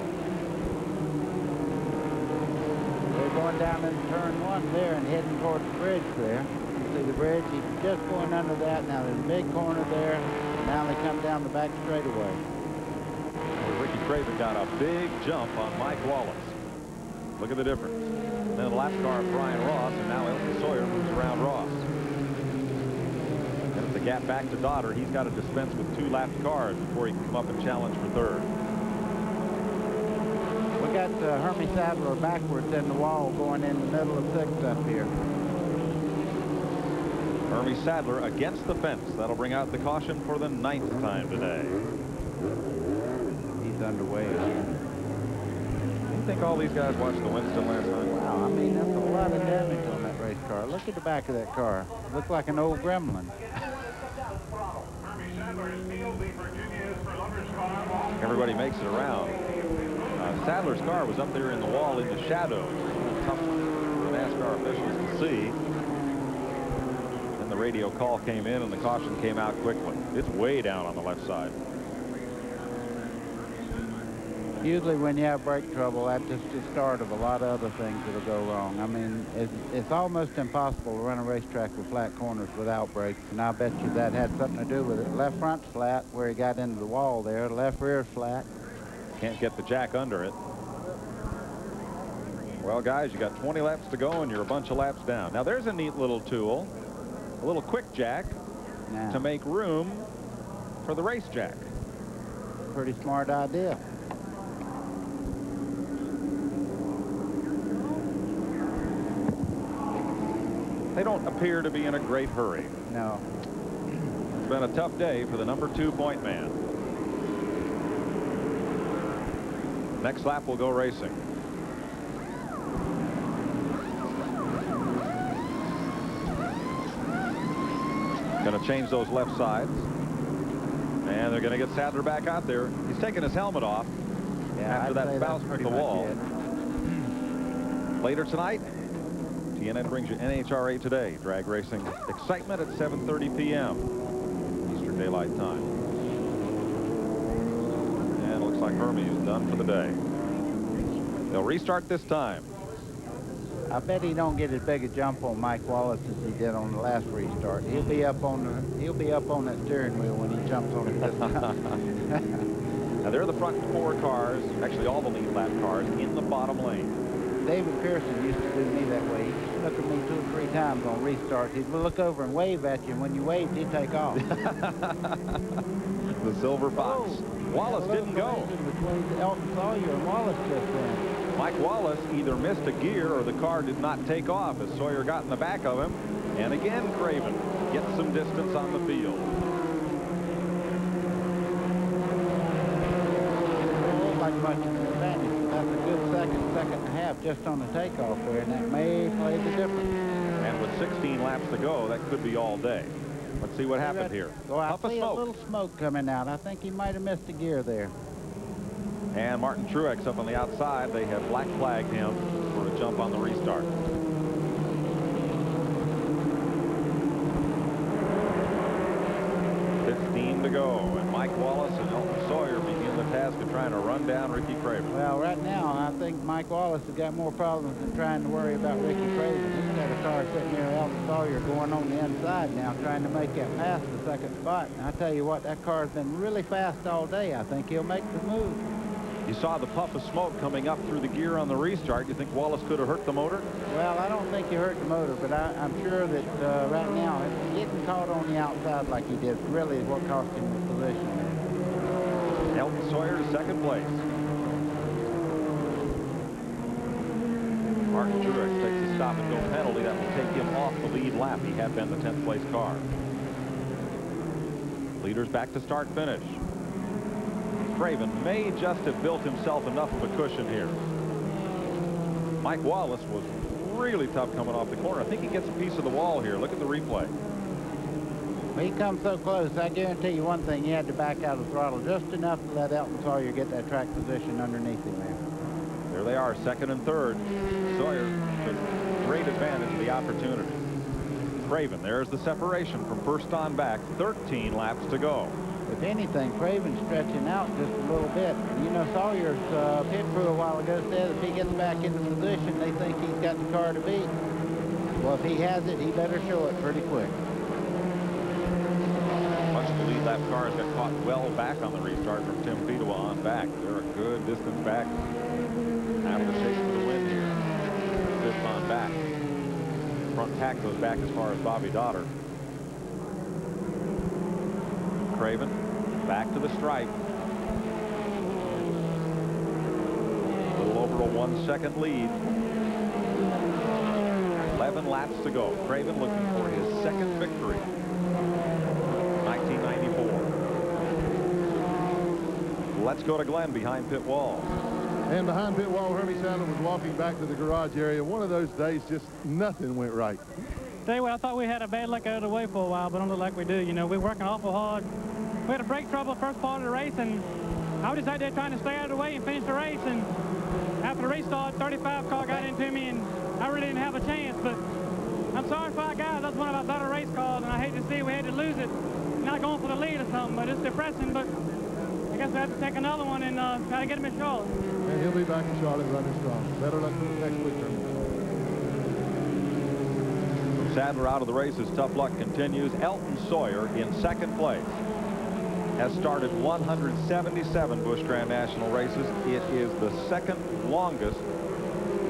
They're going down in turn 1 there and heading towards the bridge there. You see the bridge? He's just going under that. Now there's a big corner there. Now they come down the back straightaway. Ricky Craven got a big jump on Mike Wallace. Look at the difference. Then the lap car of Brian Ross, and now Elton Sawyer moves around Ross. And it's the gap back to Dotter. He's got to dispense with 2 lapped cars before he can come up and challenge for 3rd. got Hermie Sadler backwards in the wall going in the middle of 6th up here. Hermie Sadler against the fence. That'll bring out the caution for the 9th time today. He's underway again. You think all these guys watched the Winston last night? Wow, I mean, that's a lot of damage on that race car. Look at the back of that car. Looks like an old gremlin. Everybody makes it around. Sadler's car was up there in the wall in the shadows. Tough for the NASCAR officials to see. Then the radio call came in and the caution came out quickly. It's way down on the left side. Usually when you have brake trouble, that's just the start of a lot of other things that'll go wrong. I mean, it's almost impossible to run a racetrack with flat corners without brakes, and I bet you that had something to do with it. Left front's flat where he got into the wall there. Left rear's flat. Can't get the jack under it. Well, guys, you got 20 laps to go and you're a bunch of laps down. Now, there's a neat little tool, a little quick jack to make room for the race jack. Pretty smart idea. They don't appear to be in a great hurry. No. It's been a tough day for the number 2 point man. Next lap will go racing. Going to change those left sides. And they're going to get Sadler back out there. He's taking his helmet off after that bounce with the wall. Later tonight, TNN brings you NHRA Today. Drag racing excitement at 7:30 p.m. Eastern Daylight Time. And it looks like Hermie is done for the day. They'll restart this time. I bet he don't get as big a jump on Mike Wallace as he did on the last restart. He'll be up on that steering wheel when he jumps on it this time. Now they're the front 4 cars, actually all the lead lap cars, in the bottom lane. David Pearson used to do me that way. He used to look at me 2 or 3 times on restart. He'd look over and wave at you, and when you waved, he'd take off. The Silver Fox. Wallace didn't go. Between Elton Sawyer and Wallace just then. Mike Wallace either missed a gear or the car did not take off as Sawyer got in the back of him. And again, Craven gets some distance on the field. Like much of an advantage. That's a good second and a half just on the takeoff there, and that may play the difference. And with 16 laps to go, that could be all day. Let's see what happened here. Well, I Puff of see a smoke. little smoke coming out. I think he might have missed a gear there. And Martin Truex up on the outside. They have black flagged him for a jump on the restart. To go, and Mike Wallace and Elton Sawyer begin the task of trying to run down Ricky Craven. Well, right now, I think Mike Wallace has got more problems than trying to worry about Ricky Craven. He's got a car sitting near Elton Sawyer going on the inside now, trying to make that pass the 2nd spot. And I tell you what, that car's been really fast all day. I think he'll make the move. You saw the puff of smoke coming up through the gear on the restart. You think Wallace could have hurt the motor? Well, I don't think he hurt the motor, but I'm sure that right now, getting caught on the outside like he did really is what cost him the position. Elton Sawyer to 2nd place. Martin Truex takes a stop-and-go penalty that will take him off the lead lap. He had been the 10th place car. Leaders back to start-finish. Craven may just have built himself enough of a cushion here. Mike Wallace was really tough coming off the corner. I think he gets a piece of the wall here. Look at the replay. He comes so close, I guarantee you one thing, he had to back out of the throttle just enough to let Elton Sawyer get that track position underneath him there. There they are, 2nd and 3rd. Sawyer took great advantage of the opportunity. Craven, there's the separation from first on back, 13 laps to go. If anything, Craven's stretching out just a little bit. You know, Sawyer's pit crew a while ago said if he gets back into position, they think he's got the car to beat. Well, if he has it, he better show it pretty quick. Much of the lead lap cars got caught well back on the restart from Tim Fedewa on back. They're a good distance back. Out of the shape for the win here. 5th on back. Front tack goes back as far as Bobby Dotter. Craven back to the stripe. A little 1 second lead. 11 laps to go. Craven looking for his second victory. 1994. Let's go to Glenn behind pit wall. And behind pit wall, Hermie Sadler was walking back to the garage area. One of those days, just nothing went right. Tell you what, I thought we had a bad luck out of the way for a while, but don't look like we do. You know, we're working awful hard. We had a brake trouble first part of the race, and I was just out there trying to stay out of the way and finish the race. And after the race started, 35 car got into me, and I really didn't have a chance. But I'm sorry for our guys. That's one of our better race cars, and I hate to see we had to lose it. Not going for the lead or something, but it's depressing. But I guess we have to take another one and try to get him in Charlotte. And he'll be back in Charlotte running strong. Better luck for the next week. Sadler out of the race as tough luck continues. Elton Sawyer in second place has started 177 Busch Grand National races. It is the second longest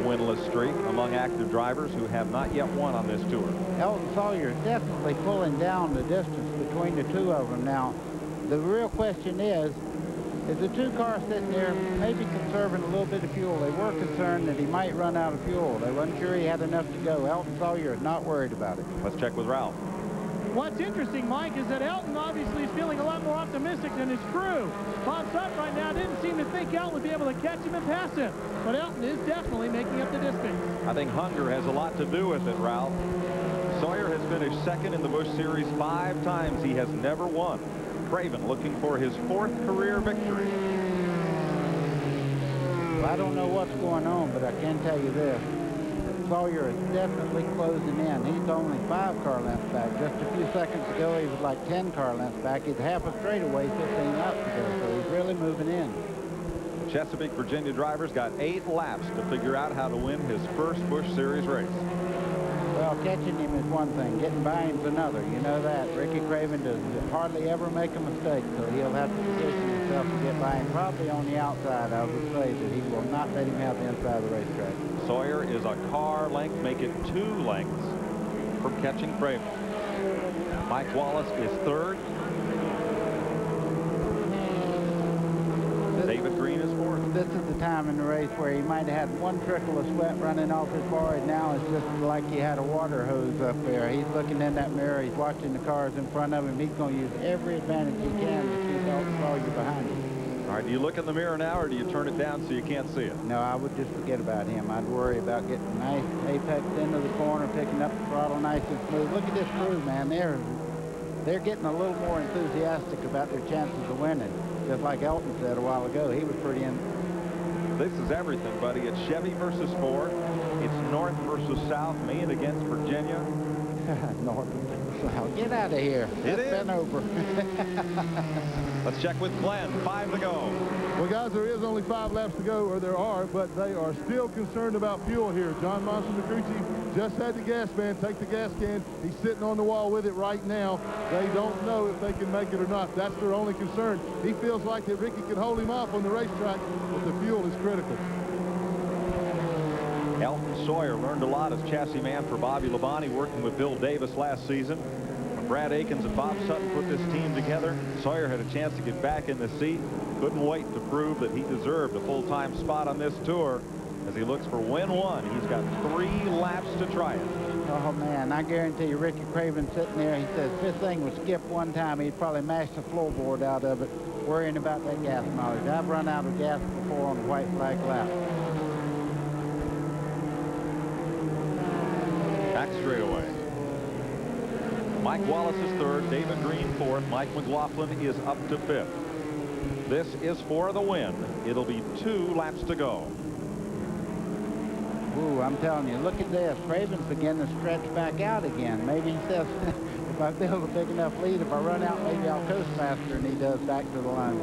winless streak among active drivers who have not yet won on this tour. Elton Sawyer is definitely pulling down the distance between the two of them. Now, the real question is the two cars sitting there maybe conserving a little bit of fuel? They were concerned that he might run out of fuel. They weren't sure he had enough to go. Elton Sawyer is not worried about it. Let's check with Ralph. What's interesting, Mike, is that Elton obviously is feeling a lot more optimistic than his crew. Bob Sutton right now didn't seem to think Elton would be able to catch him and pass him. But Elton is definitely making up the distance. I think hunger has a lot to do with it, Ralph. Sawyer has finished second in the Busch Series 5 times. He has never won. Craven looking for his 4th career victory. Well, I don't know what's going on, but I can tell you this. Sawyer is definitely closing in. He's only 5 car lengths back. Just a few seconds ago, he was like 10 car lengths back. He's half a straightaway, 15 laps ago, so he's really moving in. Chesapeake, Virginia driver's got 8 laps to figure out how to win his first Busch Series race. Well, catching him is one thing. Getting by him is another. You know that. Ricky Craven does hardly ever make a mistake, so he'll have to position himself to get by him. Probably on the outside, I would say that he will not let him have the inside of the racetrack. Sawyer is a car length, make it 2 lengths from catching Craven. Mike Wallace is 3rd. David Green is 4th. This is the time in the race where he might have had one trickle of sweat running off his forehead. Now it's just like he had a water hose up there. He's looking in that mirror. He's watching the cars in front of him. He's going to use every advantage he can to keep Elton Sawyer behind him. All right, do you look in the mirror now, or do you turn it down so you can't see it? No, I would just forget about him. I'd worry about getting nice apex into the corner, picking up the throttle nice and smooth. Look at this crew, man. They're getting a little more enthusiastic about their chances of winning. Just like Elton said a while ago, he was pretty in. This is everything, buddy. It's Chevy versus Ford. It's North versus South, Maine against Virginia. North versus South. Get out of here. It is. Been over. Let's check with Glenn. 5 to go. Well, guys, there is only 5 laps to go, or there are, but they are still concerned about fuel here. John Monson, the crew chief, just had the gas man take the gas can. He's sitting on the wall with it right now. They don't know if they can make it or not. That's their only concern. He feels like that Ricky can hold him off on the racetrack, but the fuel is critical. Elton Sawyer learned a lot as chassis man for Bobby Labonte, working with Bill Davis last season. When Brad Akins and Bob Sutton put this team together, Sawyer had a chance to get back in the seat. Couldn't wait to prove that he deserved a full-time spot on this tour as he looks for win 1. He's got 3 laps to try it. Oh, man, I guarantee you Ricky Craven sitting there, he says if this thing was skipped one time, he'd probably mash the floorboard out of it, worrying about that gas mileage. I've run out of gas before on a white flag lap. Back straightaway. Mike Wallace is 3rd, David Green 4th, Mike McLaughlin is up to 5th. This is for the win. It'll be 2 laps to go. Ooh, I'm telling you, look at this. Craven's beginning to stretch back out again. Maybe he says, if I build a big enough lead, if I run out, maybe I'll coast faster than he does back to the line.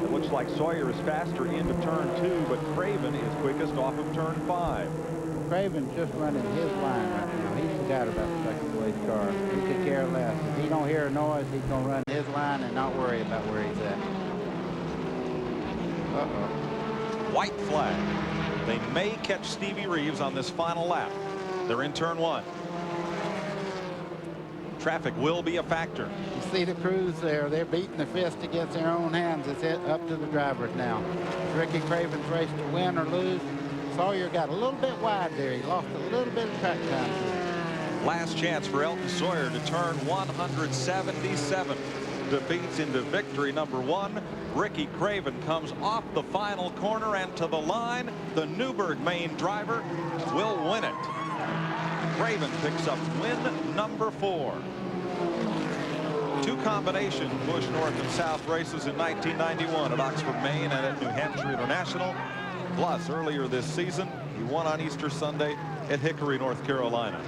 It looks like Sawyer is faster into turn 2, but Craven is quickest off of turn 5. Craven's just running his line right now. He forgot about the second place car. He could care less. If he don't hear a noise, he's going to run his line and not worry about where he's at. Uh-oh. White flag. They may catch Stevie Reeves on this final lap. They're in turn 1. Traffic will be a factor. You see the crews there. They're beating their fist against their own hands. It's up to the drivers now. Ricky Craven's race to win or lose. Sawyer got a little bit wide there. He lost a little bit of track time to him. Last chance for Elton Sawyer to turn 177. Defeats into victory number 1. Ricky Craven comes off the final corner and to the line. The Newburgh Maine driver will win it. Craven picks up win number 4. 2 combination Busch North and South races in 1991 at Oxford, Maine, and at New Hampshire International. Plus, earlier this season, he won on Easter Sunday at Hickory, North Carolina.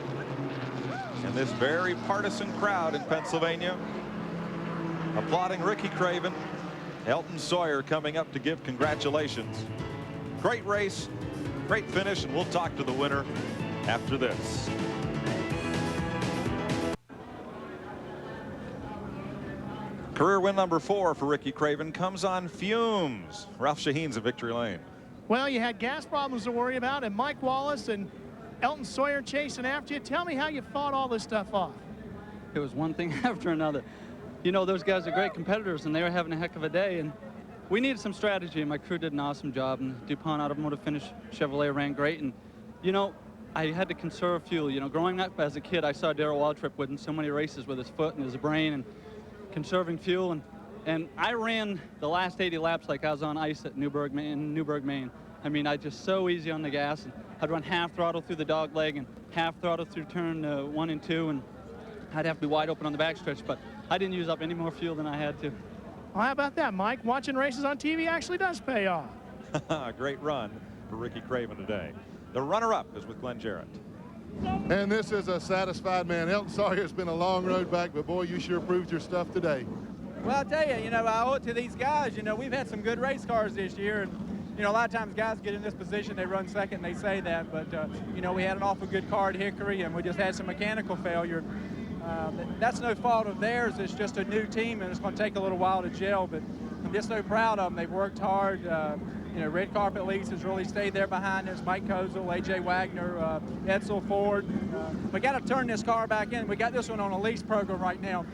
And this very partisan crowd in Pennsylvania applauding Ricky Craven. Elton Sawyer coming up to give congratulations. Great race, great finish, and we'll talk to the winner after this. Career win number 4 for Ricky Craven comes on fumes. Ralph Shaheen's at Victory Lane. Well, you had gas problems to worry about, and Mike Wallace and Elton Sawyer chasing after you. Tell me how you fought all this stuff off. It was one thing after another. You know, those guys are great competitors, and they were having a heck of a day, and we needed some strategy, and my crew did an awesome job, and DuPont Automotive Finish Chevrolet ran great, and, you know, I had to conserve fuel. You know, growing up as a kid, I saw Darrell Waltrip winning so many races with his foot and his brain and conserving fuel, and I ran the last 80 laps like I was on ice at Newburgh, Maine. I mean, I just so easy on the gas, and I'd run half throttle through the dog leg and half throttle through turn 1 and 2, and I'd have to be wide open on the backstretch, but I didn't use up any more fuel than I had to. Well, how about that, Mike? Watching races on TV actually does pay off. Great run for Ricky Craven today. The runner-up is with Glenn Jarrett. And this is a satisfied man. Elton Sawyer's been a long road back, but boy, you sure proved your stuff today. Well, I'll tell you, I owe it to these guys. We've had some good race cars this year, and a lot of times guys get in this position, they run second, and they say that, but we had an awful good car at Hickory, and we just had some mechanical failure. That's no fault of theirs. It's just a new team, and it's going to take a little while to gel, but I'm just so proud of them. They've worked hard. Red Carpet Lease has really stayed there behind us. Mike Kozel, A.J. Wagner, Edsel Ford. We got to turn this car back in. We got this one on a lease program right now.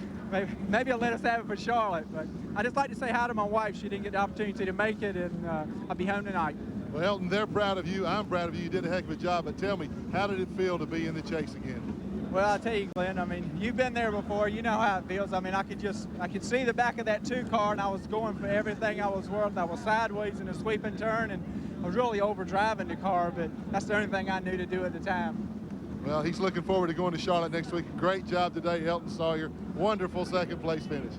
Maybe I'll let us have it for Charlotte, but I just like to say hi to my wife. She didn't get the opportunity to make it, and I'll be home tonight. Well, Elton, they're proud of you. I'm proud of you. You did a heck of a job, but tell me, how did it feel to be in the chase again? Well, I'll tell you, Glenn, you've been there before. You know how it feels. I could see the back of that 2 car, and I was going for everything I was worth. I was sideways in a sweeping turn, and I was really overdriving the car, but that's the only thing I knew to do at the time. Well, he's looking forward to going to Charlotte next week. Great job today, Elton Sawyer. Wonderful second-place finish.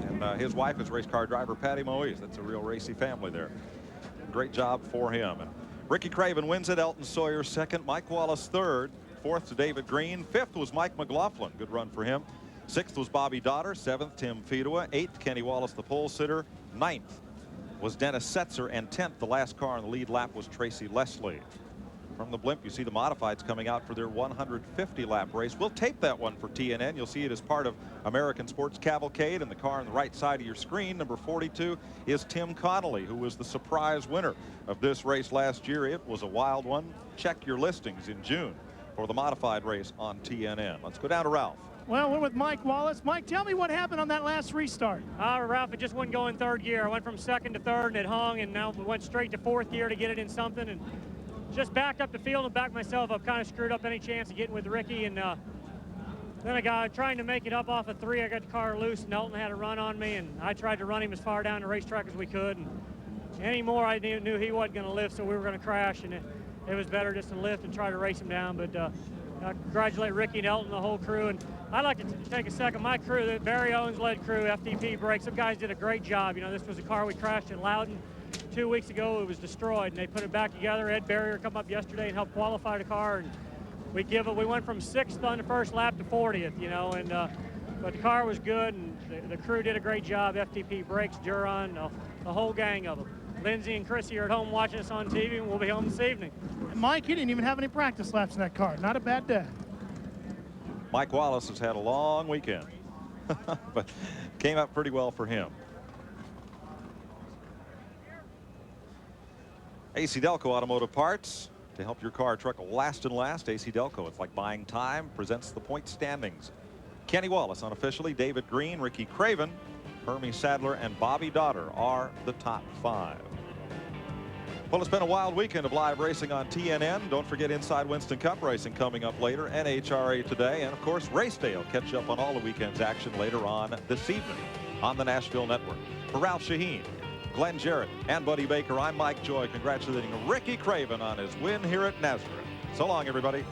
And his wife is race car driver Patty Moise. That's a real racy family there. Great job for him. And Ricky Craven wins it. Elton Sawyer second. Mike Wallace third. 4th to David Green. 5th was Mike McLaughlin. Good run for him. 6th was Bobby Dotter. 7th, Tim Fedua. 8th, Kenny Wallace, the pole sitter. 9th was Dennis Setzer. And 10th, the last car on the lead lap, was Tracy Leslie. From the blimp, you see the modifieds coming out for their 150-lap race. We'll tape that one for TNN. You'll see it as part of American Sports Cavalcade, and the car on the right side of your screen, number 42, is Tim Connolly, who was the surprise winner of this race last year. It was a wild one. Check your listings in June for the modified race on TNN. Let's go down to Ralph. Well, we're with Mike Wallace. Mike, tell me what happened on that last restart. Ralph, it just wouldn't go in 3rd gear. I went from 2nd to 3rd, and it hung, and now we went straight to 4th gear to get it in something, and just backed up the field and backed myself up, kind of screwed up any chance of getting with Ricky, and then I got trying to make it up off of 3. I got the car loose, and Elton had a run on me, and I tried to run him as far down the racetrack as we could, and anymore I knew he wasn't going to lift, so we were going to crash, and it was better just to lift and try to race him down. But I congratulate Ricky and Elton, the whole crew, and I'd like to take a second. My crew, the Barry Owens-led crew, FTP Brakes, some guys did a great job. This was a car we crashed in Loudon 2 weeks ago. It was destroyed, and they put it back together. Ed Barrier come up yesterday and helped qualify the car, and we went from 6th on the first lap to 40th, but the car was good, and the crew did a great job. FTP Brakes, Duron, the whole gang of them. Lindsay and Chrissy are at home watching us on TV, and we'll be home this evening. And Mike, you didn't even have any practice laps in that car. Not a bad day. Mike Wallace has had a long weekend, but came up pretty well for him. AC Delco Automotive Parts. To help your car or truck last and last, AC Delco, it's like buying time, presents the point standings. Kenny Wallace unofficially, David Green, Ricky Craven, Hermie Sadler, and Bobby Dotter are the top 5. Well, it's been a wild weekend of live racing on TNN. Don't forget Inside Winston Cup racing coming up later, NHRA today, and of course Race Day will catch you up on all the weekend's action later on this evening on the Nashville Network. For Ralph Shaheen, Glenn Jarrett, and Buddy Baker, I'm Mike Joy, congratulating Ricky Craven on his win here at Nazareth. So long, everybody.